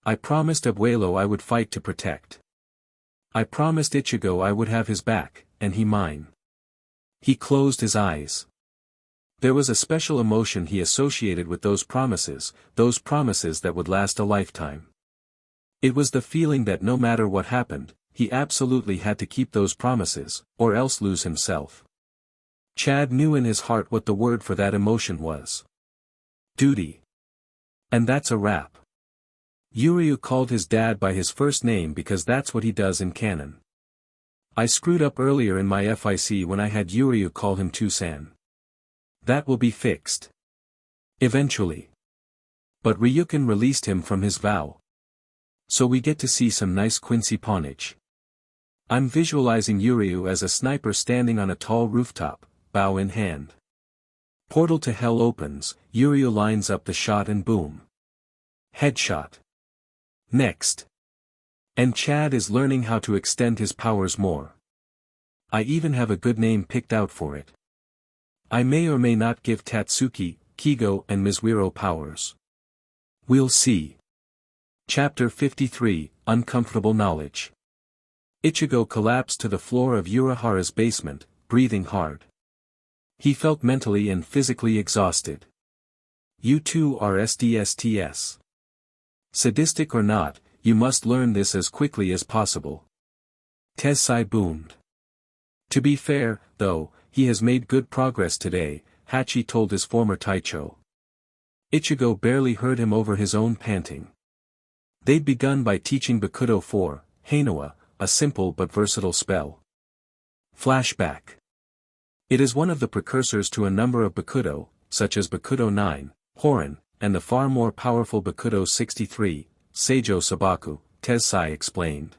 I promised abuelo I would fight to protect. I promised Ichigo I would have his back, and he mine. He closed his eyes. There was a special emotion he associated with those promises that would last a lifetime. It was the feeling that no matter what happened, he absolutely had to keep those promises, or else lose himself. Chad knew in his heart what the word for that emotion was. Duty. And that's a wrap. Yuryu called his dad by his first name because that's what he does in canon. I screwed up earlier in my FIC when I had Yuryu call him Tusan. That will be fixed. Eventually. But Ryukin released him from his vow. So we get to see some nice quincy pawnage. I'm visualizing Yuryu as a sniper standing on a tall rooftop, bow in hand. Portal to hell opens, Yuryu lines up the shot and boom. Headshot. Next. And Chad is learning how to extend his powers more. I even have a good name picked out for it. I may or may not give Tatsuki, Kigo and Mizuiro powers. We'll see. Chapter 53, Uncomfortable Knowledge. Ichigo collapsed to the floor of Urahara's basement, breathing hard. He felt mentally and physically exhausted. You too are SDSTS. Sadistic or not, you must learn this as quickly as possible. Tessai boomed. To be fair, though, he has made good progress today, Hachi told his former Taicho. Ichigo barely heard him over his own panting. They'd begun by teaching Bakudo 4, Heinoa, a simple but versatile spell. Flashback. It is one of the precursors to a number of Bakudo, such as Bakudo 9, Horin, and the far more powerful Bakudo 63, Seijo Sabaku, Tessai explained.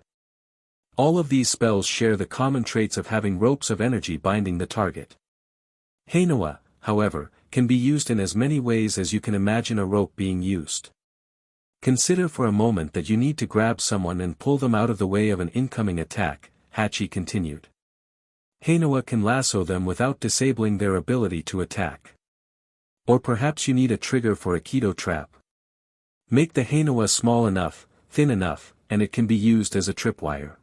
All of these spells share the common traits of having ropes of energy binding the target. Heinoa, however, can be used in as many ways as you can imagine a rope being used. Consider for a moment that you need to grab someone and pull them out of the way of an incoming attack, Hachi continued. Heinoa can lasso them without disabling their ability to attack. Or perhaps you need a trigger for a keto trap. Make the Heinoa small enough, thin enough, and it can be used as a tripwire.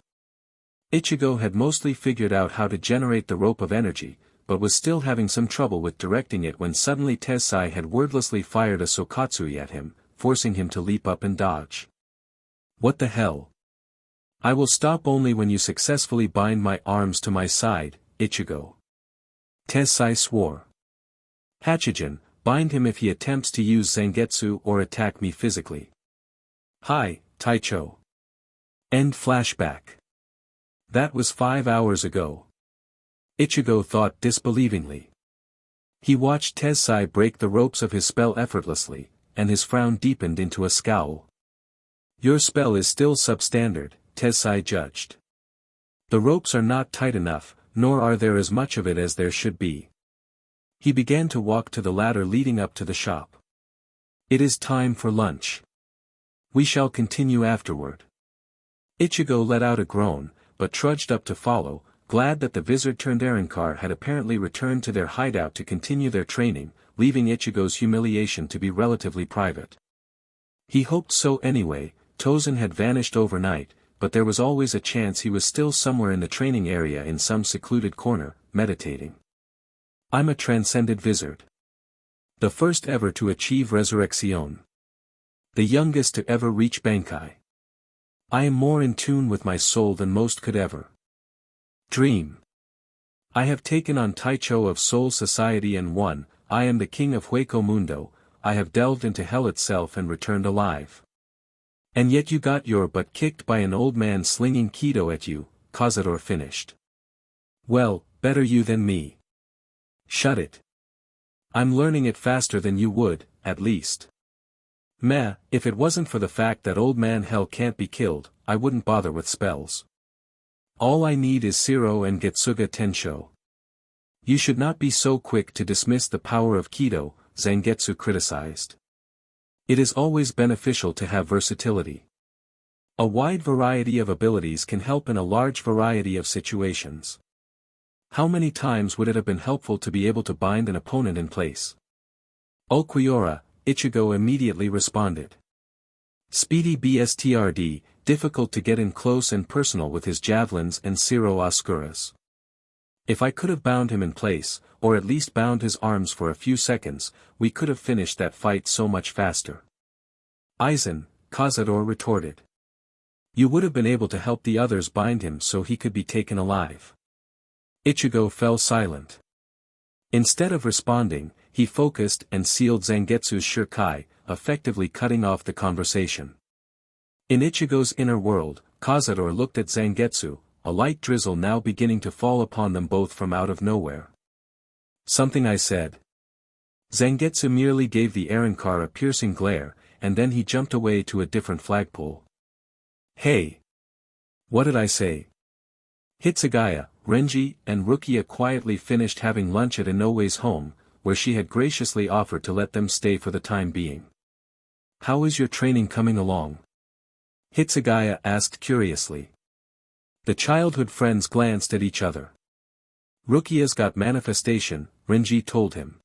Ichigo had mostly figured out how to generate the rope of energy, but was still having some trouble with directing it when suddenly Tessai had wordlessly fired a Sokatsui at him, forcing him to leap up and dodge. What the hell? I will stop only when you successfully bind my arms to my side, Ichigo. Tessai swore. Hachigen, bind him if he attempts to use Zangetsu or attack me physically. Hi, Taicho. End flashback. That was 5 hours ago. Ichigo thought disbelievingly. He watched Tessai break the ropes of his spell effortlessly, and his frown deepened into a scowl. Your spell is still substandard, Tessai judged. The ropes are not tight enough, nor are there as much of it as there should be. He began to walk to the ladder leading up to the shop. It is time for lunch. We shall continue afterward. Ichigo let out a groan, but trudged up to follow, glad that the vizard-turned-errand-car had apparently returned to their hideout to continue their training, leaving Ichigo's humiliation to be relatively private. He hoped so anyway. Tozen had vanished overnight, but there was always a chance he was still somewhere in the training area in some secluded corner, meditating. I'm a transcended vizard. The first ever to achieve resurrection. The youngest to ever reach Bankai. I am more in tune with my soul than most could ever dream. I have taken on Taicho of Soul Society and won. I am the king of Hueco Mundo. I have delved into hell itself and returned alive. And yet you got your butt kicked by an old man slinging keto at you, Cazador finished. Well, better you than me. Shut it. I'm learning it faster than you would, at least. Meh, if it wasn't for the fact that old man hell can't be killed, I wouldn't bother with spells. All I need is Siro and Getsuga Tensho. You should not be so quick to dismiss the power of keto, Zangetsu criticized. It is always beneficial to have versatility. A wide variety of abilities can help in a large variety of situations. How many times would it have been helpful to be able to bind an opponent in place? Okiura, Ichigo immediately responded. Speedy BSTRD, difficult to get in close and personal with his javelins and Siro Oscuras. If I could have bound him in place, or at least bound his arms for a few seconds, we could have finished that fight so much faster. Aizen, Cazador retorted. You would have been able to help the others bind him so he could be taken alive. Ichigo fell silent. Instead of responding, he focused and sealed Zangetsu's Shurikai, effectively cutting off the conversation. In Ichigo's inner world, Cazador looked at Zangetsu, a light drizzle now beginning to fall upon them both from out of nowhere. Something I said. Zangetsu merely gave the errand car a piercing glare, and then he jumped away to a different flagpole. Hey! What did I say? Hitsugaya, Renji, and Rukia quietly finished having lunch at Inoue's home, where she had graciously offered to let them stay for the time being. How is your training coming along? Hitsugaya asked curiously. The childhood friends glanced at each other. Rukia's got manifestation, Renji told him.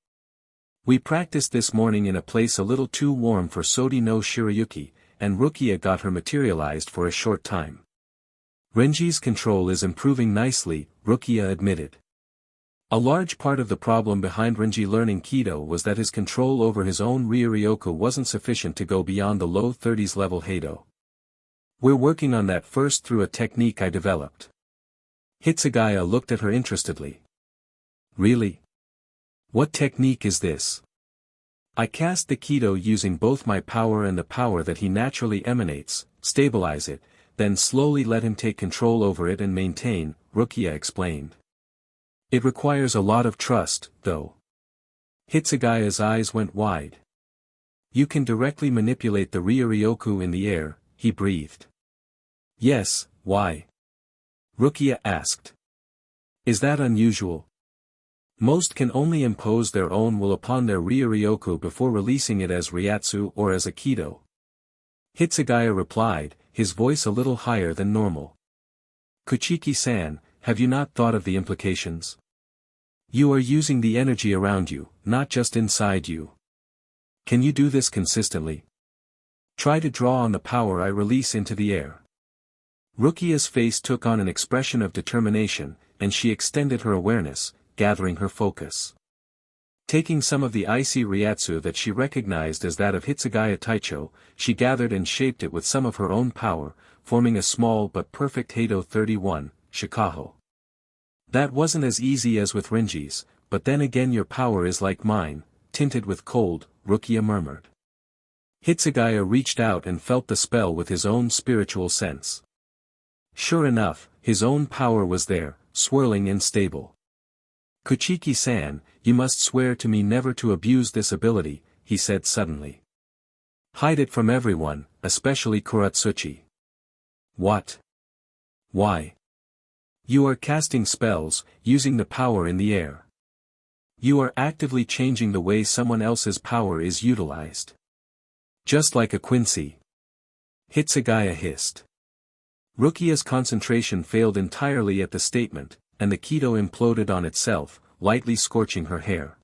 We practiced this morning in a place a little too warm for Sodi no Shirayuki, and Rukia got her materialized for a short time. Renji's control is improving nicely, Rukia admitted. A large part of the problem behind Renji learning keto was that his control over his own Ryu-Ryoku wasn't sufficient to go beyond the low 30s level Heido. We're working on that first through a technique I developed. Hitsugaya looked at her interestedly. Really? What technique is this? I cast the keto using both my power and the power that he naturally emanates, stabilize it, then slowly let him take control over it and maintain, Rukia explained. It requires a lot of trust, though. Hitsugaya's eyes went wide. You can directly manipulate the Ryu-Ryoku in the air, he breathed. Yes, why? Rukia asked. Is that unusual? Most can only impose their own will upon their Ryu-Ryoku before releasing it as Ryatsu or as a keto. Hitsugaya replied, his voice a little higher than normal. Kuchiki-san, have you not thought of the implications? You are using the energy around you, not just inside you. Can you do this consistently? Try to draw on the power I release into the air. Rukia's face took on an expression of determination, and she extended her awareness, gathering her focus. Taking some of the icy Ryatsu that she recognized as that of Hitsugaya Taicho, she gathered and shaped it with some of her own power, forming a small but perfect Heido 31, Shikaho. That wasn't as easy as with Renji's, but then again your power is like mine, tinted with cold, Rukia murmured. Hitsugaya reached out and felt the spell with his own spiritual sense. Sure enough, his own power was there, swirling and stable. Kuchiki-san, you must swear to me never to abuse this ability, he said suddenly. Hide it from everyone, especially Kuratsuchi. What? Why? You are casting spells, using the power in the air. You are actively changing the way someone else's power is utilized. Just like a quincy. Hitsugaya hissed. Rukia's concentration failed entirely at the statement, and the keto imploded on itself, lightly scorching her hair.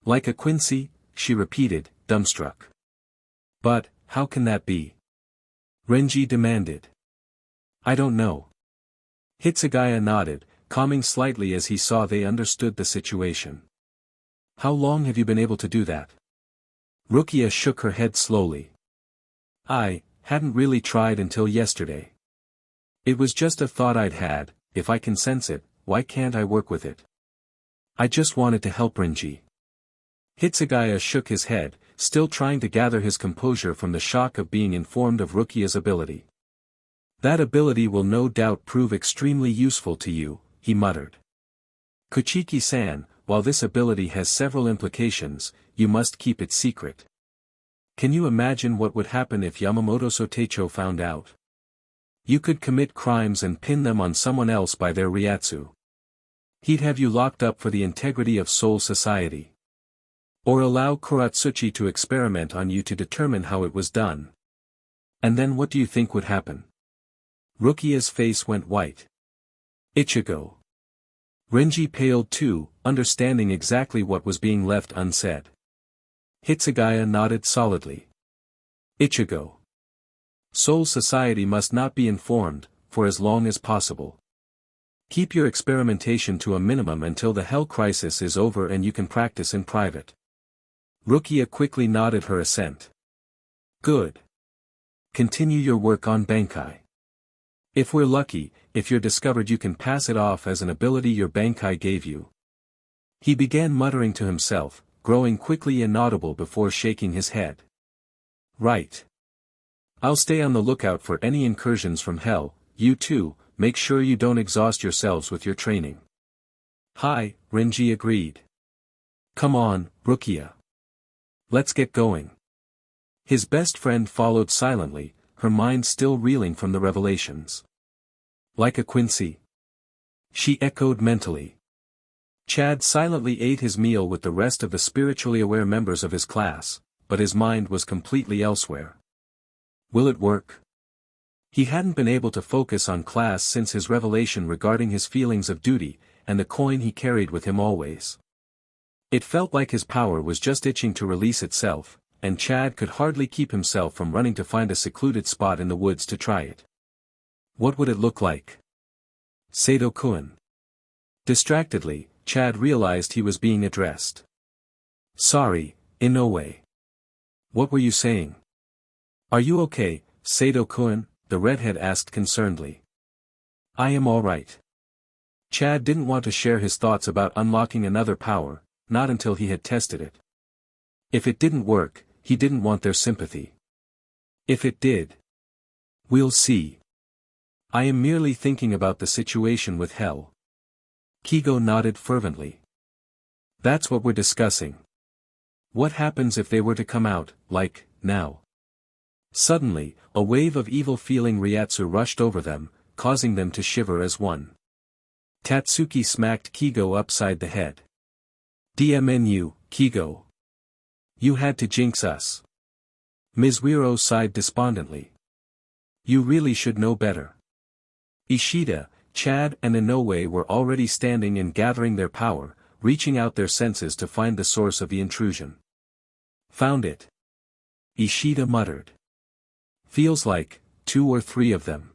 Like a quincy, she repeated, dumbstruck. But, how can that be? Renji demanded. I don't know. Hitsugaya nodded, calming slightly as he saw they understood the situation. How long have you been able to do that? Rukia shook her head slowly. I hadn't really tried until yesterday. It was just a thought I'd had. If I can sense it, why can't I work with it? I just wanted to help Renji. Hitsugaya shook his head, still trying to gather his composure from the shock of being informed of Rukia's ability. That ability will no doubt prove extremely useful to you, he muttered. Kuchiki-san, while this ability has several implications, you must keep it secret. Can you imagine what would happen if Yamamoto Sotecho found out? You could commit crimes and pin them on someone else by their Ryatsu. He'd have you locked up for the integrity of Soul Society. Or allow Kuratsuchi to experiment on you to determine how it was done. And then what do you think would happen? Rukia's face went white. Ichigo. Renji paled too, understanding exactly what was being left unsaid. Hitsugaya nodded solidly. Ichigo. Soul Society must not be informed, for as long as possible. Keep your experimentation to a minimum until the Hell Crisis is over and you can practice in private. Rukia quickly nodded her assent. Good. Continue your work on Bankai. If we're lucky, if you're discovered you can pass it off as an ability your Bankai gave you. He began muttering to himself, growing quickly inaudible before shaking his head. Right. I'll stay on the lookout for any incursions from hell. You too, make sure you don't exhaust yourselves with your training. Hi, Renji agreed. Come on, Rukia. Let's get going. His best friend followed silently, her mind still reeling from the revelations. Like a quincy? She echoed mentally. Chad silently ate his meal with the rest of the spiritually aware members of his class, but his mind was completely elsewhere. Will it work? He hadn't been able to focus on class since his revelation regarding his feelings of duty, and the coin he carried with him always. It felt like his power was just itching to release itself, and Chad could hardly keep himself from running to find a secluded spot in the woods to try it. What would it look like? Sato-kun. Distractedly, Chad realized he was being addressed. Sorry, Inoue. What were you saying? Are you okay, Sato-kun? The redhead asked concernedly. I am all right. Chad didn't want to share his thoughts about unlocking another power, not until he had tested it. If it didn't work, he didn't want their sympathy. If it did, we'll see. I am merely thinking about the situation with hell. Kigo nodded fervently. That's what we're discussing. What happens if they were to come out, like, now? Suddenly, a wave of evil-feeling Ryatsu rushed over them, causing them to shiver as one. Tatsuki smacked Kigo upside the head. DMNU, Kigo. You had to jinx us. Mizuiro sighed despondently. You really should know better. Ishida, Chad and Inoue were already standing and gathering their power, reaching out their senses to find the source of the intrusion. Found it. Ishida muttered. Feels like 2 or 3 of them.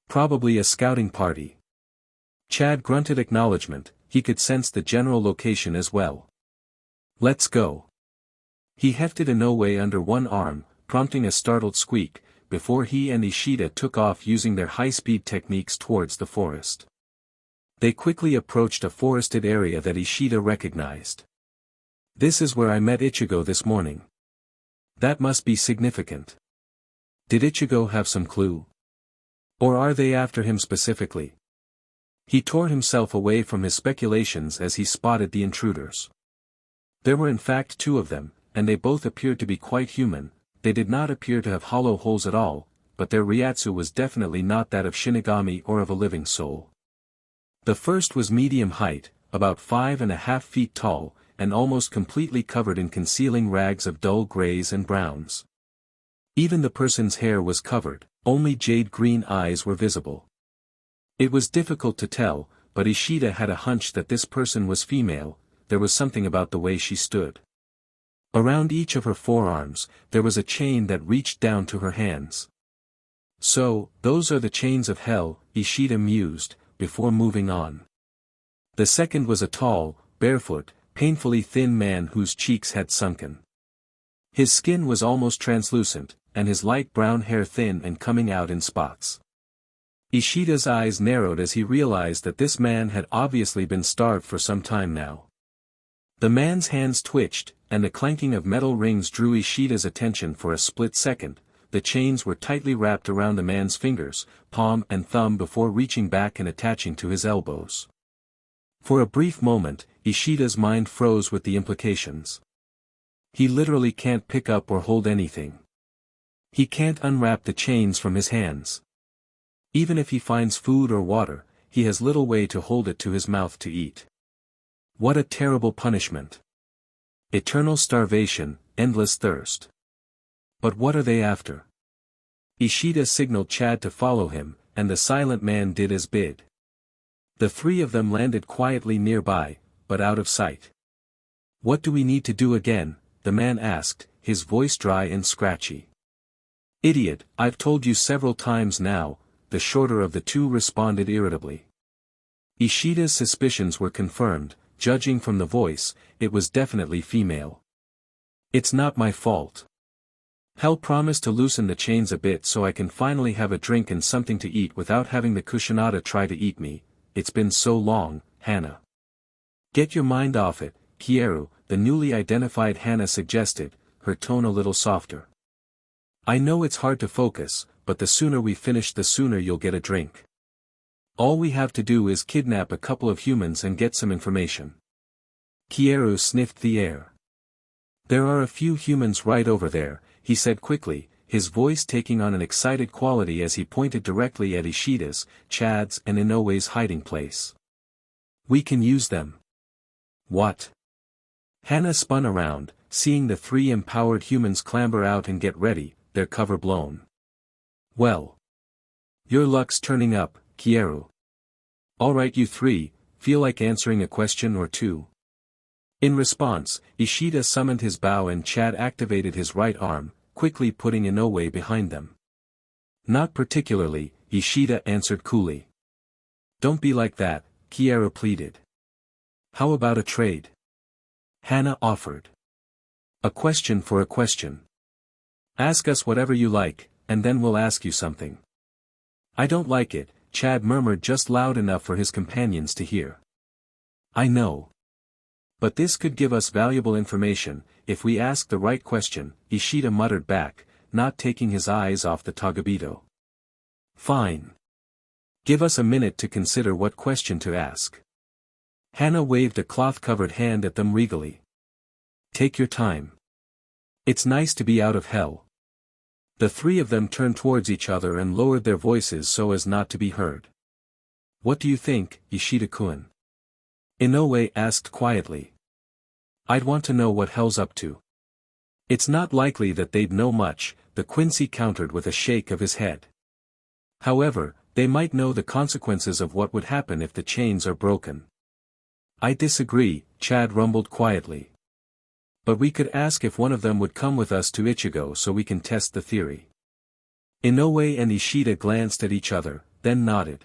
Probably a scouting party. Chad grunted acknowledgement, he could sense the general location as well. Let's go. He hefted Inoue under one arm, prompting a startled squeak, before he and Ishida took off using their high-speed techniques towards the forest. They quickly approached a forested area that Ishida recognized. This is where I met Ichigo this morning. That must be significant. Did Ichigo have some clue? Or are they after him specifically? He tore himself away from his speculations as he spotted the intruders. There were in fact 2 of them, and they both appeared to be quite human. They did not appear to have hollow holes at all, but their Ryatsu was definitely not that of Shinigami or of a living soul. The first was medium height, about 5.5 feet tall, and almost completely covered in concealing rags of dull grays and browns. Even the person's hair was covered, only jade-green eyes were visible. It was difficult to tell, but Ishida had a hunch that this person was female. There was something about the way she stood. Around each of her forearms, there was a chain that reached down to her hands. So, those are the chains of hell, Ishida mused, before moving on. The second was a tall, barefoot, painfully thin man whose cheeks had sunken. His skin was almost translucent, and his light brown hair thin and coming out in spots. Ishida's eyes narrowed as he realized that this man had obviously been starved for some time now. The man's hands twitched, and the clanking of metal rings drew Ishida's attention for a split second. The chains were tightly wrapped around the man's fingers, palm and thumb before reaching back and attaching to his elbows. For a brief moment, Ishida's mind froze with the implications. He literally can't pick up or hold anything. He can't unwrap the chains from his hands. Even if he finds food or water, he has little way to hold it to his mouth to eat. What a terrible punishment. Eternal starvation, endless thirst. But what are they after? Ishida signaled Chad to follow him, and the silent man did as bid. The three of them landed quietly nearby, but out of sight. "What do we need to do again?" the man asked, his voice dry and scratchy. "Idiot, I've told you several times now," the shorter of the two responded irritably. Ishida's suspicions were confirmed. Judging from the voice, it was definitely female. "It's not my fault. Hell promised to loosen the chains a bit so I can finally have a drink and something to eat without having the Kushinaga try to eat me. It's been so long, Hana." "Get your mind off it, Kieru," the newly identified Hana suggested, her tone a little softer. "I know it's hard to focus, but the sooner we finish the sooner you'll get a drink. All we have to do is kidnap a couple of humans and get some information." Kieru sniffed the air. "There are a few humans right over there," he said quickly, his voice taking on an excited quality as he pointed directly at Ishida's, Chad's and Inoue's hiding place. "We can use them." "What?" Hana spun around, seeing the three empowered humans clamber out and get ready, their cover blown. "Well. Your luck's turning up, Kieru. Alright, you three, feel like answering a question or two?" In response, Ishida summoned his bow and Chad activated his right arm, quickly putting Inoue behind them. "Not particularly," Ishida answered coolly. "Don't be like that," Kieru pleaded. "How about a trade?" Hana offered. "A question for a question. Ask us whatever you like, and then we'll ask you something." "I don't like it," Chad murmured just loud enough for his companions to hear. "I know. But this could give us valuable information, if we ask the right question," Ishida muttered back, not taking his eyes off the tagabito. "Fine. Give us a minute to consider what question to ask." Hana waved a cloth-covered hand at them regally. "Take your time. It's nice to be out of hell." The three of them turned towards each other and lowered their voices so as not to be heard. "What do you think, Ishida-kun?" Inoue asked quietly. "I'd want to know what hell's up to." "It's not likely that they'd know much," the quincy countered with a shake of his head. "However, they might know the consequences of what would happen if the chains are broken." "I disagree," Chad rumbled quietly. "But we could ask if one of them would come with us to Ichigo so we can test the theory." Inoue and Ishida glanced at each other, then nodded.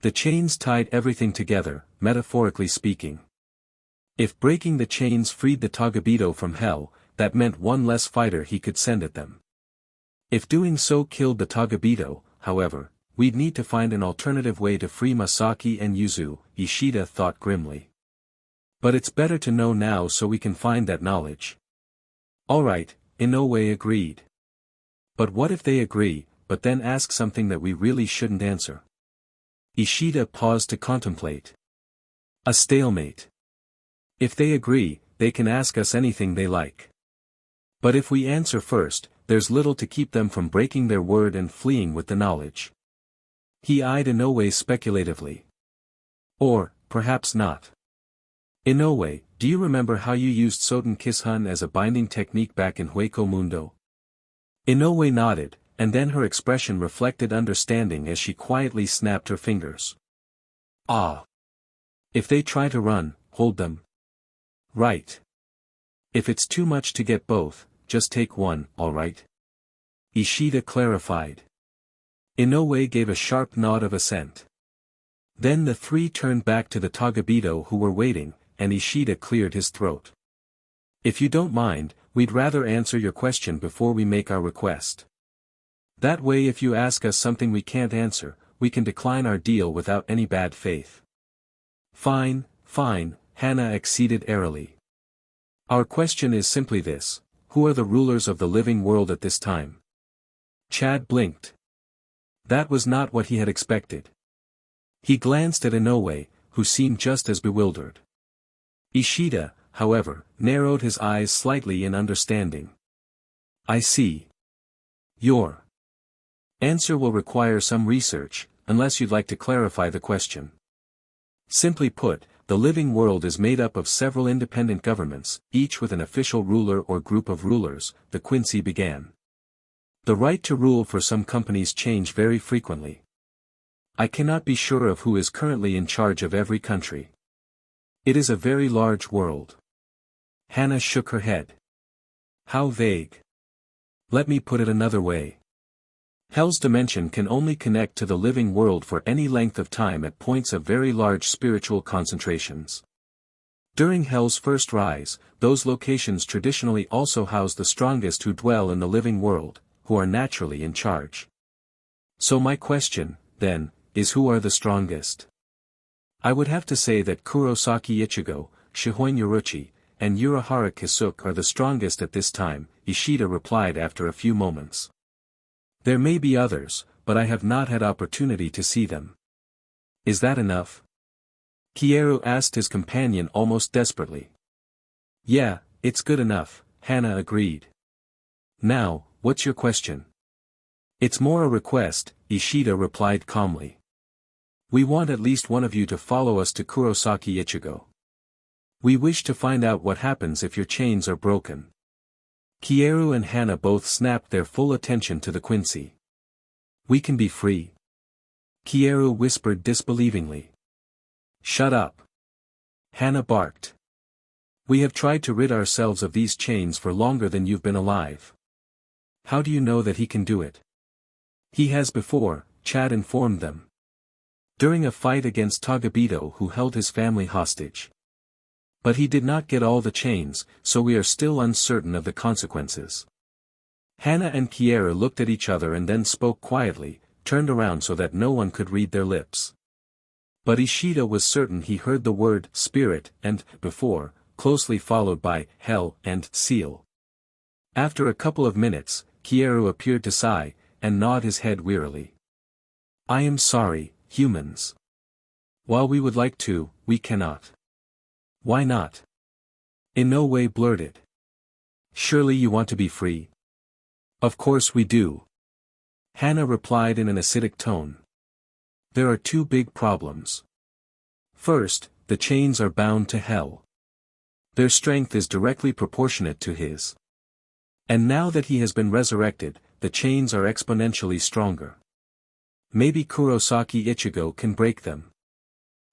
The chains tied everything together, metaphorically speaking. If breaking the chains freed the tagabito from hell, that meant one less fighter he could send at them. If doing so killed the tagabito, however, we'd need to find an alternative way to free Masaki and Yuzu, Ishida thought grimly. "But it's better to know now so we can find that knowledge." "Alright," Inoue agreed. "But what if they agree, but then ask something that we really shouldn't answer?" Ishida paused to contemplate. "A stalemate. If they agree, they can ask us anything they like. But if we answer first, there's little to keep them from breaking their word and fleeing with the knowledge." He eyed Inoue speculatively. Or, perhaps not. Inoue, do you remember how you used Soten Kishun as a binding technique back in Hueco Mundo? Inoue nodded, and then her expression reflected understanding as she quietly snapped her fingers. Ah! If they try to run, hold them. Right. If it's too much to get both, just take one, alright? Ishida clarified. Inoue gave a sharp nod of assent. Then the three turned back to the tagabito who were waiting, and Ishida cleared his throat. If you don't mind, we'd rather answer your question before we make our request. That way if you ask us something we can't answer, we can decline our deal without any bad faith. Fine, fine, Hana acceded airily. Our question is simply this: who are the rulers of the living world at this time? Chad blinked. That was not what he had expected. He glanced at Inoue, who seemed just as bewildered. Ishida, however, narrowed his eyes slightly in understanding. I see. Your answer will require some research, unless you'd like to clarify the question. Simply put, the living world is made up of several independent governments, each with an official ruler or group of rulers, the Quincy began. The right to rule for some companies change very frequently. I cannot be sure of who is currently in charge of every country. It is a very large world. Hana shook her head. How vague. Let me put it another way. Hell's dimension can only connect to the living world for any length of time at points of very large spiritual concentrations. During Hell's first rise, those locations traditionally also house the strongest who dwell in the living world, who are naturally in charge. So my question, then, is who are the strongest? I would have to say that Kurosaki Ichigo, Shihoin Yoruchi, and Urahara Kisuke are the strongest at this time, Ishida replied after a few moments. There may be others, but I have not had opportunity to see them. Is that enough? Kieru asked his companion almost desperately. Yeah, it's good enough, Hana agreed. Now, what's your question? It's more a request, Ishida replied calmly. We want at least one of you to follow us to Kurosaki Ichigo. We wish to find out what happens if your chains are broken. Kieru and Hana both snapped their full attention to the quincy. We can be free? Kieru whispered disbelievingly. Shut up. Hana barked. We have tried to rid ourselves of these chains for longer than you've been alive. How do you know that he can do it? He has before, Chad informed them. During a fight against Tagabito who held his family hostage. But he did not get all the chains, so we are still uncertain of the consequences. Hana and Kieru looked at each other and then spoke quietly, turned around so that no one could read their lips. But Ishida was certain he heard the word spirit and before, closely followed by hell and seal. After a couple of minutes, Kieru appeared to sigh, and nod his head wearily. I am sorry, humans. While we would like to, we cannot. Why not? Inoue blurted. Surely you want to be free? Of course we do. Hana replied in an acidic tone. There are two big problems. First, the chains are bound to hell. Their strength is directly proportionate to his. And now that he has been resurrected, the chains are exponentially stronger. Maybe Kurosaki Ichigo can break them.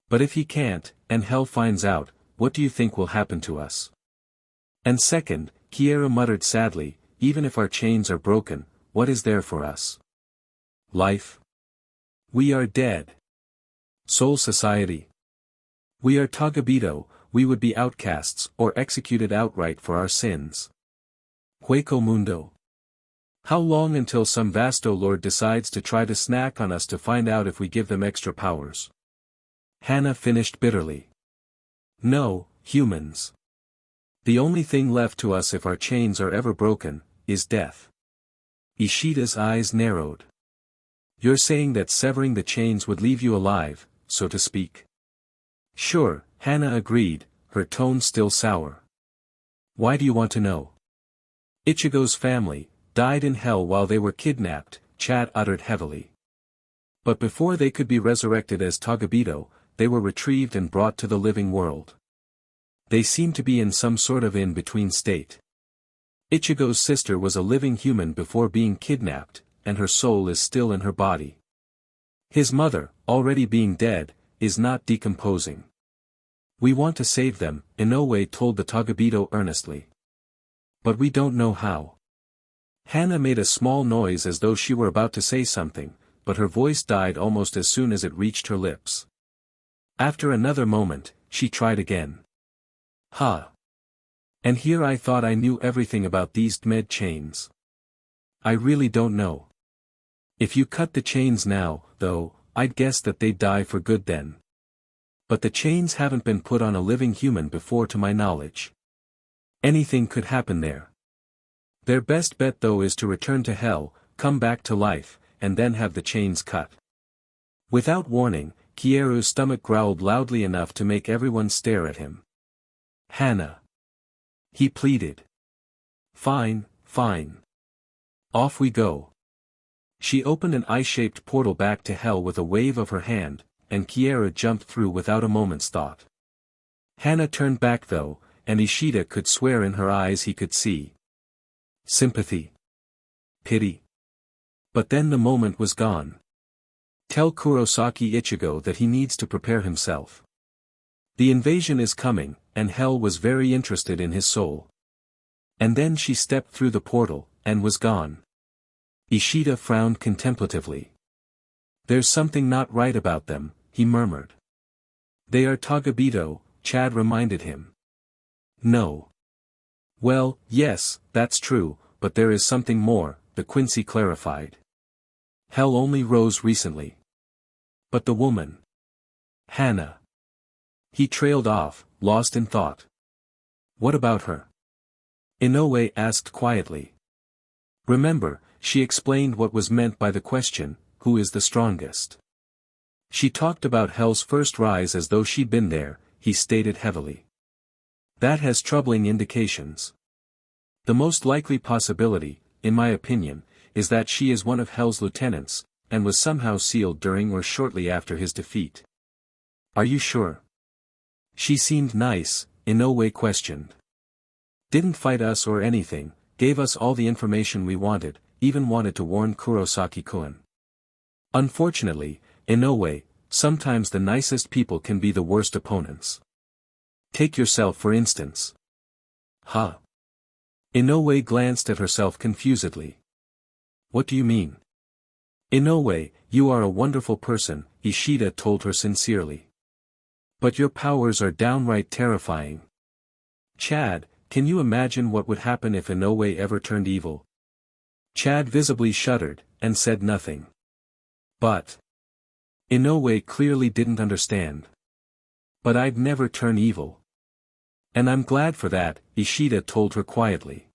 But if he can't, and hell finds out, what do you think will happen to us? And second, Kieru muttered sadly, even if our chains are broken, what is there for us? Life? We are dead. Soul Society? We are Tagabito, we would be outcasts or executed outright for our sins. Hueco Mundo. How long until some Vasto Lord decides to try to snack on us to find out if we give them extra powers? Hana finished bitterly. No, humans. The only thing left to us if our chains are ever broken, is death. Ishida's eyes narrowed. You're saying that severing the chains would leave you alive, so to speak? Sure, Hana agreed, her tone still sour. Why do you want to know? Ichigo's family died in hell while they were kidnapped, Chad uttered heavily. But before they could be resurrected as Tagabito, they were retrieved and brought to the living world. They seem to be in some sort of in-between state. Ichigo's sister was a living human before being kidnapped, and her soul is still in her body. His mother, already being dead, is not decomposing. We want to save them, Inoue told the tagabito earnestly. But we don't know how. Hana made a small noise as though she were about to say something, but her voice died almost as soon as it reached her lips. After another moment, she tried again. And here I thought I knew everything about these med chains. I really don't know. If you cut the chains now, though, I'd guess that they'd die for good then. But the chains haven't been put on a living human before to my knowledge. Anything could happen there. Their best bet though is to return to hell, come back to life, and then have the chains cut. Without warning, Kieru's stomach growled loudly enough to make everyone stare at him. Hana. He pleaded. Fine, fine. Off we go. She opened an eye-shaped portal back to hell with a wave of her hand, and Kieru jumped through without a moment's thought. Hana turned back though, and Ishida could swear in her eyes he could see sympathy. Pity. But then the moment was gone. Tell Kurosaki Ichigo that he needs to prepare himself. The invasion is coming, and hell was very interested in his soul. And then she stepped through the portal, and was gone. Ishida frowned contemplatively. There's something not right about them, he murmured. They are tagabito, Chad reminded him. No. Well, yes, that's true, but there is something more, the quincy clarified. Hell only rose recently. But the woman. Hana. He trailed off, lost in thought. What about her? Inoue asked quietly. Remember, she explained what was meant by the question, who is the strongest? She talked about Hell's first rise as though she'd been there, he stated heavily. That has troubling indications. The most likely possibility, in my opinion, is that she is one of Hell's lieutenants, and was somehow sealed during or shortly after his defeat. Are you sure? She seemed nice, Inoue questioned. Didn't fight us or anything, gave us all the information we wanted, even wanted to warn Kurosaki-kun. Unfortunately, Inoue, sometimes the nicest people can be the worst opponents. Take yourself for instance. Inoue glanced at herself confusedly. What do you mean? Inoue, you are a wonderful person, Ishida told her sincerely. But your powers are downright terrifying. Chad, can you imagine what would happen if Inoue ever turned evil? Chad visibly shuddered, and said nothing. But Inoue clearly didn't understand. But I'd never turn evil. And I'm glad for that, Ishida told her quietly.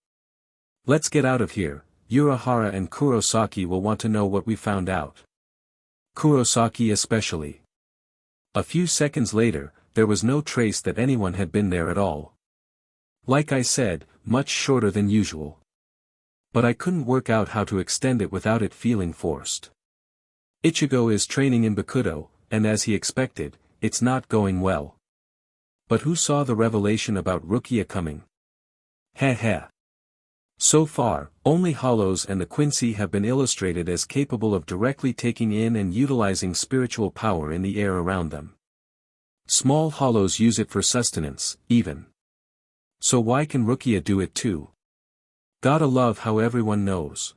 Let's get out of here, Urahara and Kurosaki will want to know what we found out. Kurosaki especially. A few seconds later, there was no trace that anyone had been there at all. Like I said, much shorter than usual. But I couldn't work out how to extend it without it feeling forced. Ichigo is training in Bakudo, and as he expected, it's not going well. But who saw the revelation about Rukia coming? Heh. So far, only hollows and the quincy have been illustrated as capable of directly taking in and utilizing spiritual power in the air around them. Small hollows use it for sustenance, even. So why can Rukia do it too? Gotta love how everyone knows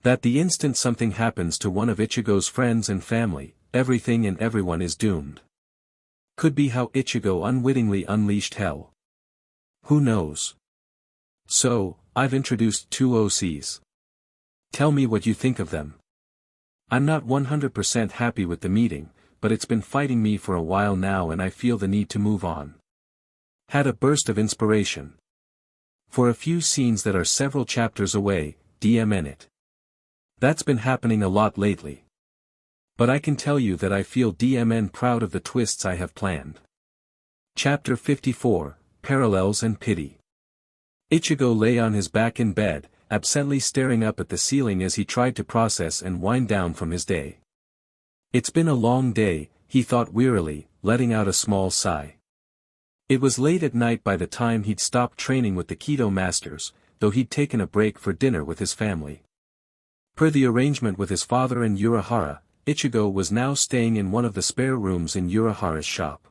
that the instant something happens to one of Ichigo's friends and family, everything and everyone is doomed. Could be how Ichigo unwittingly unleashed hell. Who knows? So, I've introduced 2 OCs. Tell me what you think of them. I'm not 100% happy with the meeting, but it's been fighting me for a while now and I feel the need to move on. Had a burst of inspiration. For a few scenes that are several chapters away, DMN it. That's been happening a lot lately. But I can tell you that I feel DMN proud of the twists I have planned. Chapter 54, Parallels and Pity. Ichigo lay on his back in bed, absently staring up at the ceiling as he tried to process and wind down from his day. It's been a long day, he thought wearily, letting out a small sigh. It was late at night by the time he'd stopped training with the keto masters, though he'd taken a break for dinner with his family. Per the arrangement with his father and Urahara, Ichigo was now staying in one of the spare rooms in Urahara's shop.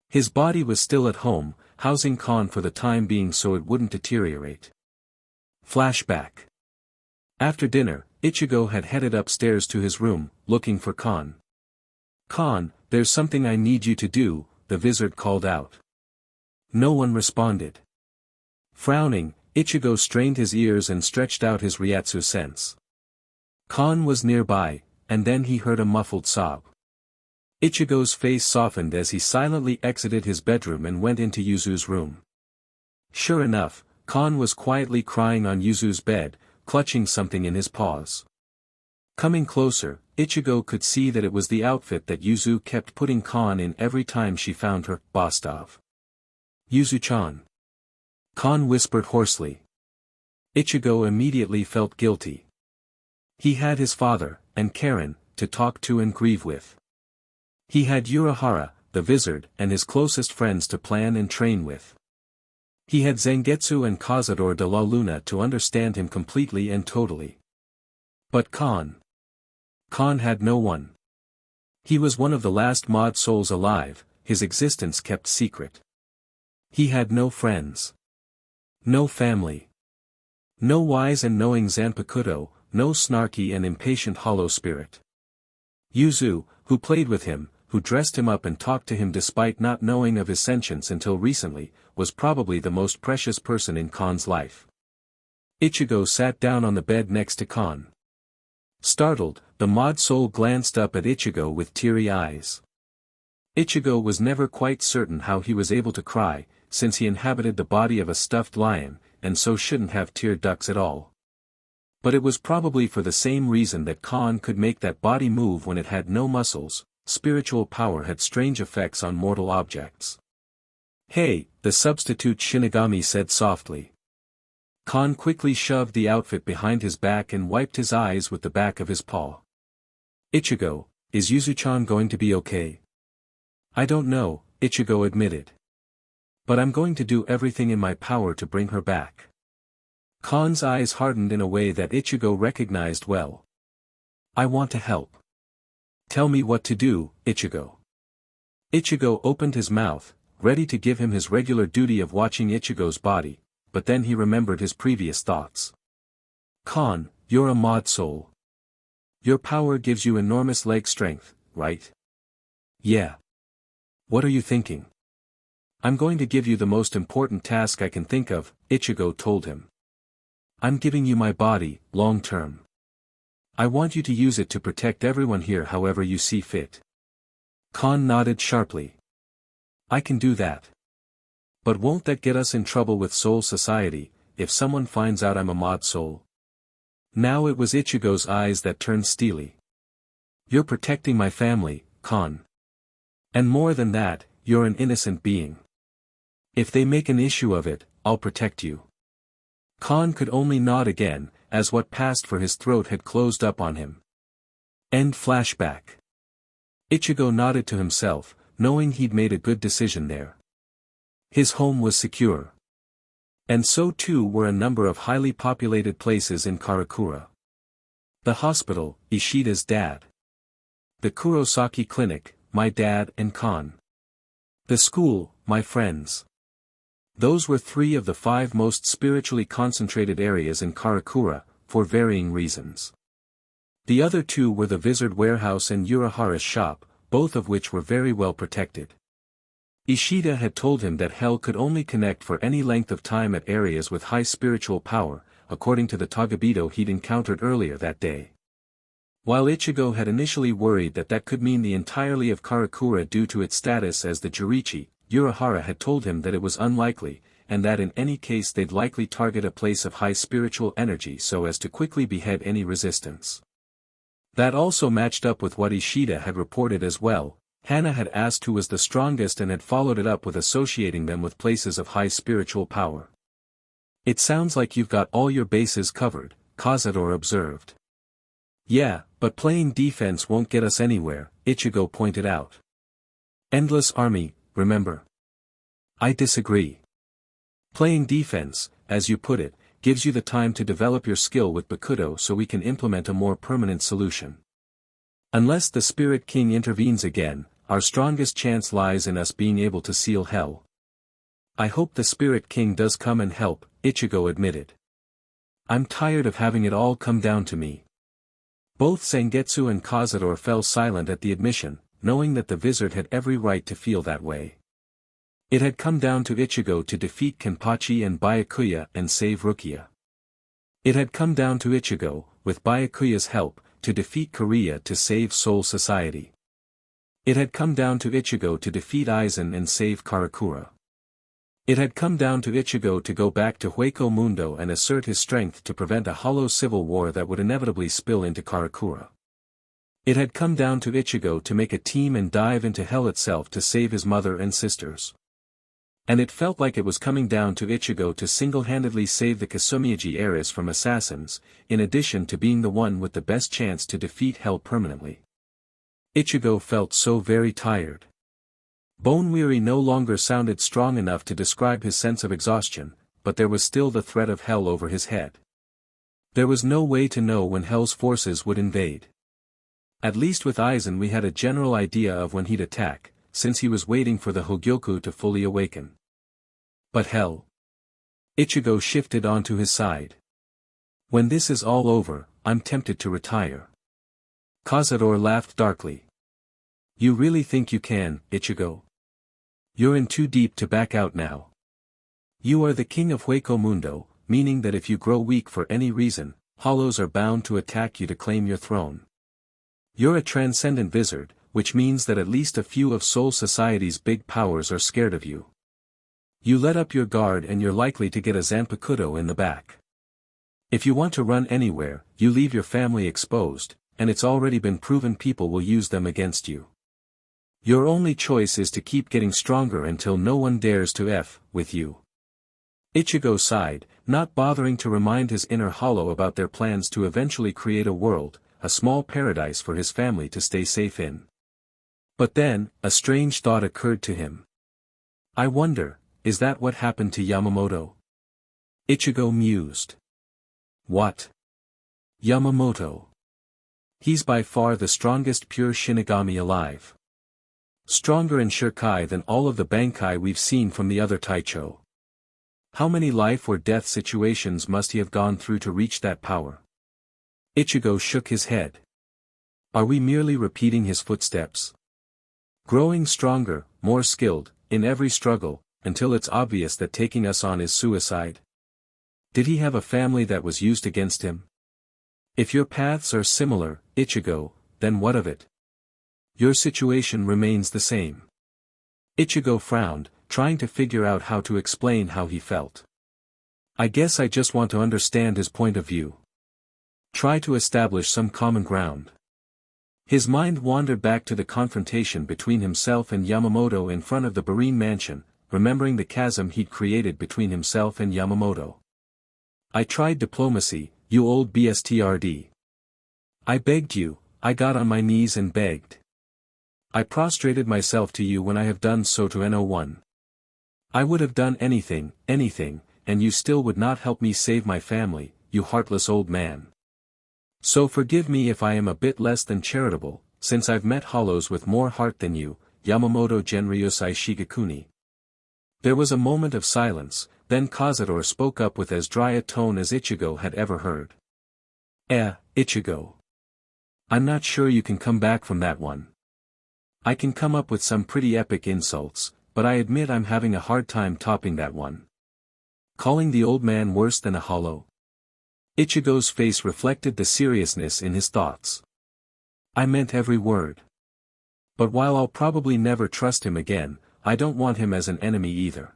His body was still at home, housing Kon for the time being so it wouldn't deteriorate. Flashback. After dinner, Ichigo had headed upstairs to his room, looking for Kon. "Kon, there's something I need you to do," the vizard called out. No one responded. Frowning, Ichigo strained his ears and stretched out his Ryatsu sense. Kon was nearby, and then he heard a muffled sob. Ichigo's face softened as he silently exited his bedroom and went into Yuzu's room. Sure enough, Kon was quietly crying on Yuzu's bed, clutching something in his paws. Coming closer, Ichigo could see that it was the outfit that Yuzu kept putting Kon in every time she found her, Bostov. "Yuzu-chan." Kon whispered hoarsely. Ichigo immediately felt guilty. He had his father, and Karen, to talk to and grieve with. He had Urahara, the vizard, and his closest friends to plan and train with. He had Zangetsu and Cazador de la Luna to understand him completely and totally. But Kon had no one. He was one of the last mod souls alive, his existence kept secret. He had no friends. No family. No wise and knowing Zanpakuto, no snarky and impatient hollow spirit. Yuzu, who played with him, who dressed him up and talked to him despite not knowing of his sentience until recently, was probably the most precious person in Kon's life. Ichigo sat down on the bed next to Kon. Startled, the mod soul glanced up at Ichigo with teary eyes. Ichigo was never quite certain how he was able to cry, since he inhabited the body of a stuffed lion, and so shouldn't have tear ducts at all. But it was probably for the same reason that Kon could make that body move when it had no muscles. Spiritual power had strange effects on mortal objects. "Hey," the substitute Shinigami said softly. Kon quickly shoved the outfit behind his back and wiped his eyes with the back of his paw. "Ichigo, is Yuzu-chan going to be okay?" "I don't know," Ichigo admitted. "But I'm going to do everything in my power to bring her back." Kon's eyes hardened in a way that Ichigo recognized well. "I want to help. Tell me what to do, Ichigo." Ichigo opened his mouth, ready to give him his regular duty of watching Ichigo's body, but then he remembered his previous thoughts. "Kon, you're a mod soul. Your power gives you enormous leg strength, right?" "Yeah. What are you thinking?" "I'm going to give you the most important task I can think of," Ichigo told him. "I'm giving you my body, long term. I want you to use it to protect everyone here however you see fit." Kon nodded sharply. "I can do that. But won't that get us in trouble with Soul Society, if someone finds out I'm a mod soul?" Now it was Ichigo's eyes that turned steely. "You're protecting my family, Kon. And more than that, you're an innocent being. If they make an issue of it, I'll protect you." Kon could only nod again, as what passed for his throat had closed up on him. End flashback. Ichigo nodded to himself, knowing he'd made a good decision there. His home was secure. And so too were a number of highly populated places in Karakura. The hospital, Ishida's dad. The Kurosaki clinic, my dad and Kon. The school, my friends. Those were 3 of the 5 most spiritually concentrated areas in Karakura, for varying reasons. The other 2 were the Vizard warehouse and Urahara's shop, both of which were very well protected. Ishida had told him that hell could only connect for any length of time at areas with high spiritual power, according to the tagabito he'd encountered earlier that day. While Ichigo had initially worried that that could mean the entirety of Karakura due to its status as the Jurichi, Urahara had told him that it was unlikely, and that in any case they'd likely target a place of high spiritual energy so as to quickly behead any resistance. That also matched up with what Ishida had reported as well. Hana had asked who was the strongest and had followed it up with associating them with places of high spiritual power. "It sounds like you've got all your bases covered," Cazador observed. Yeah, but playing defense won't get us anywhere, Ichigo pointed out. Endless army, remember? I disagree. Playing defense, as you put it, gives you the time to develop your skill with Bakudo so we can implement a more permanent solution. Unless the Spirit King intervenes again, our strongest chance lies in us being able to seal hell. I hope the Spirit King does come and help, Ichigo admitted. I'm tired of having it all come down to me. Both Zangetsu and Cazador fell silent at the admission, knowing that the vizard had every right to feel that way. It had come down to Ichigo to defeat Kenpachi and Byakuya and save Rukia. It had come down to Ichigo, with Byakuya's help, to defeat Korea to save Soul Society. It had come down to Ichigo to defeat Aizen and save Karakura. It had come down to Ichigo to go back to Hueco Mundo and assert his strength to prevent a hollow civil war that would inevitably spill into Karakura. It had come down to Ichigo to make a team and dive into hell itself to save his mother and sisters. And it felt like it was coming down to Ichigo to single-handedly save the Kasumi heiress from assassins, in addition to being the one with the best chance to defeat hell permanently. Ichigo felt so very tired. Bone-weary no longer sounded strong enough to describe his sense of exhaustion, but there was still the threat of hell over his head. There was no way to know when hell's forces would invade. At least with Aizen we had a general idea of when he'd attack, since he was waiting for the Hogyoku to fully awaken. But hell? Ichigo shifted onto his side. When this is all over, I'm tempted to retire. Cazador laughed darkly. You really think you can, Ichigo? You're in too deep to back out now. You are the king of Hueco Mundo, meaning that if you grow weak for any reason, hollows are bound to attack you to claim your throne. You're a transcendent vizard, which means that at least a few of Soul Society's big powers are scared of you. You let up your guard and you're likely to get a Zanpakuto in the back. If you want to run anywhere, you leave your family exposed, and it's already been proven people will use them against you. Your only choice is to keep getting stronger until no one dares to F with you. Ichigo sighed, not bothering to remind his inner hollow about their plans to eventually create a world, a small paradise for his family to stay safe in. But then, a strange thought occurred to him. I wonder, is that what happened to Yamamoto? Ichigo mused. What? Yamamoto. He's by far the strongest pure Shinigami alive. Stronger in Shirkai than all of the Bankai we've seen from the other Taicho. How many life or death situations must he have gone through to reach that power? Ichigo shook his head. Are we merely repeating his footsteps? Growing stronger, more skilled, in every struggle, until it's obvious that taking us on is suicide? Did he have a family that was used against him? If your paths are similar, Ichigo, then what of it? Your situation remains the same. Ichigo frowned, trying to figure out how to explain how he felt. I guess I just want to understand his point of view. Try to establish some common ground. His mind wandered back to the confrontation between himself and Yamamoto in front of the Barine mansion, remembering the chasm he'd created between himself and Yamamoto. I tried diplomacy, you old bstrd. I begged you, I got on my knees and begged. I prostrated myself to you when I have done so to No1. I would have done anything, and you still would not help me save my family, you heartless old man. So forgive me if I am a bit less than charitable, since I've met hollows with more heart than you, Yamamoto Genryusai Shigekuni. There was a moment of silence, then Cazador spoke up with as dry a tone as Ichigo had ever heard. Ichigo. I'm not sure you can come back from that one. I can come up with some pretty epic insults, but I admit I'm having a hard time topping that one. Calling the old man worse than a hollow? Ichigo's face reflected the seriousness in his thoughts. I meant every word. But while I'll probably never trust him again, I don't want him as an enemy either.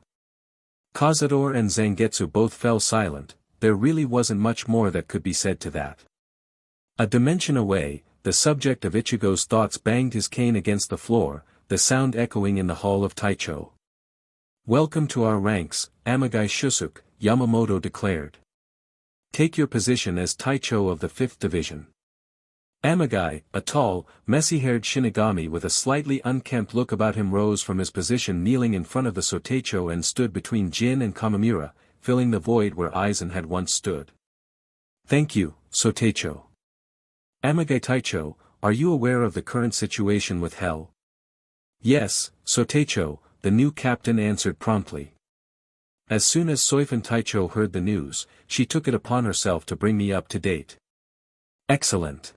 Cazador and Zangetsu both fell silent, there really wasn't much more that could be said to that. A dimension away, the subject of Ichigo's thoughts banged his cane against the floor, the sound echoing in the hall of Taicho. Welcome to our ranks, Amagai Shusuk, Yamamoto declared. Take your position as Taicho of the 5th Division. Amagai, a tall, messy-haired Shinigami with a slightly unkempt look about him rose from his position kneeling in front of the Sotecho and stood between Jin and Kamamura, filling the void where Aizen had once stood. Thank you, Sotecho. Amagai Taicho, are you aware of the current situation with Hell? Yes, Sotecho, the new captain answered promptly. As soon as Soifan Taicho heard the news, she took it upon herself to bring me up to date. Excellent.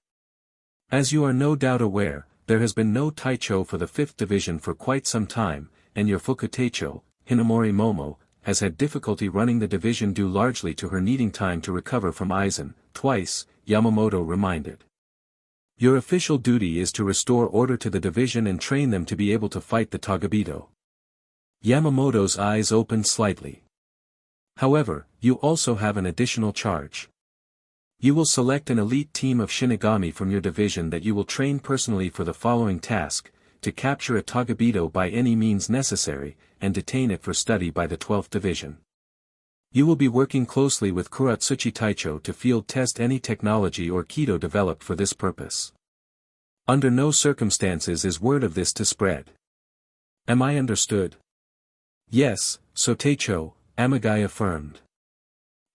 As you are no doubt aware, there has been no Taicho for the 5th Division for quite some time, and your Fukuteicho, Hinamori Momo, has had difficulty running the division due largely to her needing time to recover from Aizen, twice, Yamamoto reminded. Your official duty is to restore order to the division and train them to be able to fight the tagabito. Yamamoto's eyes opened slightly. However, you also have an additional charge. You will select an elite team of Shinigami from your division that you will train personally for the following task, to capture a tagabito by any means necessary, and detain it for study by the 12th Division. You will be working closely with Kuratsuchi Taicho to field test any technology or keto developed for this purpose. Under no circumstances is word of this to spread. Am I understood? Yes, Sotecho, Amagai affirmed.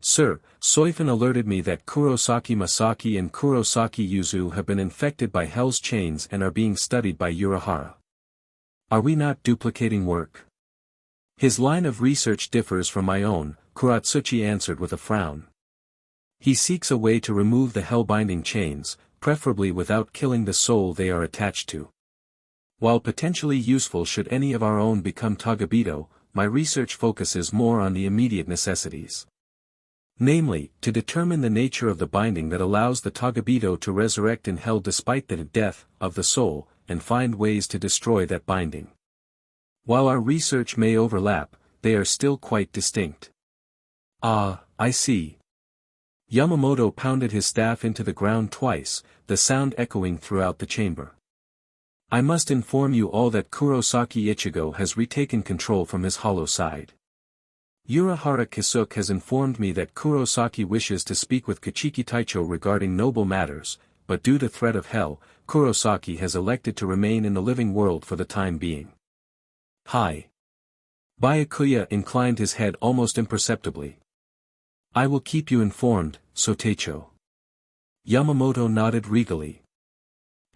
Sir, Soifan alerted me that Kurosaki Masaki and Kurosaki Yuzu have been infected by Hell's chains and are being studied by Urahara. Are we not duplicating work? His line of research differs from my own, Kuratsuchi answered with a frown. He seeks a way to remove the hell-binding chains, preferably without killing the soul they are attached to. While potentially useful should any of our own become tagabito, my research focuses more on the immediate necessities. Namely, to determine the nature of the binding that allows the tagabito to resurrect in hell despite the death of the soul, and find ways to destroy that binding. While our research may overlap, they are still quite distinct. Ah, I see. Yamamoto pounded his staff into the ground twice, the sound echoing throughout the chamber. I must inform you all that Kurosaki Ichigo has retaken control from his hollow side. Urahara Kisuke has informed me that Kurosaki wishes to speak with Kachiki Taicho regarding noble matters, but due to threat of hell, Kurosaki has elected to remain in the living world for the time being. Hi. Byakuya inclined his head almost imperceptibly. I will keep you informed, Sotecho. Yamamoto nodded regally.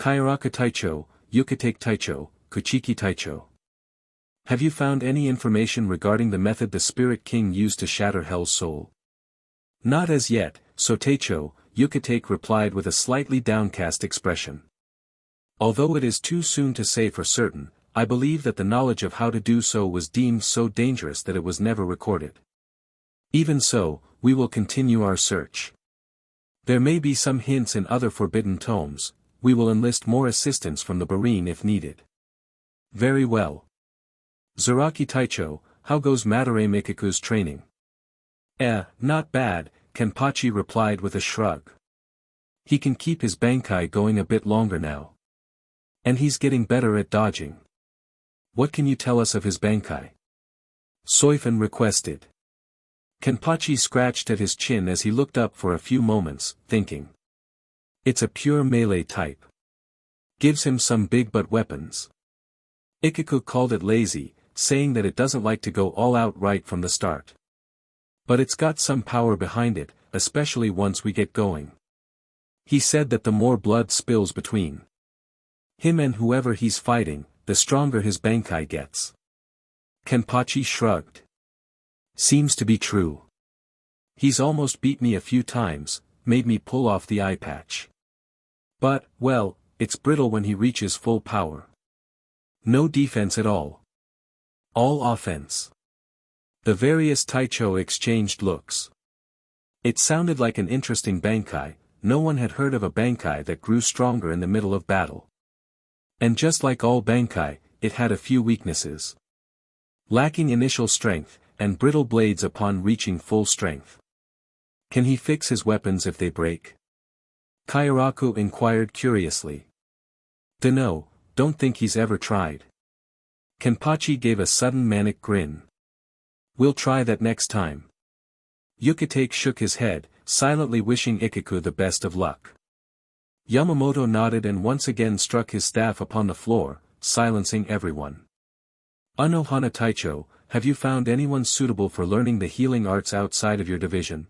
Kairaka Taicho, Yukatake Taicho, Kuchiki Taicho. Have you found any information regarding the method the Spirit King used to shatter Hell's soul? Not as yet, Sotecho, Yukatake replied with a slightly downcast expression. Although it is too soon to say for certain, I believe that the knowledge of how to do so was deemed so dangerous that it was never recorded. Even so, we will continue our search. There may be some hints in other forbidden tomes, we will enlist more assistance from the Barine if needed. Very well. Zaraki Taicho, how goes Madarame Mikiku's training? Not bad, Kenpachi replied with a shrug. He can keep his Bankai going a bit longer now. And he's getting better at dodging. What can you tell us of his Bankai? Soifan requested. Kenpachi scratched at his chin as he looked up for a few moments, thinking. It's a pure melee type. Gives him some big butt weapons. Ichigo called it lazy, saying that it doesn't like to go all out right from the start. But it's got some power behind it, especially once we get going. He said that the more blood spills between him and whoever he's fighting, the stronger his Bankai gets. Kenpachi shrugged. Seems to be true. He's almost beat me a few times, made me pull off the eye patch. But, well, it's brittle when he reaches full power. No defense at all. All offense. The various Taicho exchanged looks. It sounded like an interesting Bankai, no one had heard of a Bankai that grew stronger in the middle of battle. And just like all Bankai, it had a few weaknesses. Lacking initial strength, and brittle blades upon reaching full strength. Can he fix his weapons if they break? Kairaku inquired curiously. Dunno, don't think he's ever tried. Kenpachi gave a sudden manic grin. We'll try that next time. Yukatake shook his head, silently wishing Ichigo the best of luck. Yamamoto nodded and once again struck his staff upon the floor, silencing everyone. Anohana Taicho, have you found anyone suitable for learning the healing arts outside of your division?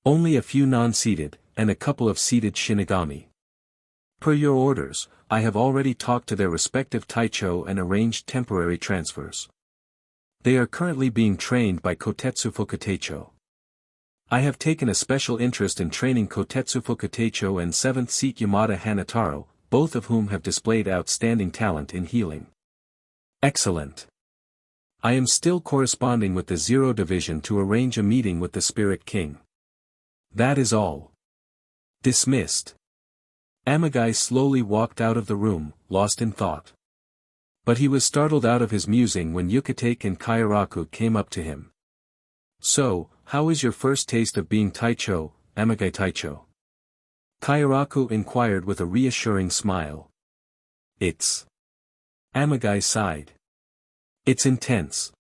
Only a few non-seated, and a couple of seated Shinigami. Per your orders, I have already talked to their respective Taicho and arranged temporary transfers. They are currently being trained by Kotetsu Fukuteicho. I have taken a special interest in training Kotetsu Fukuteicho and 7th Seat Yamada Hanataro, both of whom have displayed outstanding talent in healing. Excellent. I am still corresponding with the Zero Division to arrange a meeting with the Spirit King. That is all. Dismissed. Amagai slowly walked out of the room, lost in thought. But he was startled out of his musing when Yukitake and Kairaku came up to him. So, how is your first taste of being Taicho, Amagai Taicho? Kairaku inquired with a reassuring smile. It's... Amagai sighed. It's intense.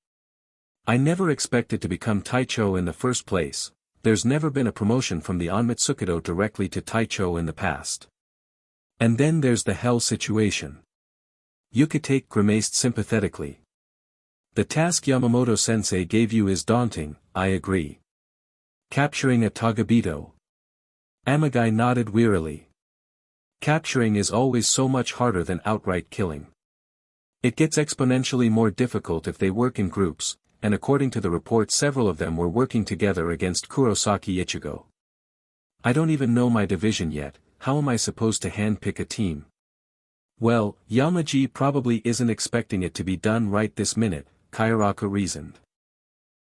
I never expected to become Taicho in the first place. There's never been a promotion from the Onmitsukido directly to Taicho in the past. And then there's the hell situation. Yukitake grimaced sympathetically. The task Yamamoto-sensei gave you is daunting, I agree. Capturing a tagabito. Amagai nodded wearily. Capturing is always so much harder than outright killing. It gets exponentially more difficult if they work in groups, and according to the report several of them were working together against Kurosaki Ichigo. I don't even know my division yet, how am I supposed to handpick a team? Well, Yamaji probably isn't expecting it to be done right this minute, Kairaku reasoned.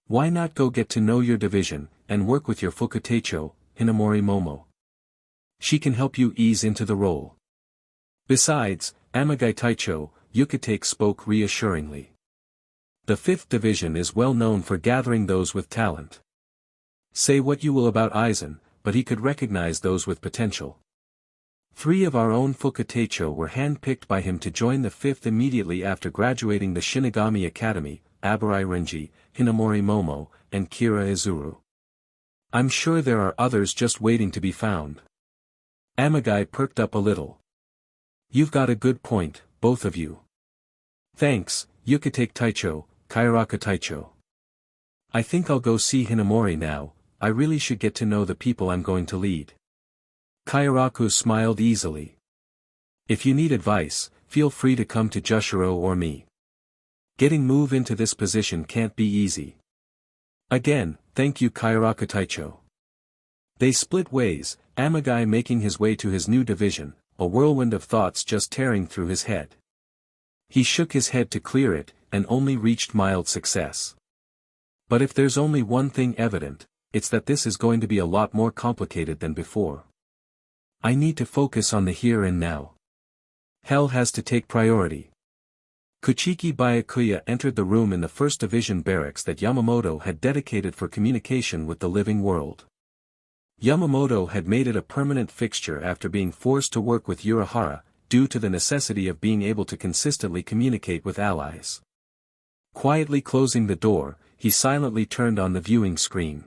Why not go get to know your division, and work with your Fukuteicho, Hinamori Momo? She can help you ease into the role. Besides, Amagai Taicho, Yukitake spoke reassuringly. The 5th Division is well known for gathering those with talent. Say what you will about Aizen, but he could recognize those with potential. 3 of our own Fukuteicho were handpicked by him to join the 5th immediately after graduating the Shinigami Academy, Abarai Renji, Hinamori Momo, and Kira Izuru. I'm sure there are others just waiting to be found. Amagai perked up a little. You've got a good point, both of you. Thanks, Yukitake Taicho, Kairaku Taicho. I think I'll go see Hinamori now, I really should get to know the people I'm going to lead. Kairaku smiled easily. If you need advice, feel free to come to Jushiro or me. Getting move into this position can't be easy. Again, thank you Kairaku Taicho. They split ways, Amagai making his way to his new division, a whirlwind of thoughts just tearing through his head. He shook his head to clear it, and only reached mild success. But if there's only one thing evident, it's that this is going to be a lot more complicated than before. I need to focus on the here and now. Hell has to take priority. Kuchiki Byakuya entered the room in the 1st Division barracks that Yamamoto had dedicated for communication with the living world. Yamamoto had made it a permanent fixture after being forced to work with Urahara, due to the necessity of being able to consistently communicate with allies. Quietly closing the door, he silently turned on the viewing screen.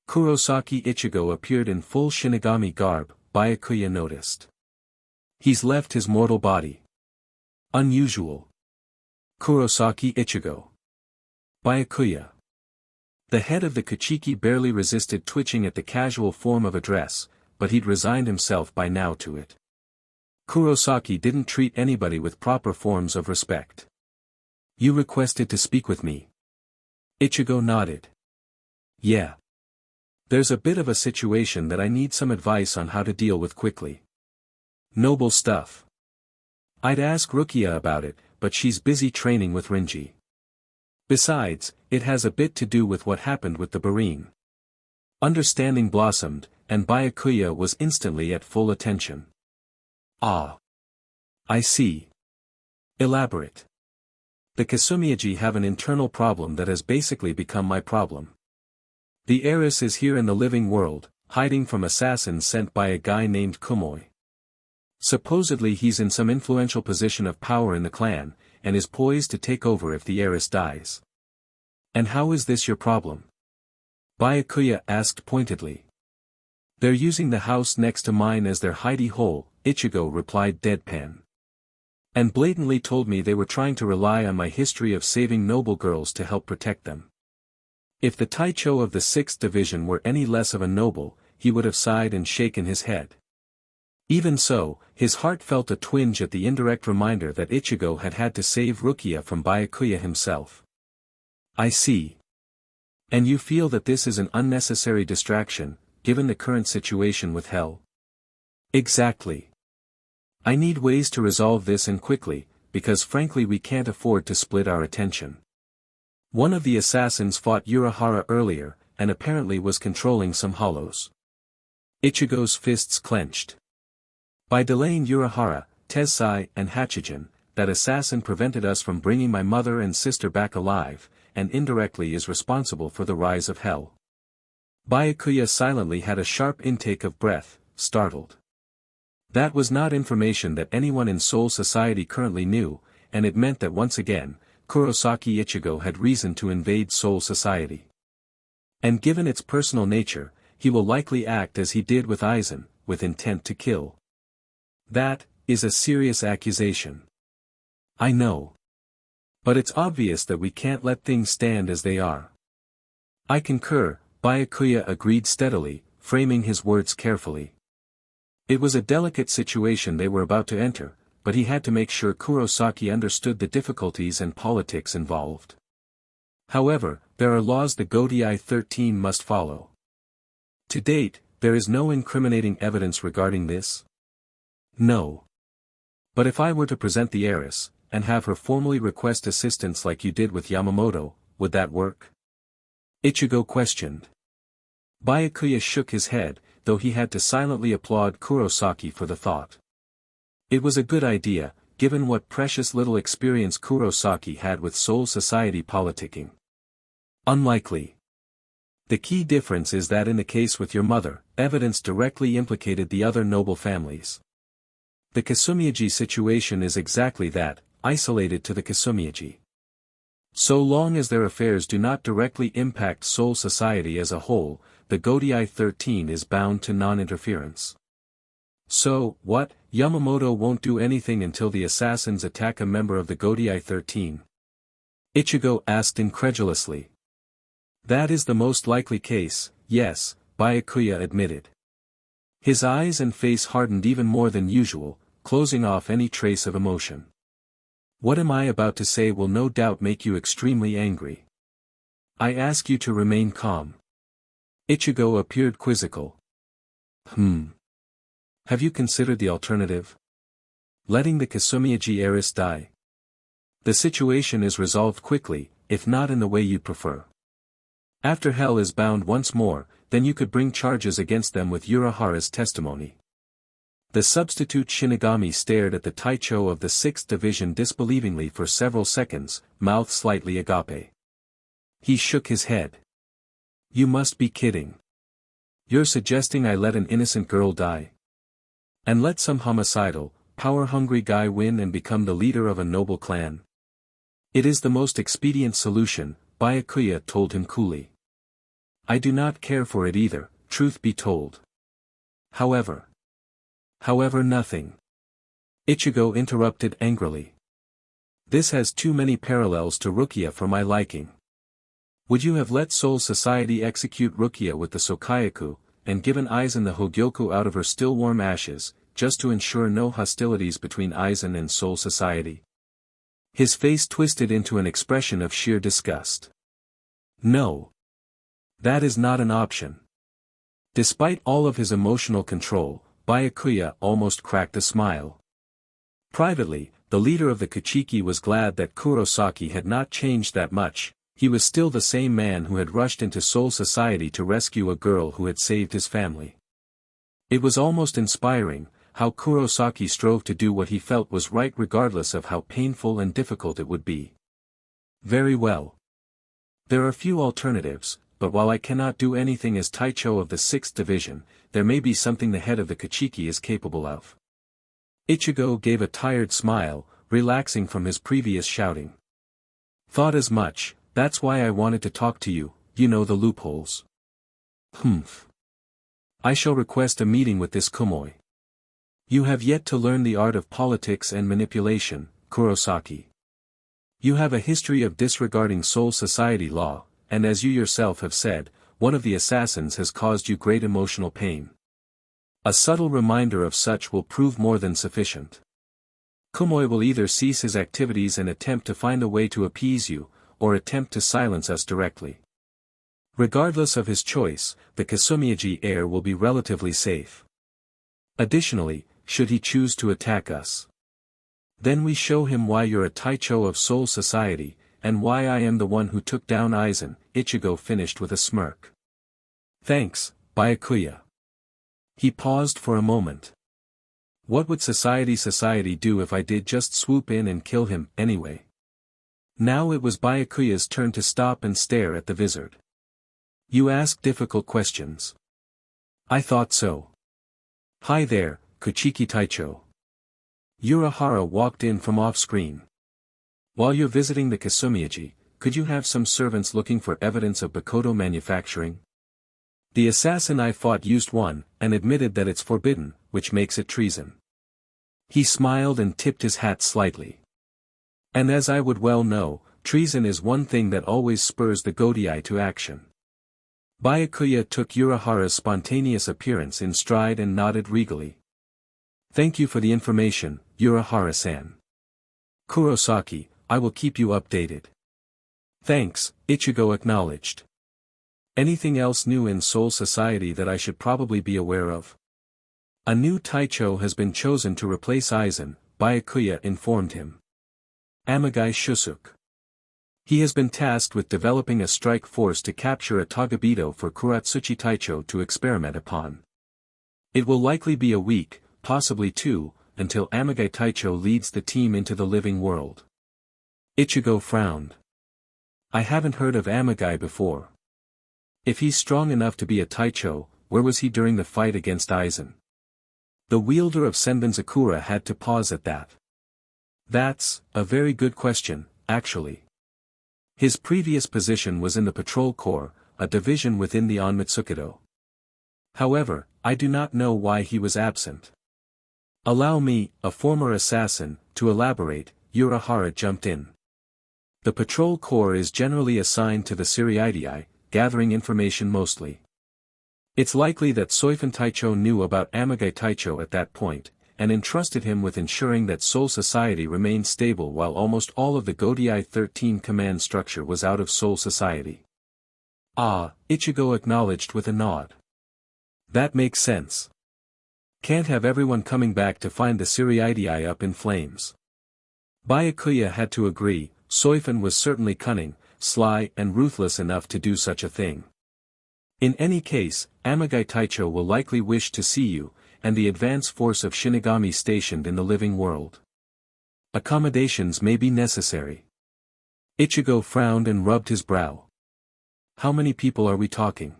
Kurosaki Ichigo appeared in full Shinigami garb, Byakuya noticed. He's left his mortal body. Unusual. Kurosaki Ichigo. Byakuya. The head of the Kuchiki barely resisted twitching at the casual form of address, but he'd resigned himself by now to it. Kurosaki didn't treat anybody with proper forms of respect. You requested to speak with me. Ichigo nodded. Yeah. There's a bit of a situation that I need some advice on how to deal with quickly. Noble stuff. I'd ask Rukia about it, but she's busy training with Renji. Besides, it has a bit to do with what happened with the Barine. Understanding blossomed, and Byakuya was instantly at full attention. Ah. I see. Elaborate. The Kasumiaji have an internal problem that has basically become my problem. The heiress is here in the living world, hiding from assassins sent by a guy named Kumoi. Supposedly he's in some influential position of power in the clan, and is poised to take over if the heiress dies. And how is this your problem? Byakuya asked pointedly. They're using the house next to mine as their hidey hole, Ichigo replied deadpan. And blatantly told me they were trying to rely on my history of saving noble girls to help protect them. If the Taicho of the 6th Division were any less of a noble, he would have sighed and shaken his head. Even so, his heart felt a twinge at the indirect reminder that Ichigo had had to save Rukia from Byakuya himself. I see. And you feel that this is an unnecessary distraction, given the current situation with Hell? Exactly. I need ways to resolve this and quickly, because frankly we can't afford to split our attention. One of the assassins fought Urahara earlier, and apparently was controlling some hollows. Ichigo's fists clenched. By delaying Urahara, Tensai, and Hachigen, that assassin prevented us from bringing my mother and sister back alive, and indirectly is responsible for the rise of Hell. Byakuya silently had a sharp intake of breath, startled. That was not information that anyone in Soul Society currently knew, and it meant that once again, Kurosaki Ichigo had reason to invade Soul Society. And given its personal nature, he will likely act as he did with Aizen, with intent to kill. That is a serious accusation. I know. But it's obvious that we can't let things stand as they are. I concur, Byakuya agreed steadily, framing his words carefully. It was a delicate situation they were about to enter, but he had to make sure Kurosaki understood the difficulties and politics involved. However, there are laws the Godai 13 must follow. To date, there is no incriminating evidence regarding this. No. But if I were to present the heiress, and have her formally request assistance like you did with Yamamoto, would that work? Ichigo questioned. Byakuya shook his head, though he had to silently applaud Kurosaki for the thought. It was a good idea, given what precious little experience Kurosaki had with Soul Society politicking. Unlikely. The key difference is that in the case with your mother, evidence directly implicated the other noble families. The Kasumiyaji situation is exactly that, isolated to the Kasumiyaji. So long as their affairs do not directly impact Soul Society as a whole, the Godai 13 is bound to non-interference. So, what, Yamamoto won't do anything until the assassins attack a member of the Godai 13? Ichigo asked incredulously. That is the most likely case, yes, Byakuya admitted. His eyes and face hardened even more than usual, closing off any trace of emotion. What am I about to say will no doubt make you extremely angry. I ask you to remain calm. Ichigo appeared quizzical. Have you considered the alternative? Letting the Kasumiyaji heiress die? The situation is resolved quickly, if not in the way you prefer. After Hell is bound once more, then you could bring charges against them with Urahara's testimony. The substitute Shinigami stared at the Taicho of the 6th Division disbelievingly for several seconds, mouth slightly agape. He shook his head. You must be kidding. You're suggesting I let an innocent girl die? And let some homicidal, power-hungry guy win and become the leader of a noble clan? It is the most expedient solution, Byakuya told him coolly. I do not care for it either, truth be told. However, nothing. Ichigo interrupted angrily. This has too many parallels to Rukia for my liking. Would you have let Soul Society execute Rukia with the Sokayaku, and given Aizen the Hogyoku out of her still warm ashes, just to ensure no hostilities between Aizen and Soul Society? His face twisted into an expression of sheer disgust. No. That is not an option. Despite all of his emotional control, Byakuya almost cracked a smile. Privately, the leader of the Kuchiki was glad that Kurosaki had not changed that much. He was still the same man who had rushed into Soul Society to rescue a girl who had saved his family. It was almost inspiring, how Kurosaki strove to do what he felt was right regardless of how painful and difficult it would be. Very well. There are few alternatives, but while I cannot do anything as Taicho of the 6th Division, there may be something the head of the Kuchiki is capable of. Ichigo gave a tired smile, relaxing from his previous shouting. Thought as much. That's why I wanted to talk to you, you know the loopholes. I shall request a meeting with this Kumoi. You have yet to learn the art of politics and manipulation, Kurosaki. You have a history of disregarding Soul Society law, and as you yourself have said, one of the assassins has caused you great emotional pain. A subtle reminder of such will prove more than sufficient. Kumoi will either cease his activities and attempt to find a way to appease you, or attempt to silence us directly. Regardless of his choice, the Kasumiyaji heir will be relatively safe. Additionally, should he choose to attack us, then we show him why you're a Taicho of Soul Society, and why I am the one who took down Aizen. Ichigo finished with a smirk. Thanks, Byakuya. He paused for a moment. What would society do if I did just swoop in and kill him, anyway? Now it was Byakuya's turn to stop and stare at the vizard. You ask difficult questions. I thought so. Hi there, Kuchiki Taicho. Urahara walked in from off-screen. While you're visiting the Kasumiyaji, could you have some servants looking for evidence of Bakoto manufacturing? The assassin I fought used one, and admitted that it's forbidden, which makes it treason. He smiled and tipped his hat slightly. And as I would well know, treason is one thing that always spurs the Godai to action. Byakuya took Urahara's spontaneous appearance in stride and nodded regally. Thank you for the information, Urahara-san. Kurosaki, I will keep you updated. Thanks, Ichigo acknowledged. Anything else new in Soul Society that I should probably be aware of? A new Taicho has been chosen to replace Aizen, Byakuya informed him. Amagai Shusuk. He has been tasked with developing a strike force to capture a tagabito for Kuratsuchi Taicho to experiment upon. It will likely be a week, possibly 2, until Amagai Taicho leads the team into the living world. Ichigo frowned. I haven't heard of Amagai before. If he's strong enough to be a Taicho, where was he during the fight against Aizen? The wielder of Senbenzakura had to pause at that. That's a very good question, actually. His previous position was in the Patrol Corps, a division within the Onmitsukido. However, I do not know why he was absent. Allow me, a former assassin, to elaborate, Urahara jumped in. The Patrol Corps is generally assigned to the Siriidii, gathering information mostly. It's likely that Soifun Taicho knew about Amagai Taicho at that point, and entrusted him with ensuring that Soul Society remained stable while almost all of the Godai 13 command structure was out of Soul Society. Ah, Ichigo acknowledged with a nod. That makes sense. Can't have everyone coming back to find the Siriidii up in flames. Byakuya had to agree, Soifun was certainly cunning, sly and ruthless enough to do such a thing. In any case, Amagai Taicho will likely wish to see you, and the advance force of Shinigami stationed in the living world. Accommodations may be necessary. Ichigo frowned and rubbed his brow. How many people are we talking?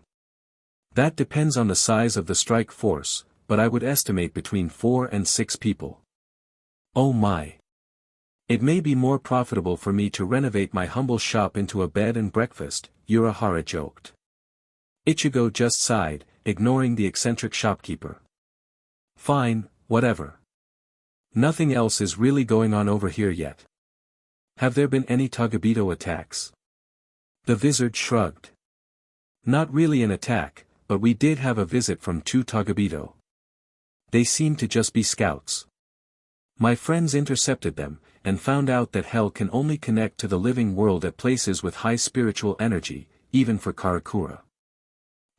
That depends on the size of the strike force, but I would estimate between 4 and 6 people. Oh my. It may be more profitable for me to renovate my humble shop into a bed and breakfast, Urahara joked. Ichigo just sighed, ignoring the eccentric shopkeeper. Fine, whatever. Nothing else is really going on over here yet. Have there been any tagabito attacks? The vizard shrugged. Not really an attack, but we did have a visit from 2 tagabito. They seemed to just be scouts. My friends intercepted them, and found out that hell can only connect to the living world at places with high spiritual energy, even for Karakura.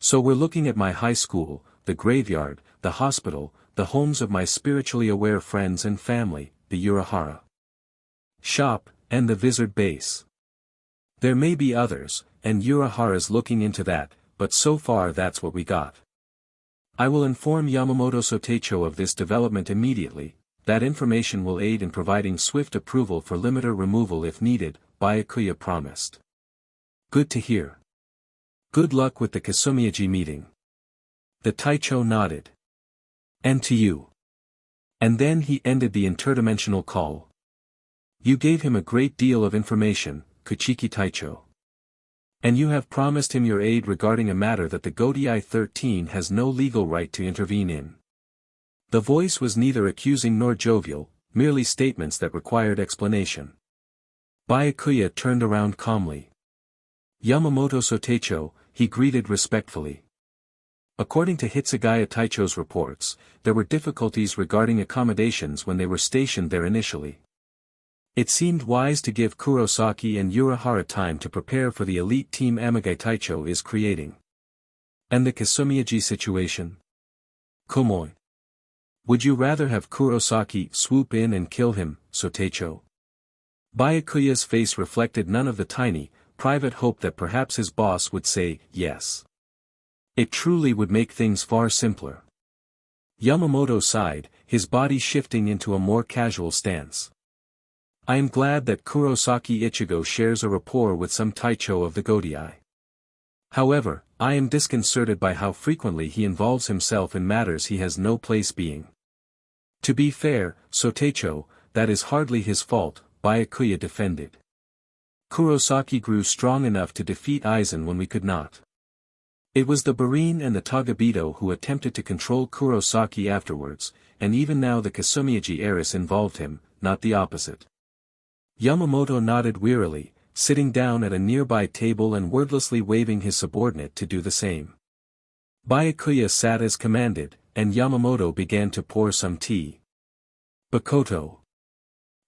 So we're looking at my high school, the graveyard, the hospital, the homes of my spiritually aware friends and family, the Urahara shop, and the vizard base. There may be others, and Urahara's looking into that, but so far that's what we got. I will inform Yamamoto Soteicho of this development immediately. That information will aid in providing swift approval for limiter removal if needed, Byakuya promised. Good to hear. Good luck with the Kasumiyaji meeting. The Taicho nodded. And to you. And then he ended the interdimensional call. You gave him a great deal of information, Kuchiki Taicho. And you have promised him your aid regarding a matter that the Godai 13 has no legal right to intervene in. The voice was neither accusing nor jovial, merely statements that required explanation. Byakuya turned around calmly. Yamamoto Sotecho, he greeted respectfully. According to Hitsugaya Taicho's reports, there were difficulties regarding accommodations when they were stationed there initially. It seemed wise to give Kurosaki and Urahara time to prepare for the elite team Amagai Taicho is creating. And the Kasumiyaji situation? Komoi. Would you rather have Kurosaki swoop in and kill him, Sotecho? Byakuya's face reflected none of the tiny, private hope that perhaps his boss would say, yes. It truly would make things far simpler. Yamamoto sighed, his body shifting into a more casual stance. I am glad that Kurosaki Ichigo shares a rapport with some Taicho of the Godai. However, I am disconcerted by how frequently he involves himself in matters he has no place being. To be fair, Sotecho, that is hardly his fault, Byakuya defended. Kurosaki grew strong enough to defeat Aizen when we could not. It was the Barin and the Tagabito who attempted to control Kurosaki afterwards, and even now the Kasumiyaji heiress involved him, not the opposite. Yamamoto nodded wearily, sitting down at a nearby table and wordlessly waving his subordinate to do the same. Byakuya sat as commanded, and Yamamoto began to pour some tea. Bakoto.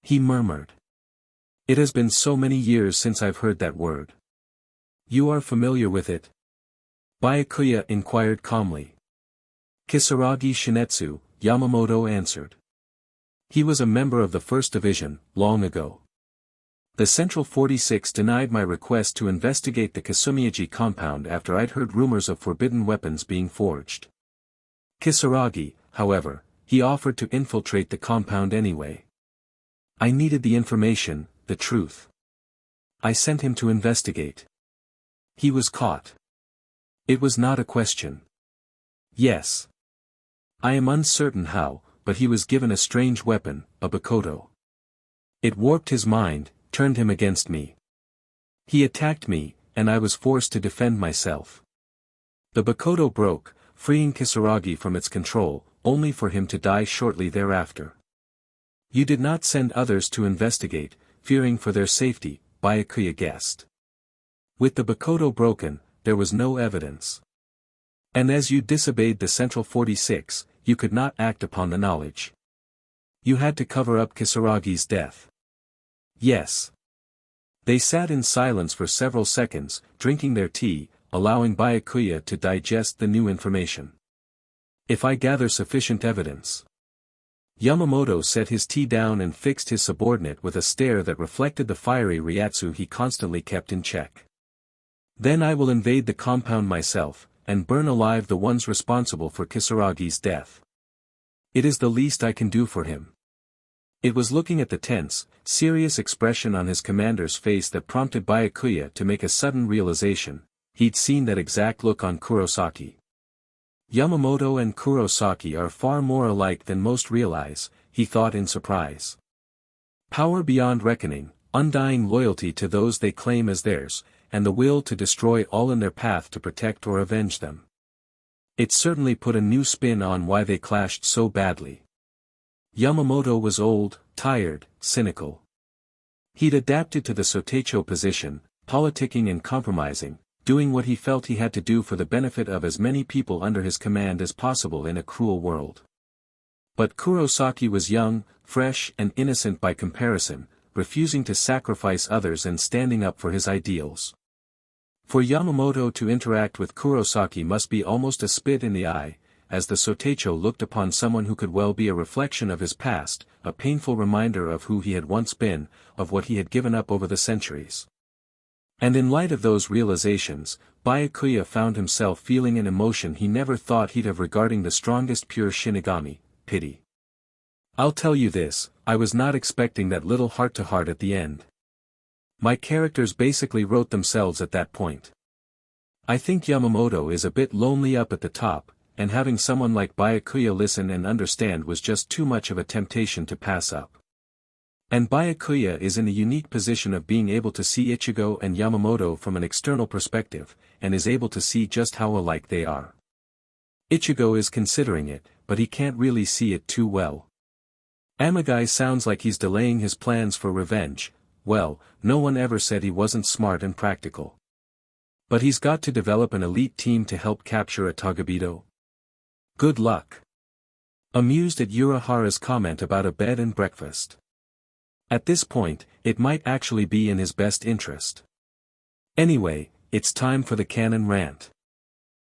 He murmured. It has been so many years since I've heard that word. You are familiar with it? Byakuya inquired calmly. Kisaragi Shinetsu, Yamamoto answered. He was a member of the 1st Division, long ago. The Central 46 denied my request to investigate the Kasumiyaji compound after I'd heard rumors of forbidden weapons being forged. Kisaragi, however, he offered to infiltrate the compound anyway. I needed the information, the truth. I sent him to investigate. He was caught. It was not a question. Yes. I am uncertain how, but he was given a strange weapon, a Bakoto. It warped his mind, turned him against me. He attacked me, and I was forced to defend myself. The Bakoto broke, freeing Kisaragi from its control, only for him to die shortly thereafter. You did not send others to investigate, fearing for their safety, Byakuya guessed. With the Bakoto broken, there was no evidence. And as you disobeyed the Central 46, you could not act upon the knowledge. You had to cover up Kisaragi's death. Yes. They sat in silence for several seconds, drinking their tea, allowing Byakuya to digest the new information. If I gather sufficient evidence. Yamamoto set his tea down and fixed his subordinate with a stare that reflected the fiery Ryatsu he constantly kept in check. Then I will invade the compound myself, and burn alive the ones responsible for Kisaragi's death. It is the least I can do for him. It was looking at the tense, serious expression on his commander's face that prompted Byakuya to make a sudden realization. He'd seen that exact look on Kurosaki. Yamamoto and Kurosaki are far more alike than most realize, he thought in surprise. Power beyond reckoning, undying loyalty to those they claim as theirs, and the will to destroy all in their path to protect or avenge them. It certainly put a new spin on why they clashed so badly. Yamamoto was old, tired, cynical. He'd adapted to the Sotecho position, politicking and compromising, doing what he felt he had to do for the benefit of as many people under his command as possible in a cruel world. But Kurosaki was young, fresh and innocent by comparison, refusing to sacrifice others and standing up for his ideals. For Yamamoto to interact with Kurosaki must be almost a spit in the eye, as the Sotecho looked upon someone who could well be a reflection of his past, a painful reminder of who he had once been, of what he had given up over the centuries. And in light of those realizations, Byakuya found himself feeling an emotion he never thought he'd have regarding the strongest pure Shinigami, pity. I'll tell you this, I was not expecting that little heart-to-heart at the end. My characters basically wrote themselves at that point. I think Yamamoto is a bit lonely up at the top, and having someone like Byakuya listen and understand was just too much of a temptation to pass up. And Byakuya is in a unique position of being able to see Ichigo and Yamamoto from an external perspective, and is able to see just how alike they are. Ichigo is considering it, but he can't really see it too well. Amagai sounds like he's delaying his plans for revenge. Well, no one ever said he wasn't smart and practical. But he's got to develop an elite team to help capture a tagabito. Good luck. Amused at Urahara's comment about a bed and breakfast. At this point, it might actually be in his best interest. Anyway, it's time for the canon rant.